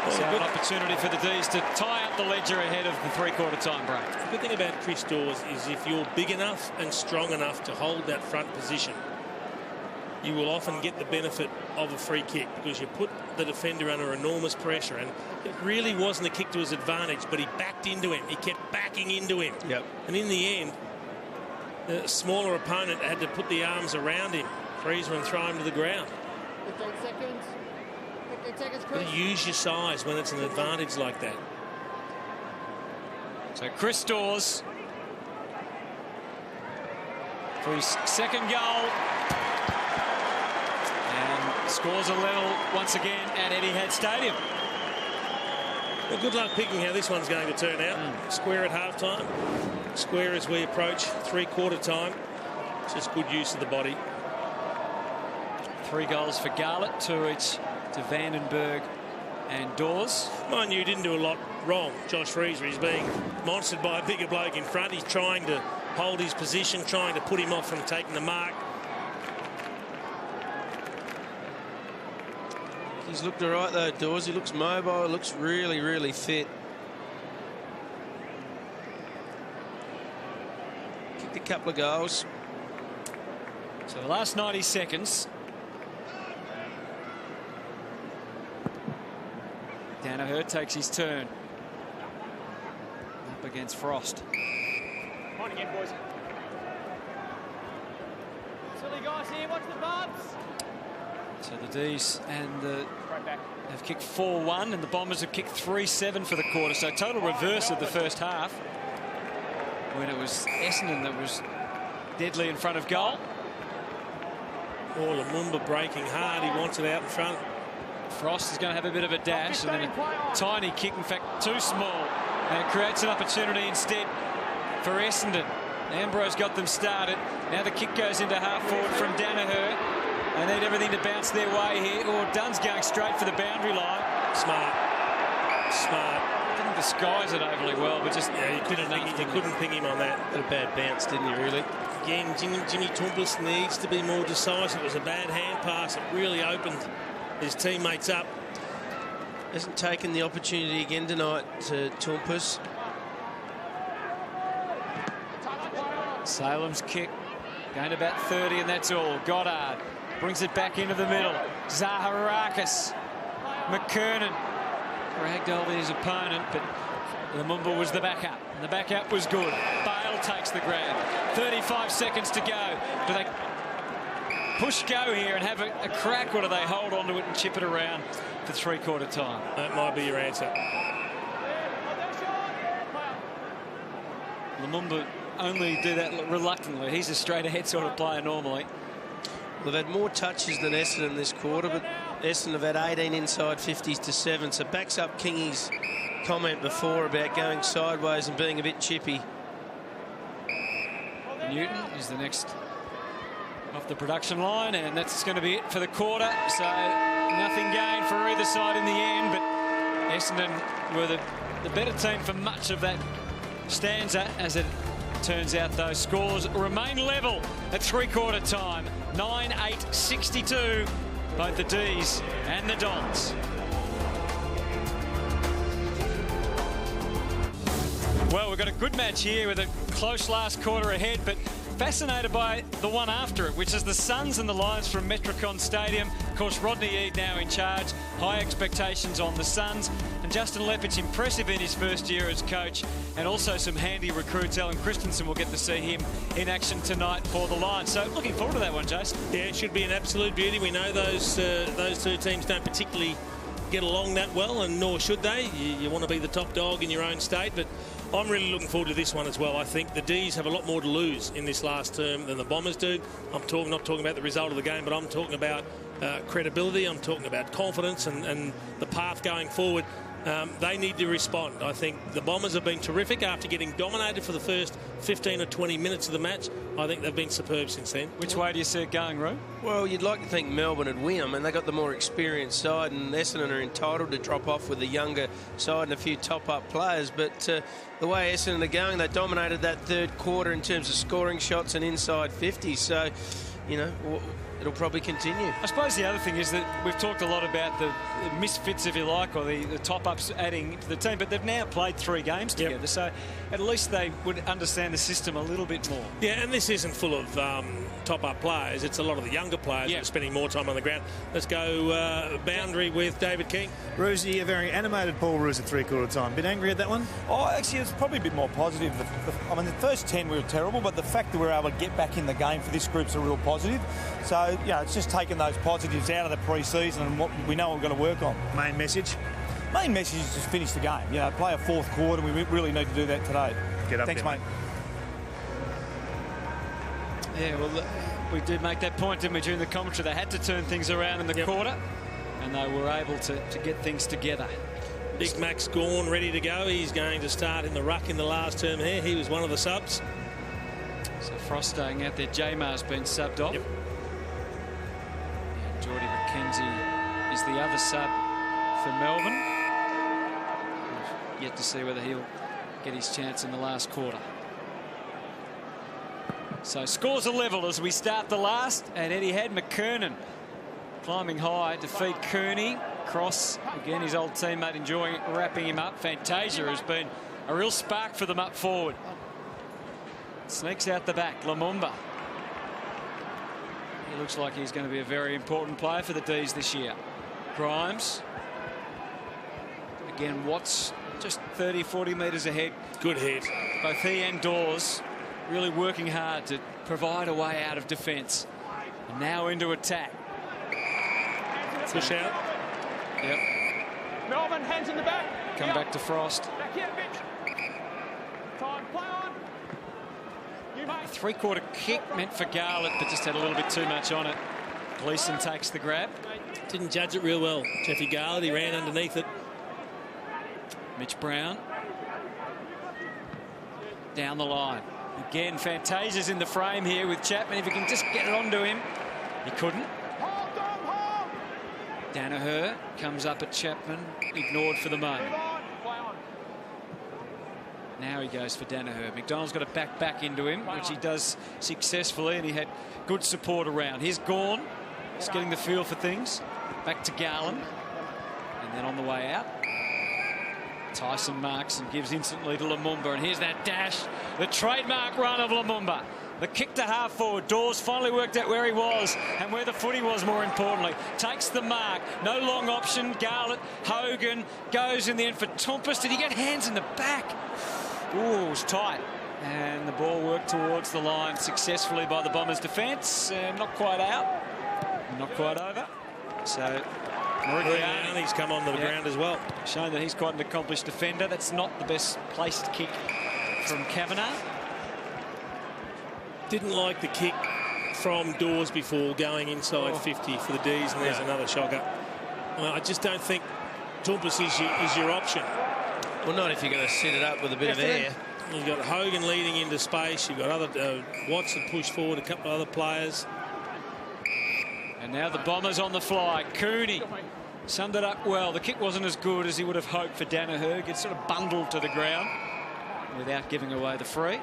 So an opportunity for the D's to tie up the ledger ahead of the three-quarter time break. The good thing about Chris Dawes is if you're big enough and strong enough to hold that front position, you will often get the benefit of a free kick because you put the defender under enormous pressure, and it really wasn't a kick to his advantage, but he backed into him. He kept backing into him. Yep. And in the end, the smaller opponent had to put the arms around him, freeze him and throw him to the ground. 15 seconds. 15 seconds, Chris. You use your size when it's an advantage like that. So Chris Dawes for his second goal. And scores a level once again at Etihad Stadium. Well, good luck picking how this one's going to turn out. Square at half-time. Square as we approach three-quarter time. It's just good use of the body. 3 goals for Garlett, 2 each to Vandenberg and Dawes. Mind you, didn't do a lot wrong, Josh Freezer. He's being monstered by a bigger bloke in front. He's trying to hold his position, trying to put him off from taking the mark. He's looked all right, though, Dawes. He looks mobile, looks really, really fit. Kicked a couple of goals. So the last 90 seconds. Danaher takes his turn. Up against Frost. On again, boys. Silly guys here, watch the bumps. So the D's and the have kicked 4-1 and the Bombers have kicked 3-7 for the quarter. So total reverse of the first half when it was Essendon that was deadly in front of goal. Oh, Lumumba breaking hard. He wants it out in front. Frost is going to have a bit of a dash and then a tiny kick, in fact too small, and it creates an opportunity instead for Essendon. Ambrose got them started. Now the kick goes into half forward from Danaher. They need everything to bounce their way here. Oh, Dunn's going straight for the boundary line. Smart. Didn't disguise it overly well, but just you couldn't ping him on that. A bad bounce, didn't you, really? Again, Jimmy Toumpas needs to be more decisive. It was a bad hand pass. It really opened his teammates up. Hasn't taken the opportunity again tonight to Toumpas. Salem's kick going about 30, and that's all. Goddard brings it back into the middle. Zaharakis. McKernan ragdolled his opponent, but Lumumba was the backup, and the backup was good. Bale takes the grab. 35 seconds to go. Do they push go here and have a crack, or do they hold on to it and chip it around for three-quarter time? That might be your answer. Lumumba only do that reluctantly. He's a straight-ahead sort of player normally. They've had more touches than Essendon this quarter, but Essendon have had 18 inside 50s to 7. So backs up Kingy's comment before about going sideways and being a bit chippy. Newton is the next off the production line, and that's going to be it for the quarter. So nothing gained for either side in the end, but Essendon were the better team for much of that stanza. As it turns out, those scores remain level at three-quarter time. 9-8-62, both the D's and the Dons. Well, we've got a good match here with a close last quarter ahead, but fascinated by the one after it, which is the Suns and the Lions from Metricon Stadium. Of course, Rodney Eade now in charge. High expectations on the Suns. And Justin Lepich impressive in his first year as coach. And also some handy recruits. Alan Christensen will get to see him in action tonight for the Lions. So looking forward to that one, Jason. Yeah, it should be an absolute beauty. We know those two teams don't particularly get along that well, and nor should they. You want to be the top dog in your own state, but I'm really looking forward to this one as well. I think the D's have a lot more to lose in this last term than the Bombers do. I'm not talking about the result of the game, but I'm talking about credibility. I'm talking about confidence and the path going forward. They need to respond. I think the Bombers have been terrific after getting dominated for the first 15 or 20 minutes of the match. I think they've been superb since then. Which way do you see it going, Roo? Well, you'd like to think Melbourne would win them, and they got the more experienced side, and Essendon are entitled to drop off with a younger side and a few top-up players. But the way Essendon are going, they dominated that third quarter in terms of scoring shots and inside 50. So, you know, it'll probably continue. I suppose the other thing is that we've talked a lot about the misfits, if you like, or the top-ups adding to the team, but they've now played 3 games together, so at least they would understand the system a little bit more. Yeah, and this isn't full of top-up players. It's a lot of the younger players that are spending more time on the ground. Let's go boundary with David King. Rosie, a very animated Paul Roos at three-quarter time. Bit angry at that one? Oh, actually, it's probably a bit more positive. I mean, the first 10 we were terrible, but the fact that we were able to get back in the game for this group's a real positive. So, yeah, it's just taking those positives out of the pre-season and what we know we're going to work on. Main message? Main message is just finish the game. You know, play a fourth quarter. We really need to do that today. Get up Thanks, there, mate. Yeah, well, we did make that point, didn't we, during the commentary? They had to turn things around in the quarter, and they were able to get things together. Big Max Gawn ready to go. He's going to start in the ruck in the last term here. He was one of the subs. So Frost staying out there. J-Mar's been subbed off. Yep. And Geordie McKenzie is the other sub for Melbourne. We've yet to see whether he'll get his chance in the last quarter. So scores are level as we start the last, and Eddie had McKernan climbing high to feed Kearney. Cross again, his old teammate enjoying it, wrapping him up. Fantasia has been a real spark for them up forward. Sneaks out the back, Lumumba. He looks like he's going to be a very important player for the D's this year. Grimes. Again, Watts just 30, 40 metres ahead. Good hit. Both he and Dawes really working hard to provide a way out of defence. And now into attack. Push out. Yep. Melbourne, hands in the back. Come back to Frost. Back here, bitch. Time, play on. You, mate. Three-quarter kick meant for Garlett, but just had a little bit too much on it. Gleeson takes the grab. Didn't judge it real well. Jeffy Garlett, he ran underneath it. Mitch Brown. Down the line. Again, Fantasia's in the frame here with Chapman. If he can just get it onto him. He couldn't. Danaher comes up at Chapman, ignored for the moment. Now he goes for Danaher. McDonald's got to back into him, which he does successfully, and he had good support around. Here's Gawn. He's getting the feel for things. Back to Garland. And then on the way out, Tyson marks and gives instantly to Lumumba. And here's that dash, the trademark run of Lumumba. The kick to half forward. Dawes finally worked out where he was and where the footy was, more importantly. Takes the mark. No long option. Garlett, Hogan goes in the end for Tompus. Did he get hands in the back? Ooh, it was tight. And the ball worked towards the line successfully by the Bombers' defence. Not quite out. Not quite over. So Morigliani's come on the ground as well. Showing that he's quite an accomplished defender. That's not the best placed kick from Kavanagh. Didn't like the kick from Dawes before going inside 50 for the D's, and there's another shocker. Well, I just don't think Tompus is your option. Well, not if you're going to set it up with a bit of air. You've got Hogan leading into space. You've got other Watson pushed forward, a couple of other players. And now the Bombers on the fly. Cooney summed it up well. The kick wasn't as good as he would have hoped for Danaher. Gets sort of bundled to the ground without giving away the free.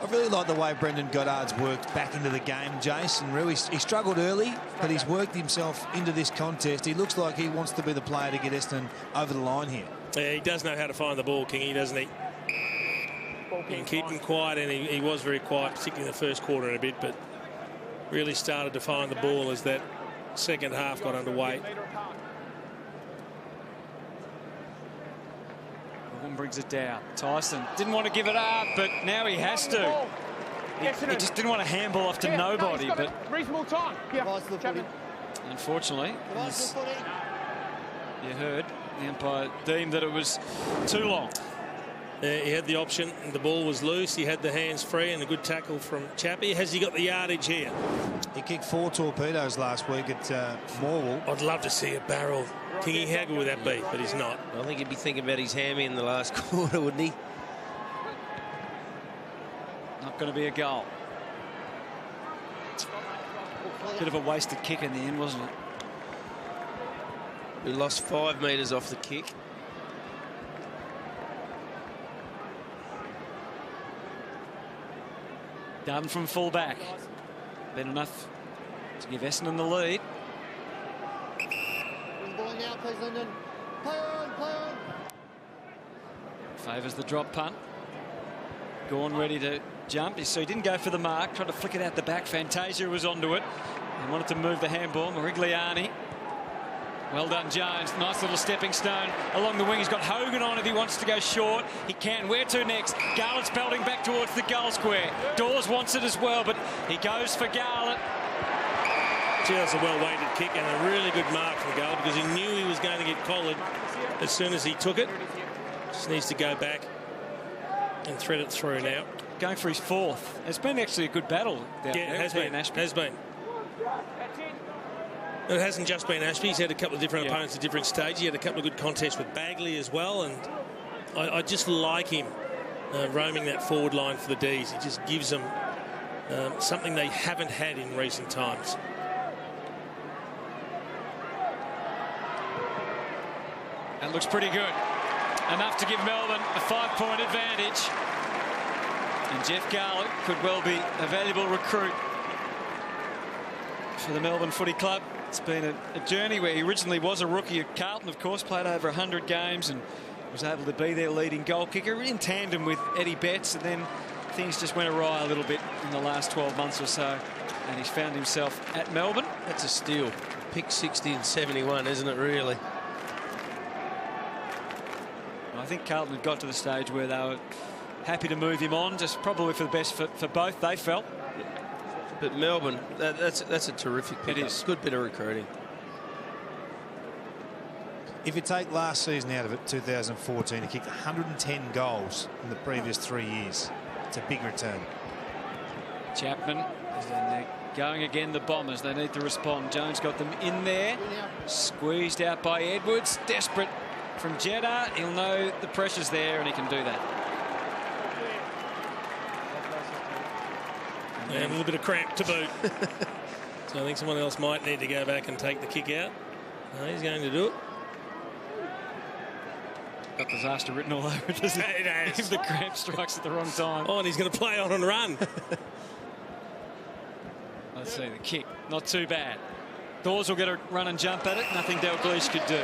I really like the way Brendan Goddard's worked back into the game, Jason. Really, he struggled early, but he's worked himself into this contest. He looks like he wants to be the player to get Essendon over the line here. Yeah, he does know how to find the ball, Kingy, doesn't he? He can keep him quiet, and he was very quiet, particularly in the first quarter and a bit, but really started to find the ball as that second half got underway. Brings it down. Tyson didn't want to give it up, but now he has to. He just didn't want to handball off to nobody, but reasonable time. Unfortunately, you heard the umpire deemed that it was too long. He had the option, and the ball was loose. He had the hands free, and a good tackle from Chappie. Has he got the yardage here? He kicked 4 torpedoes last week at Morwell. I'd love to see a barrel Kingy, how good would that be? But he's not. I think he'd be thinking about his hammy in the last quarter, wouldn't he? Not going to be a goal. Bit of a wasted kick in the end, wasn't it? We lost 5 metres off the kick. Done from full back. Been enough to give Essendon the lead. Ball now, please, Lyndon. Play on, play on. Favours the drop punt. Gawn ready to jump. So he didn't go for the mark. Tried to flick it out the back. Fantasia was onto it. He wanted to move the handball. Morigliani. Well done, Jones. Nice little stepping stone along the wing. He's got Hogan on if he wants to go short. He can. Where to next? Garlett's belting back towards the goal square. Dawes wants it as well, but he goes for Garlett. Gee, that's a well-weighted kick and a really good mark from goal because he knew he was going to get collared as soon as he took it. Just needs to go back and thread it through now. Going for his 4th. It's been actually a good battle down there. It has been. Has been. It hasn't just been Ashby. He's had a couple of different opponents at different stages. He had a couple of good contests with Bagley as well, and I just like him roaming that forward line for the D's. He just gives them something they haven't had in recent times. That looks pretty good. Enough to give Melbourne a 5-point advantage. And Jeff Garlett could well be a valuable recruit for the Melbourne Footy Club. It's been a journey where he originally was a rookie at Carlton, of course, played over 100 games and was able to be their leading goal kicker in tandem with Eddie Betts, and then things just went awry a little bit in the last 12 months or so, and he's found himself at Melbourne. That's a steal. Pick 60 and 71, isn't it, really? I think Carlton had got to the stage where they were happy to move him on, just probably for the best for both, they felt. But Melbourne, that's a terrific pick. It is. Good bit of recruiting. If you take last season out of it, 2014, he kicked 110 goals in the previous 3 years. It's a big return. Chapman, and they're going again, the Bombers. They need to respond. Jones got them in there. Squeezed out by Edwards. Desperate from Jeddah. He'll know the pressure's there and he can do that. And a little bit of cramp to boot. So I think someone else might need to go back and take the kick out. No, he's going to do it. Got disaster written all over it, doesn't it? If the cramp strikes at the wrong time. Oh, and he's going to play on and run. Let's see, the kick. Not too bad. Dawes will get a run and jump at it. Nothing Dalglish could do.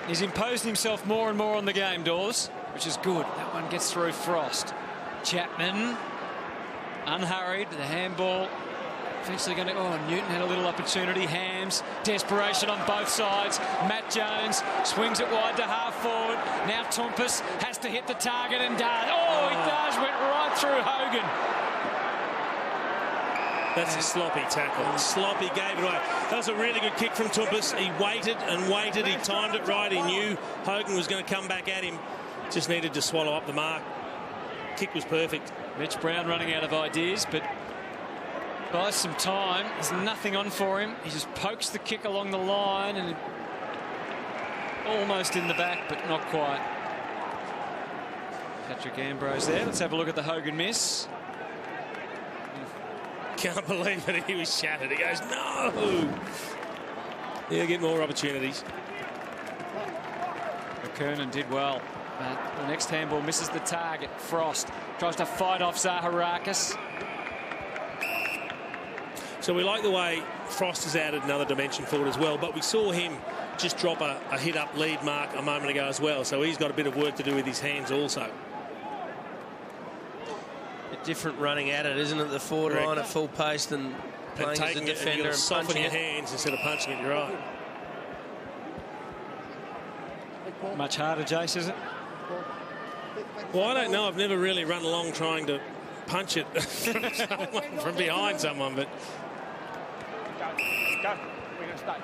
He's imposed himself more and more on the game, Dawes, which is good. That one gets through Frost. Chapman. Unhurried, the handball eventually going to... Oh, Newton had a little opportunity. Hams, desperation on both sides. Matt Jones swings it wide to half forward. Now Tompus has to hit the target and does. Oh, he does. Went right through Hogan. That's a sloppy tackle. Sloppy, gave it away. That was a really good kick from Tompus. He waited and waited. He timed it right. He knew Hogan was going to come back at him. Just needed to swallow up the mark. Kick was perfect. Mitch Brown running out of ideas, but buys some time. There's nothing on for him. He just pokes the kick along the line and almost in the back, but not quite. Patrick Ambrose there. Let's have a look at the Hogan miss. Can't believe that he was shattered. He goes, no! He'll get more opportunities. McKernan did well. But the next handball misses the target. Frost tries to fight off Zaharakis. So we like the way Frost has added another dimension forward as well, but we saw him just drop a hit-up lead mark a moment ago as well, so he's got a bit of work to do with his hands also. A different running at it, isn't it? The forward line at full pace and playing as a defender and soften your hands instead of punching it, you're right. Much harder, Jace, is it? Well, I don't know. I've never really run along trying to punch it from behind someone, but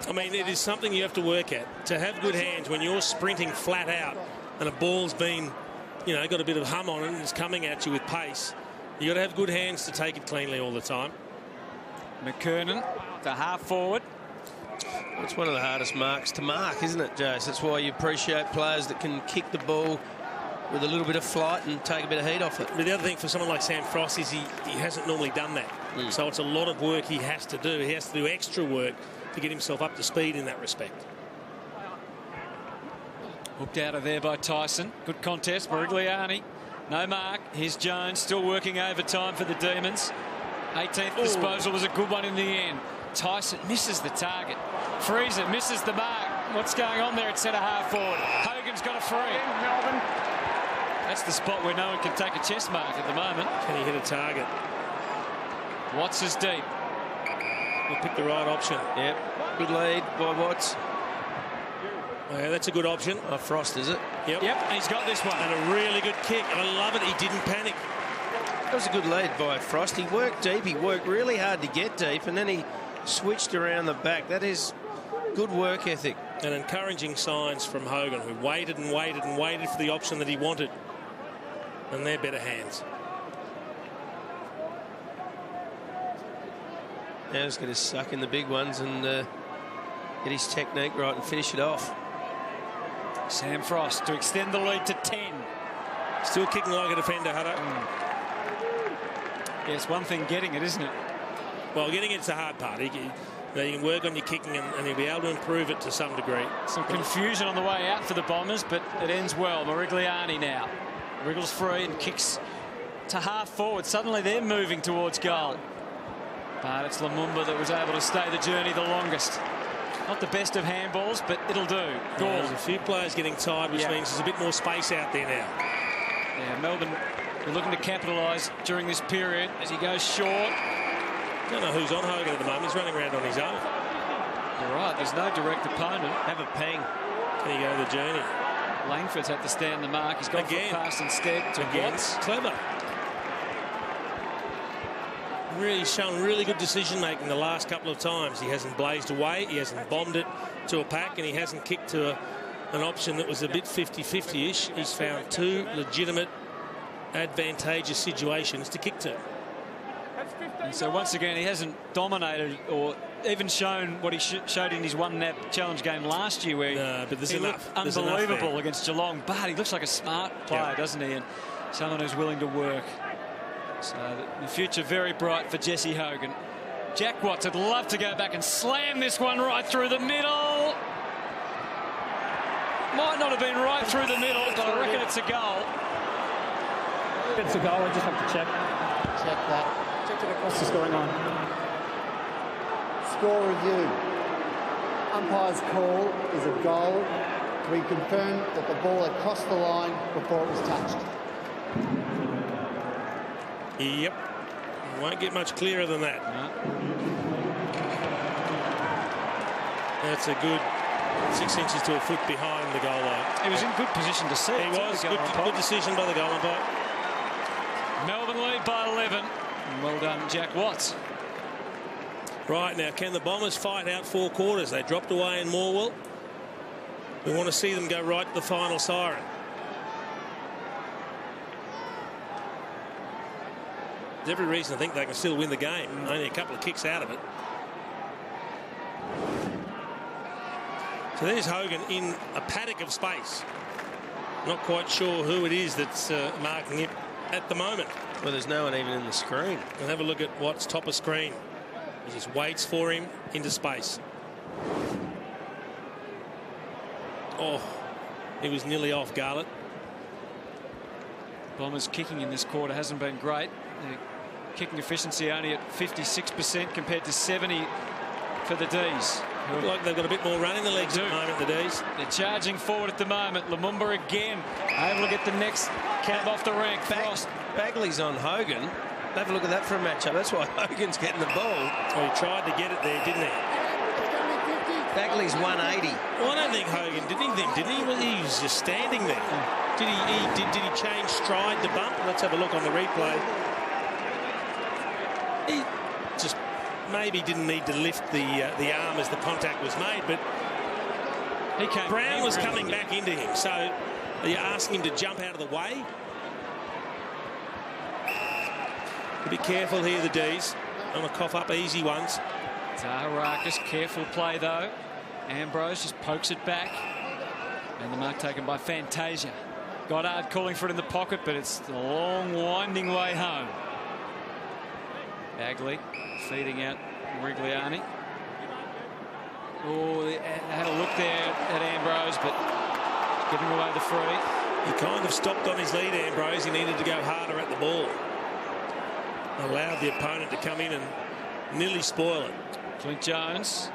I mean, it is something you have to work at. To have good hands when you're sprinting flat out and a ball's been, you know, got a bit of hum on it and it's coming at you with pace, you got to have good hands to take it cleanly all the time. McKernan, the half forward. It's one of the hardest marks to mark, isn't it, Jace? That's why you appreciate players that can kick the ball with a little bit of flight and take a bit of heat off it. But the other thing for someone like Sam Frost is he hasn't normally done that. So it's a lot of work he has to do. He has to do extra work to get himself up to speed in that respect. Hooked out of there by Tyson. Good contest. Morigliani. No mark. Here's Jones still working overtime for the Demons. 18th disposal was a good one in the end. Tyson misses the target. Freezer misses the mark. What's going on there at centre half forward? Hogan's got a free. Melbourne. That's the spot where no one can take a chest mark at the moment. Can he hit a target? Watts is deep. He'll pick the right option. Yep. Good lead by Watts. Yeah, that's a good option. Frost, is it? Yep. Yep, he's got this one. And a really good kick. I love it. He didn't panic. That was a good lead by Frost. He worked deep. He worked really hard to get deep, and then he switched around the back. That is good work ethic. And encouraging signs from Hogan, who waited and waited and waited for the option that he wanted. And they're better hands. Now he's going to suck in the big ones and get his technique right and finish it off. Sam Frost to extend the lead to 10. Still kicking like a defender, Hutto. Yeah, it's one thing getting it, isn't it? Well, getting it's the hard part. You can work on your kicking and you'll be able to improve it to some degree. Some confusion on the way out for the Bombers, but it ends well. Morigliani now. Wriggles free and kicks to half forward. Suddenly they're moving towards goal. But it's Lumumba that was able to stay the journey the longest. Not the best of handballs, but it'll do. There's a few players getting tired, which means there's a bit more space out there now. Yeah, Melbourne are looking to capitalise during this period as he goes short. I don't know who's on Hogan at the moment. He's running around on his own. You're right, there's no direct opponent. Have a pang. Can he go the journey? Langford's had to stand the mark. He's gone for a pass instead to Watts. Clever. Really shown really good decision making the last couple of times. He hasn't blazed away, he hasn't bombed it to a pack, and he hasn't kicked to an option that was a bit 50-50-ish. He's found two legitimate advantageous situations to kick to. And so once again he hasn't dominated or even shown what he showed in his one NAB challenge game last year, where but he looked unbelievable against Geelong. But he looks like a smart player, doesn't he? And someone who's willing to work. So the future very bright for Jesse Hogan. Jack Watts would love to go back and slam this one right through the middle. Might not have been right through the middle, but I reckon it's a goal. It's a goal. I just have to check. Check that. Check it. What's going on? Score review. Umpire's call is a goal. We confirm that the ball had crossed the line before it was touched. Yep. Won't get much clearer than that. That's a good 6 inches to a foot behind the goal line. He was in good position to see it. He was. Good decision by the goal umpire. Melbourne lead by 11. Well done, Jack Watts. Right, now, can the Bombers fight out 4 quarters? They dropped away in Morwell. We want to see them go right to the final siren. There's every reason to think they can still win the game. Only a couple of kicks out of it. So there's Hogan in a paddock of space. Not quite sure who it is that's marking it at the moment. Well, there's no one even in the screen. And have a look at what's top of screen. He just waits for him into space. Oh, he was nearly off, Garlett. Bombers kicking in this quarter hasn't been great. Their kicking efficiency only at 56% compared to 70 for the D's. Look like they've got a bit more run in the legs at the moment, the D's. They're charging forward at the moment. Lumumba again able to get the next cab off the rank. Frost. Bagley's on Hogan. Have a look at that for a matchup. That's why Hogan's getting the ball. Oh, he tried to get it there, didn't he? Bagley's 180. Well, I don't think Hogan did anything, did he? He was just standing there. Did he change stride to bump? Let's have a look on the replay. He just maybe didn't need to lift the arm as the contact was made, but Brown was coming back into him. So are you asking him to jump out of the way? Be careful here, the D's. Don't want to cough up easy ones. Zaharakis, careful play though. Ambrose just pokes it back. And the mark taken by Fantasia. Goddard calling for it in the pocket, but it's a long, winding way home. Bagley feeding out Rigliani. Oh, they had a look there at Ambrose, but giving away the free. He kind of stopped on his lead, Ambrose. He needed to go harder at the ball. Allowed the opponent to come in and nearly spoil it. Clint Jones.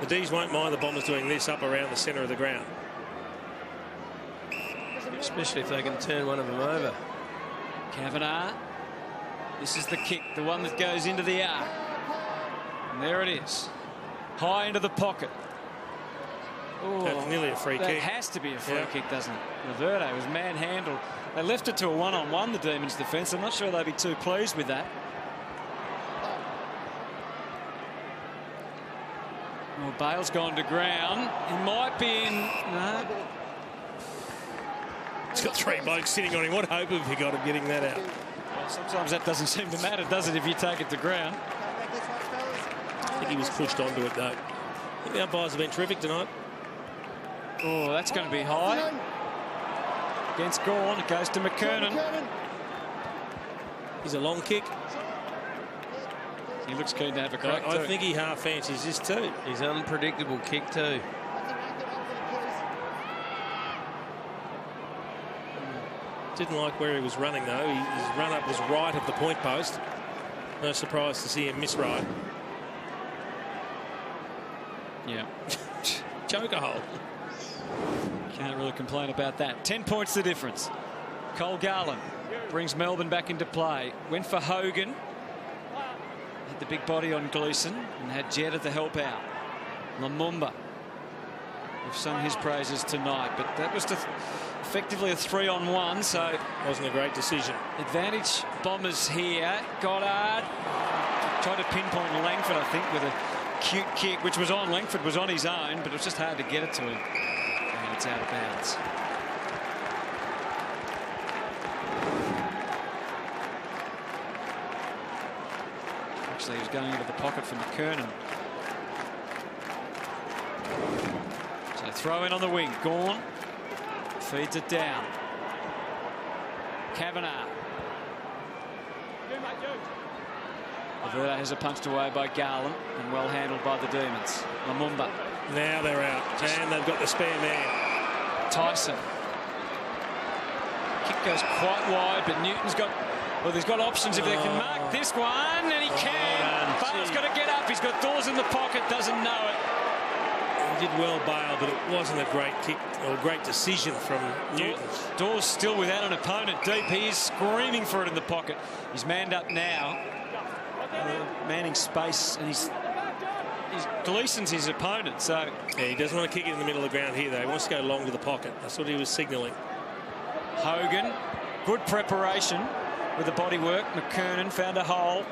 The D's won't mind the Bombers doing this up around the centre of the ground. Especially if they can turn one of them over. Kavanagh. This is the kick, the one that goes into the arc. And there it is. High into the pocket. Ooh, that's nearly a free kick. That has to be a free kick, doesn't it? Laverde was manhandled. They left it to a one-on-one, the Demons defence. I'm not sure they'd be too pleased with that. Well, Bale's gone to ground. He might be in... No. He's got 3 blokes sitting on him. What hope have you got of getting that out? Well, sometimes that doesn't seem to matter, does it, if you take it to ground? I think he was pushed onto it, though. I think the umpires have been terrific tonight. Oh, that's going to be high. Against Gawn, it goes to McKernan. He's a long kick. He looks keen to have a crack. I think he half fancies this too. He's unpredictable kick too. Didn't like where he was running though. His run up was right at the point post. No surprise to see him miss right. Yeah. Joker hole. Can't really complain about that. 10 points the difference. Cole Garland brings Melbourne back into play. Went for Hogan. Had the big body on Gleeson and had Jetta to help out. Lumumba. We've sung his praises tonight, but that was effectively a 3-on-1, so wasn't a great decision. Advantage Bombers here. Goddard tried to pinpoint Langford, I think, with a cute kick, which was on. Langford was on his own, but it was just hard to get it to him. And it's out of bounds. Actually, he was going into the pocket for McKernan. So throw in on the wing. Gawn feeds it down. Kavanagh. Laverde has it punched away by Garland and well handled by the Demons. Lumumba. Now they're out and they've got the spare man. Tyson. Kick goes quite wide, but Newton's got... Well, he's got options if they can mark this one, and he can. Bale's got to get up. He's got Dawes in the pocket, doesn't know it. He did well, Bale, but it wasn't a great kick or a great decision from Newton. Dawes still without an opponent deep. He is screaming for it in the pocket. He's manned up now. Manning space, and he's Gleeson's his opponent, so... Yeah, he doesn't want to kick it in the middle of the ground here, though. He wants to go long to the pocket. That's what he was signalling. Hogan, good preparation with the body work. McKernan found a hole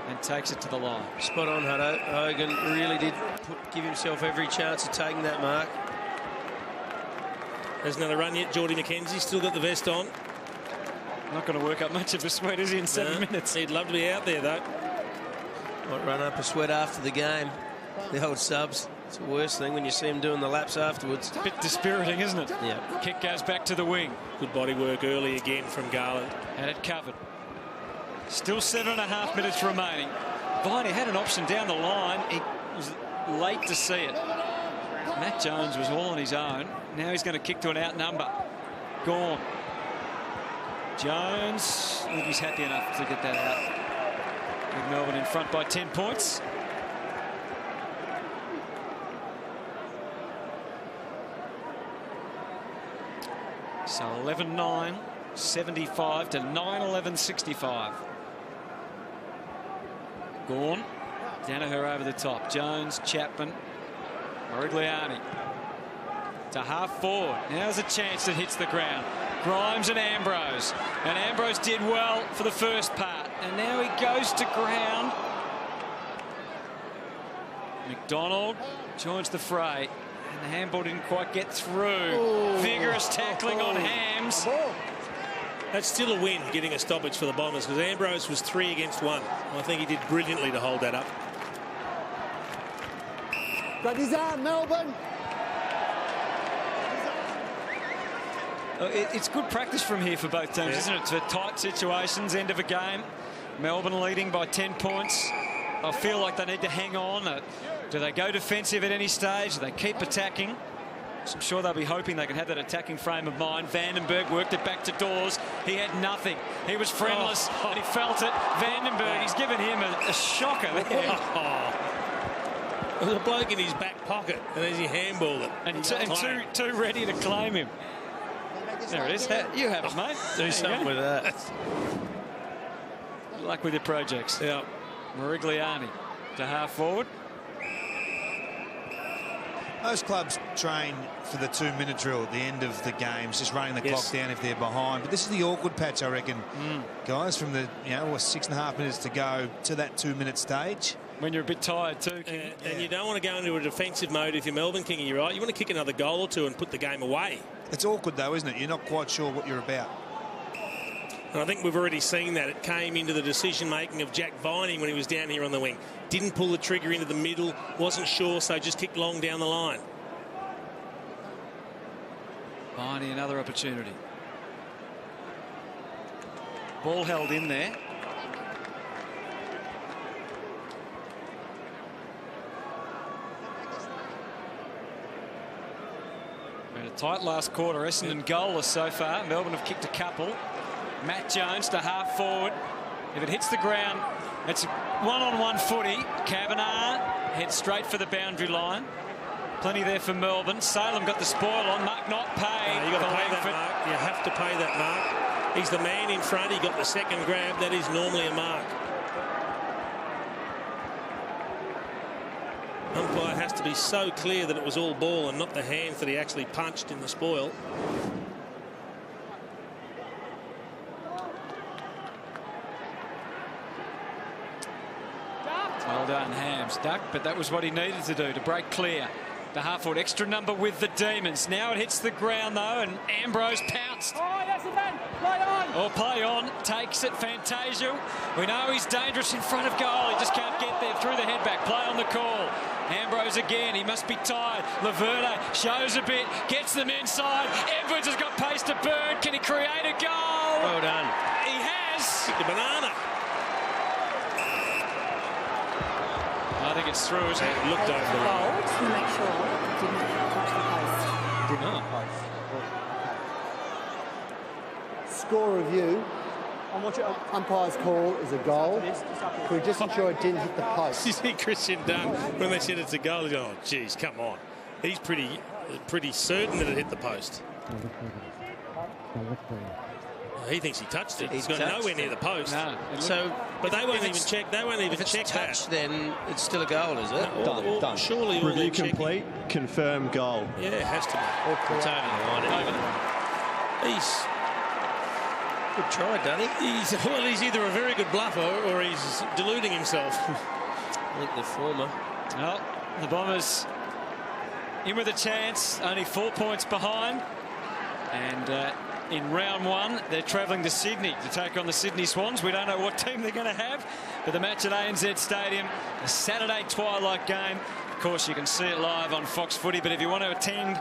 and takes it to the line. Spot on, Hutto. Hogan really did give himself every chance of taking that mark. There's another run yet. Geordie McKenzie still got the vest on. Not going to work up much of a sweat, is he, in 7 minutes? He'd love to be out there, though. Might run up a sweat after the game. The old subs. It's the worst thing when you see him doing the laps afterwards. A bit dispiriting, isn't it? Yeah. Kick goes back to the wing. Good body work early again from Garland. Had it covered. Still 7.5 minutes remaining. Viney had an option down the line. He was late to see it. Matt Jones was all on his own. Now he's going to kick to an outnumber. Gawn. Jones, I think he's happy enough to get that out. With Melbourne in front by 10 points. So 11-9, 75 to 9-11, 65. Gawn, Danaher over the top. Jones, Chapman, Morigliani to half forward. Now's a chance that hits the ground. Grimes and Ambrose. And Ambrose did well for the first part. And now he goes to ground. McDonald joins the fray. And the handball didn't quite get through. Vigorous tackling on Hams. That's still a win, getting a stoppage for the Bombers, because Ambrose was 3 against 1. I think he did brilliantly to hold that up. Got his arm, Melbourne. It's good practice from here for both teams, isn't it? For tight situations, end of a game. Melbourne leading by 10 points. I feel like they need to hang on. Do they go defensive at any stage? Do they keep attacking? So I'm sure they'll be hoping they can have that attacking frame of mind. Vandenberg worked it back to Dawes. He had nothing. He was friendless, and he felt it. Vandenberg, he's given him a shocker there. There's a bloke in his back pocket, and there's your handball it. And too ready to claim him. There it is. You have it, mate. Do something with that. Good luck with your projects. Yeah. Morigliani to half forward. Most clubs train for the 2-minute drill at the end of the games, just running the clock down if they're behind. But this is the awkward patch, I reckon, guys, from the 6.5 minutes to go to that 2-minute stage. When you're a bit tired too, and you don't want to go into a defensive mode if you're Melbourne, Kingy, you're right. You want to kick another goal or two and put the game away. It's awkward though, isn't it? You're not quite sure what you're about. And I think we've already seen that. It came into the decision-making of Jack Vining when he was down here on the wing. Didn't pull the trigger into the middle, wasn't sure, so just kicked long down the line. Viney, another opportunity. Ball held in there. Been a tight last quarter. Essendon goalless so far. Melbourne have kicked a couple. Matt Jones to half forward. If it hits the ground, it's one-on-one footy. Kavanagh heads straight for the boundary line. Plenty there for Melbourne. Salem got the spoil on. Mark not paid. You've got to pay that, Mark. You have to pay that, Mark. He's the man in front. He got the second grab. That is normally a mark. Umpire has to be so clear that it was all ball and not the hands that he actually punched in the spoil. Well done, Hams. Duck, but that was what he needed to do, to break clear. The half-forward extra number with the Demons. Now it hits the ground, though, and Ambrose pounced. Oh, yes, man. Play on. Or play on. Takes it, Fantasia. We know he's dangerous in front of goal. He just can't get there through the head back. Play on the call. Ambrose again. He must be tired. Laverde shows a bit. Gets them inside. Edwards has got pace to burn. Can he create a goal? Well done. He has. The banana. I think it's through, isn't it? Looked over the line. To make sure it didn't touch the post. Did not post. Score review. Umpire's call is a goal. Can we just ensure it didn't hit the post? You see Christian Dunn, when they said it's a goal, he's going, oh, geez, come on. He's pretty certain that it hit the post. He thinks he touched it. He's got nowhere near the post. No. But they won't even check. They won't even if it's check touched, that. Then it's still a goal, is it? Done. Surely review complete. Confirm goal. Yeah, it has to be. It's over the line. He's good try, Dunny. He's either a very good bluffer or he's deluding himself. I think the former. Well, the Bombers in with a chance. Only 4 points behind, and. In round one, they're travelling to Sydney to take on the Sydney Swans. We don't know what team they're going to have, but the match at ANZ Stadium, a Saturday twilight game. Of course, you can see it live on Fox Footy, but if you want to attend,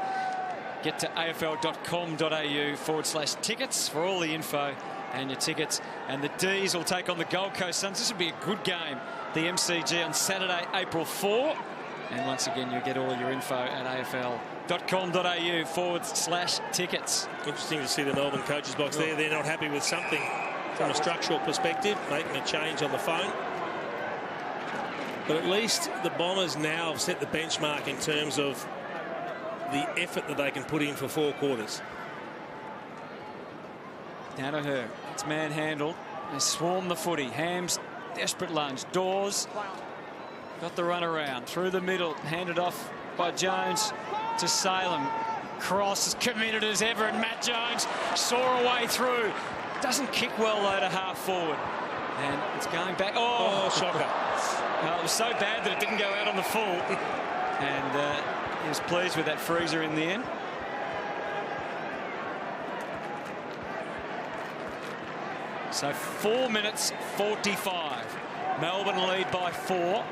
get to afl.com.au/tickets for all the info and your tickets. And the D's will take on the Gold Coast Suns. This will be a good game. The MCG on Saturday, April 4. And once again, you get all your info at afl.com.au/tickets. Interesting to see the Melbourne coaches box there. They're not happy with something from a structural perspective, making a change on the phone. But at least the Bombers now have set the benchmark in terms of the effort that they can put in for 4 quarters. Danaher, it's manhandled. They swarm the footy. Hams, desperate lunge. Dawes got the run around through the middle, handed off by Jones to Salem. Cross as committed as ever, and Matt Jones saw a way through. Doesn't kick well though to half forward, and it's going back. Oh, shocker! It was so bad that it didn't go out on the full, and he was pleased with that freezer in the end. So 4 minutes 45. Melbourne lead by 4.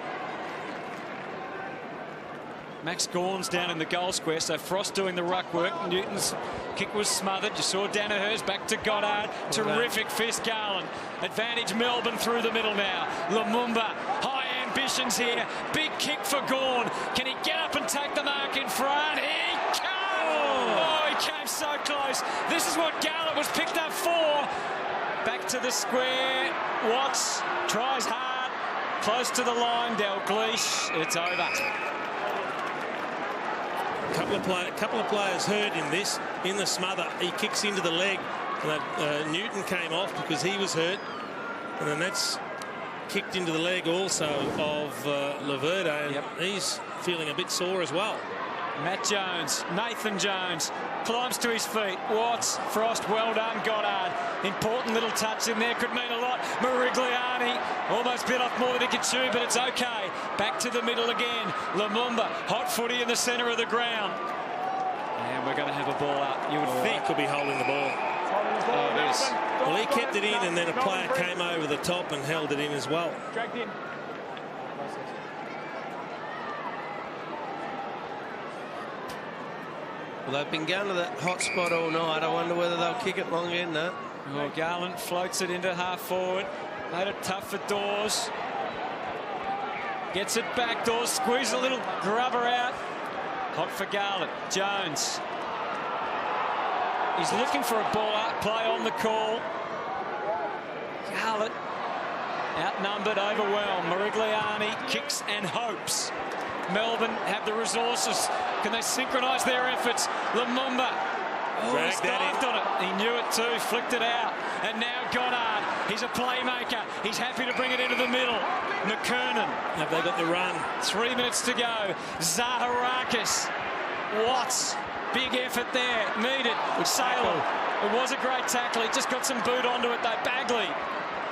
Max Gawn's down in the goal square, so Frost doing the ruck work. Newton's kick was smothered. You saw Danaher's back to Goddard. Terrific fist, Garland. Advantage Melbourne through the middle now. Lumumba, high ambitions here. Big kick for Gawn. Can he get up and take the mark in front? He can't! Oh, he came so close. This is what Garland was picked up for. Back to the square. Watts tries hard. Close to the line. Dalglish. It's over. Couple of players hurt in this. In the smother, he kicks into the leg. And Newton came off because he was hurt. And then that's kicked into the leg also of Laverde. And he's feeling a bit sore as well. Matt Jones, Nathan Jones, climbs to his feet. Watts, Frost, well done, Goddard. Important little touch in there, could mean a lot. Morigliani almost bit off more than he could chew, but it's okay. Back to the middle again. Lumumba, hot footy in the centre of the ground. And we're going to have a ball up. You would think could be holding the ball. Oh, it is. Well, he kept it in, and then a player came over the top and held it in as well. Dragged in. Well, they've been going to that hot spot all night. I wonder whether they'll kick it long in, no? Oh, Garland floats it into half forward. Made it tough for Dawes. Gets it back. Dawes squeezes a little grubber out. Hot for Garland. Jones. He's looking for a ball out play on the call. Garland outnumbered, overwhelmed. Morigliani kicks and hopes. Melbourne have the resources. Can they synchronise their efforts? Lumumba. Oh, he's dived on it. He knew it too. Flicked it out. And now Goddard. He's a playmaker. He's happy to bring it into the middle. McKernan. Have they got the run? 3 minutes to go. Zaharakis. Watts. Big effort there. Needed. Salem. It was a great tackle. He just got some boot onto it though. Bagley.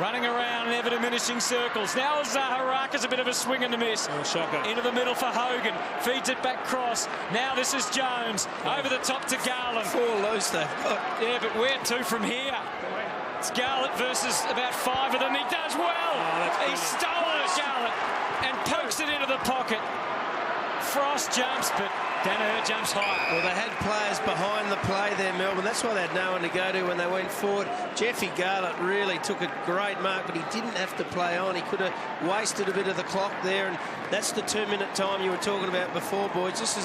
Running around in ever-diminishing circles. Now Zaharakis, a bit of a swing and a miss. Oh, shocker. Into the middle for Hogan. Feeds it back cross. Now this is Jones. Over the top to Garland. 4 loose they've got. Yeah, but where to from here? It's Garland versus about 5 of them. He does well. He's stolen it, Garland, and pokes it into the pocket. Frost jumps, but Danaher jumps high. Well, they had players behind the play there, Melbourne. That's why they had no one to go to when they went forward. Jeffy Garlett really took a great mark, but he didn't have to play on. He could have wasted a bit of the clock there, and that's the 2-minute time you were talking about before, boys. This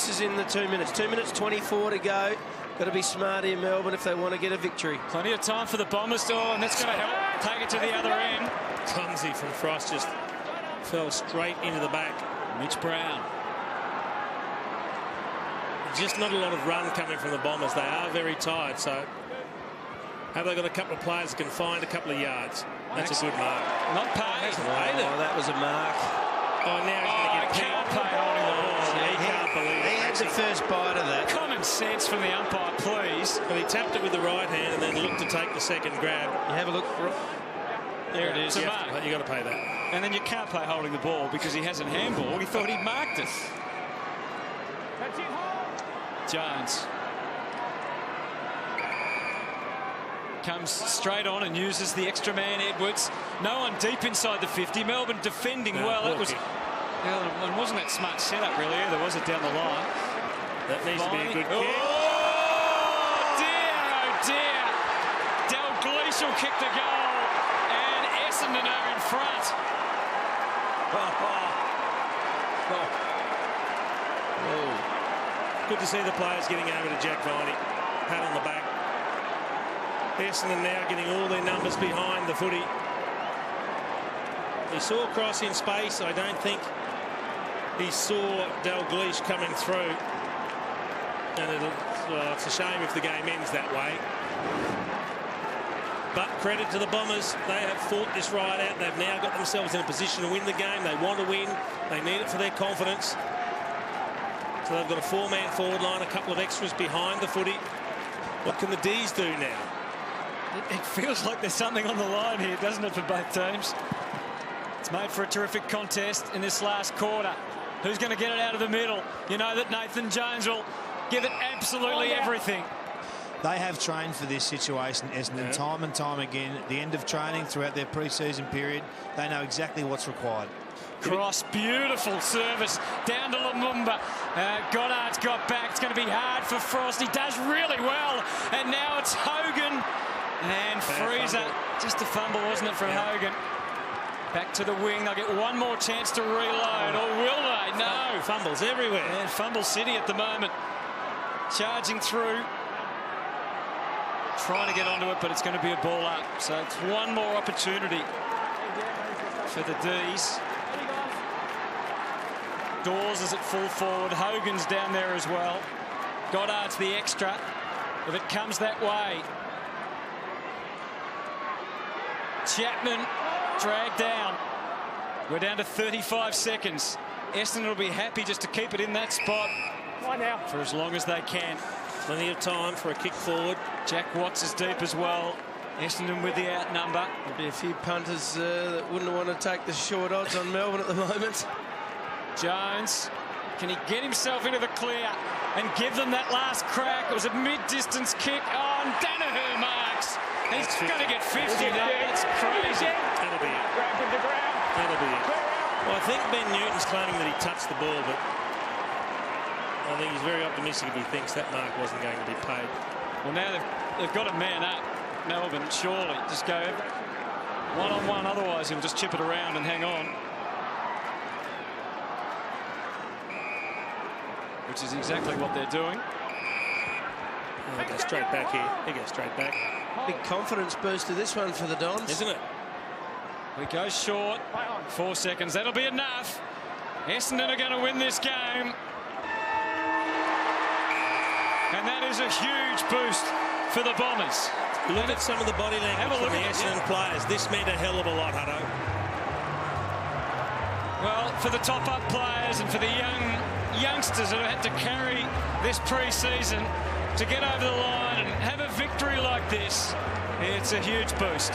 is in the 2 minutes. 2 minutes 24 to go. Got to be smart here, Melbourne, if they want to get a victory. Plenty of time for the Bombers, and that's going to help take it to the other end. Clumsy from Frost, just fell straight into the back. Mitch Brown. Just not a lot of run coming from the Bombers. They are very tired, so have they got a couple of players that can find a couple of yards? That's a good mark. Not paid. Oh, that was a mark. Oh, now he's going to get can't pay holding the ball. He can't believe it. He had the first bite of that. Common sense from the umpire, please. Well, he tapped it with the right hand and then looked to take the second grab. You have a look. There it is. You got to pay that. And then you can't pay holding the ball because he hasn't handballed. He thought he'd marked it. Jones comes straight on and uses the extra man, Edwards. No one deep inside the 50. Melbourne defending well. It was. Well, it wasn't that smart setup really either, was it, down the line? That needs to be a good kick. Oh dear! Dalglish will kick the goal, and Essendon are in front. Good to see the players getting over to Jack Viney. Pat on the back. Essendon now getting all their numbers behind the footy. He saw Cross in space. I don't think he saw Dalglish coming through. And it's a shame if the game ends that way. But credit to the Bombers. They have fought this right out. They've now got themselves in a position to win the game. They want to win. They need it for their confidence. So they've got a 4-man forward line, a couple of extras behind the footy. What can the D's do now? It feels like there's something on the line here, doesn't it, for both teams? It's made for a terrific contest in this last quarter. Who's going to get it out of the middle? You know that Nathan Jones will give it absolutely everything. They have trained for this situation, Essendon, time and time again. At the end of training throughout their pre-season period, they know exactly what's required. Cross, beautiful service down to Lumumba. Goddard's got back. It's going to be hard for Frost. He does really well. And now it's Hogan and Freezer. Just a fumble, wasn't it, from Hogan? Back to the wing. They'll get one more chance to reload. Or will they? No. Fumbles everywhere. And Fumble City at the moment. Charging through. Trying to get onto it, but it's going to be a ball up. So it's one more opportunity for the D's. Dawes is at full forward. Hogan's down there as well. Goddard's the extra. If it comes that way. Chapman dragged down. We're down to 35 seconds. Essendon will be happy just to keep it in that spot for as long as they can. Plenty of time for a kick forward. Jack Watts is deep as well. Essendon with the outnumber. There'll be a few punters that wouldn't want to take the short odds on Melbourne at the moment. Jones, can he get himself into the clear and give them that last crack? It was a mid-distance kick on. Danaher marks. He's going to get 50 now. That's crazy. That'll be it. That'll be it. Well, I think Ben Newton's claiming that he touched the ball, but I think he's very optimistic if he thinks that mark wasn't going to be paid. Well, now they've got a man up, Melbourne, surely. Just go one-on-one, otherwise he'll just chip it around and hang on. Which is exactly what they're doing. Oh, go straight back here. He goes straight back. Big confidence booster this one for the Dons. Isn't it? We go short. 4 seconds. That'll be enough. Essendon are going to win this game. And that is a huge boost for the Bombers. Look at some of the body language from the Essendon players. This meant a hell of a lot, Hutto. Well, for the top-up players and for the youngsters that have had to carry this pre-season to get over the line and have a victory like this, it's a huge boost.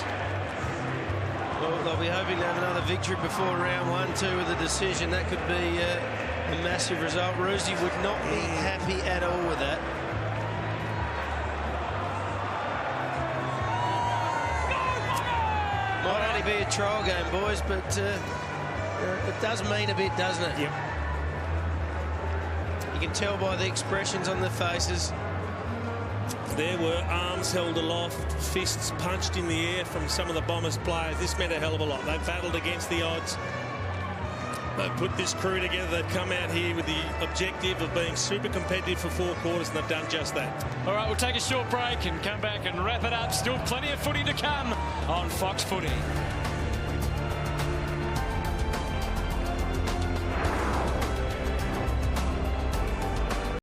Well, they'll be hoping to have another victory before round 1-2 with a decision. That could be a massive result. Roosy would not be happy at all with that. Might only be a trial game, boys, but it does mean a bit, doesn't it? Yep. You can tell by the expressions on their faces. There were arms held aloft, fists punched in the air from some of the Bombers players. This meant a hell of a lot. They battled against the odds. They've put this crew together. They've come out here with the objective of being super competitive for 4 quarters, and they've done just that. All right, we'll take a short break and come back and wrap it up. Still plenty of footy to come on Fox Footy.